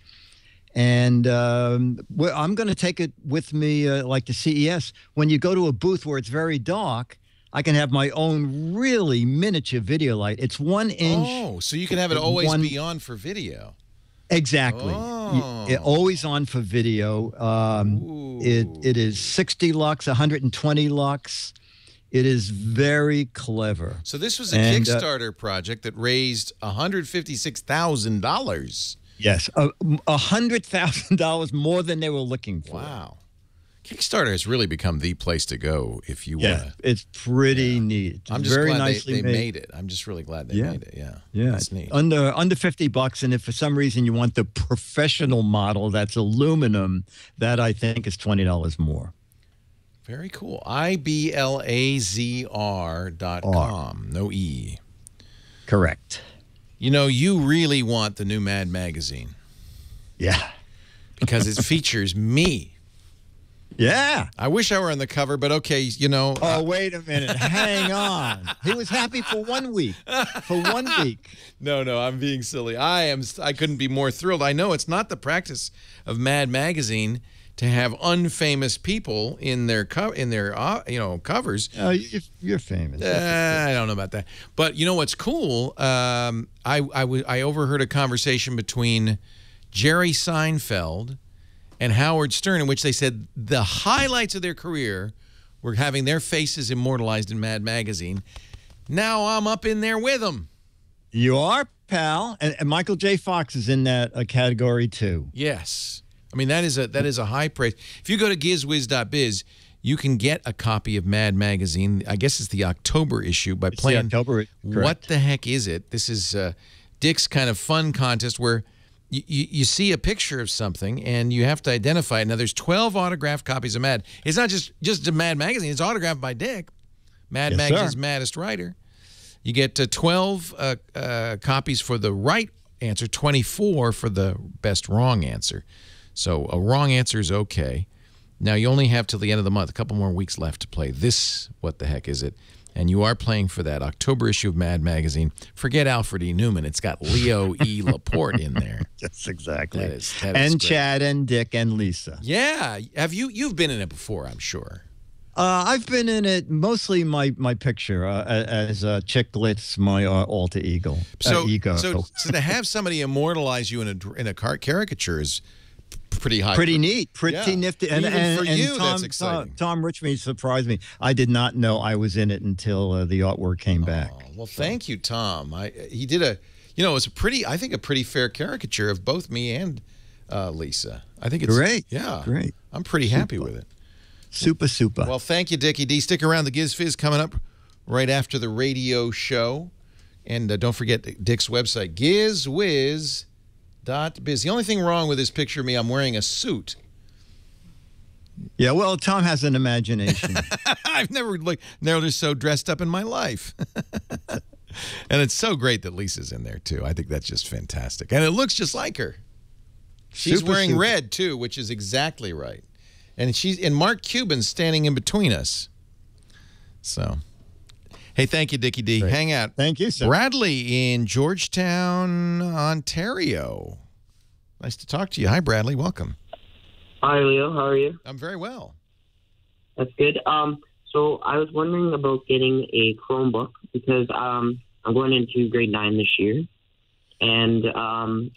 And I'm going to take it with me like to CES. When you go to a booth where it's very dark, I can have my own really miniature video light. It's 1 inch. Oh, so you can have it always be on for video. Exactly. Always on for video. It is 60 lux, 120 lux. It is very clever. So this was a Kickstarter project that raised $156,000. Yes, $100,000 more than they were looking for. Wow. Kickstarter has really become the place to go if you want to. It's pretty neat. I'm just very glad nicely they made it. I'm just really glad they made it. Yeah. Yeah. That's neat. Under $50, and if for some reason you want the professional model that's aluminum, that I think is $20 more. Very cool. IBLAZR.com. No E. Correct. You know, you really want the new Mad magazine. Yeah. Because it features me. Yeah. I wish I were on the cover, but okay, you know. Oh, wait a minute. Hang on. He was happy for 1 week. For 1 week. No, I'm being silly. I couldn't be more thrilled. I know it's not the practice of Mad magazine to have unfamous people in their covers. You're famous. I don't know about that. But you know what's cool? I overheard a conversation between Jerry Seinfeld and Howard Stern in which they said the highlights of their career were having their faces immortalized in Mad magazine. Now I'm up in there with them. You are, pal. And Michael J. Fox is in that category too. Yes. I mean, that is a high praise. If you go to gizwiz.biz, you can get a copy of Mad magazine. I guess it's the October issue by playing What the Heck Is It? This is Dick's kind of fun contest where you see a picture of something and you have to identify it. Now, there's 12 autographed copies of Mad. It's not just a Mad magazine. It's autographed by Dick, Mad Magazine's maddest writer. You get 12 copies for the right answer, 24 for the best wrong answer. So a wrong answer is okay. Now, you only have till the end of the month, a couple more weeks left to play this What the Heck Is It? And you are playing for that October issue of Mad magazine. Forget Alfred E. Newman. It's got Leo E. Laporte in there. Yes, exactly. That is and great. Chad and Dick and Lisa. Yeah. You've been in it before, I'm sure. I've been in it, mostly my picture as Chick Glitz, my alter ego. So ego. So to have somebody immortalize you in a caricature is pretty high. Pretty neat. Pretty nifty. And even for you, that's exciting. Tom Richmond surprised me. I did not know I was in it until the artwork came back. Well, thank you, Tom. He did it was a pretty fair caricature of both me and Lisa. I think it's great. Yeah. Great. I'm pretty happy with it. Super. Well, thank you, Dickie D. Stick around. The Giz Fizz coming up right after the radio show. And don't forget Dick's website, gizwiz.biz. The only thing wrong with this picture of me, I'm wearing a suit. Yeah, well, Tom has an imagination. I've never so dressed up in my life. And it's so great that Lisa's in there, too. I think that's just fantastic. And it looks just like her. She's wearing red, too, which is exactly right. And Mark Cuban's standing in between us. So, hey, thank you, Dickie D. Great. Hang out. Thank you, sir. Bradley in Georgetown, Ontario. Nice to talk to you. Hi, Bradley. Welcome. Hi, Leo. How are you? I'm very well. That's good. So I was wondering about getting a Chromebook because I'm going into grade 9 this year. And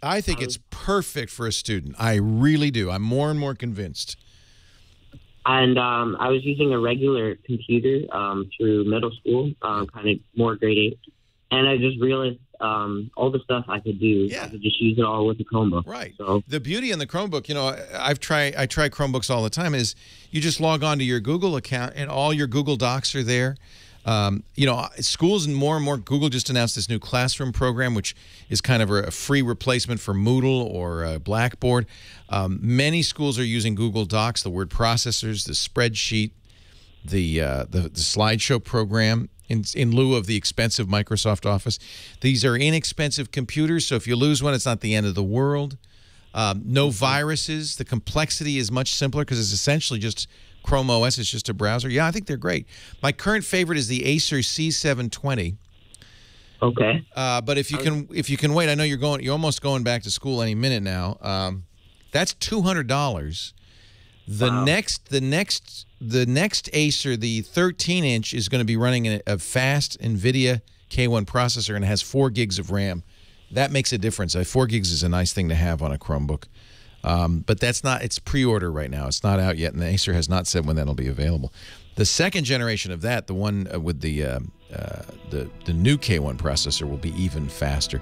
I think it's perfect for a student. I really do. I'm more and more convinced. And I was using a regular computer through middle school, kind of more grade 8. And I just realized all the stuff I could do, I could just use it all with the Chromebook. Right. So the beauty in the Chromebook, I try Chromebooks all the time, is you just log on to your Google account and all your Google Docs are there. Schools and more, Google just announced this new classroom program, which is kind of a free replacement for Moodle or Blackboard. Many schools are using Google Docs, the word processors, the spreadsheet, the slideshow program in lieu of the expensive Microsoft Office. These are inexpensive computers, so if you lose one, it's not the end of the world. No viruses. The complexity is much simpler because it's essentially just Chrome OS. It's just a browser. Yeah, I think they're great. My current favorite is the Acer C720. Okay. But if you can wait, I know you're almost going back to school any minute now. That's $200. The next Acer, the 13-inch, is going to be running a fast NVIDIA K1 processor and has 4 gigs of RAM. that makes a difference. 4 gigs is a nice thing to have on a Chromebook. But that's not, it's pre-order right now. It's not out yet, and the Acer has not said when that'll be available. The second generation of that, the one with the new K1 processor, will be even faster.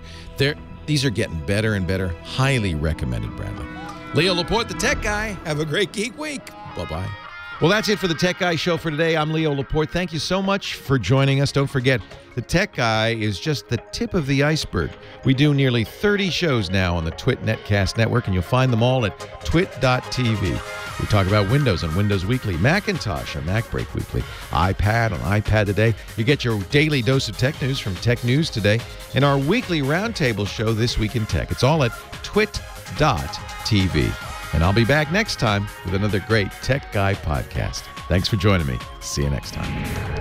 These are getting better and better. Highly recommended, Bradley. Leo Laporte, the Tech Guy. Have a great Geek Week. Bye-bye. Well, that's it for the Tech Guy Show for today. I'm Leo Laporte. Thank you so much for joining us. Don't forget, the Tech Guy is just the tip of the iceberg. We do nearly 30 shows now on the Twit Netcast Network, and you'll find them all at twit.tv. We talk about Windows on Windows Weekly, Macintosh on MacBreak Weekly, iPad on iPad Today. You get your daily dose of tech news from Tech News Today, and our weekly roundtable show, This Week in Tech. It's all at twit.tv. And I'll be back next time with another great Tech Guy podcast. Thanks for joining me. See you next time.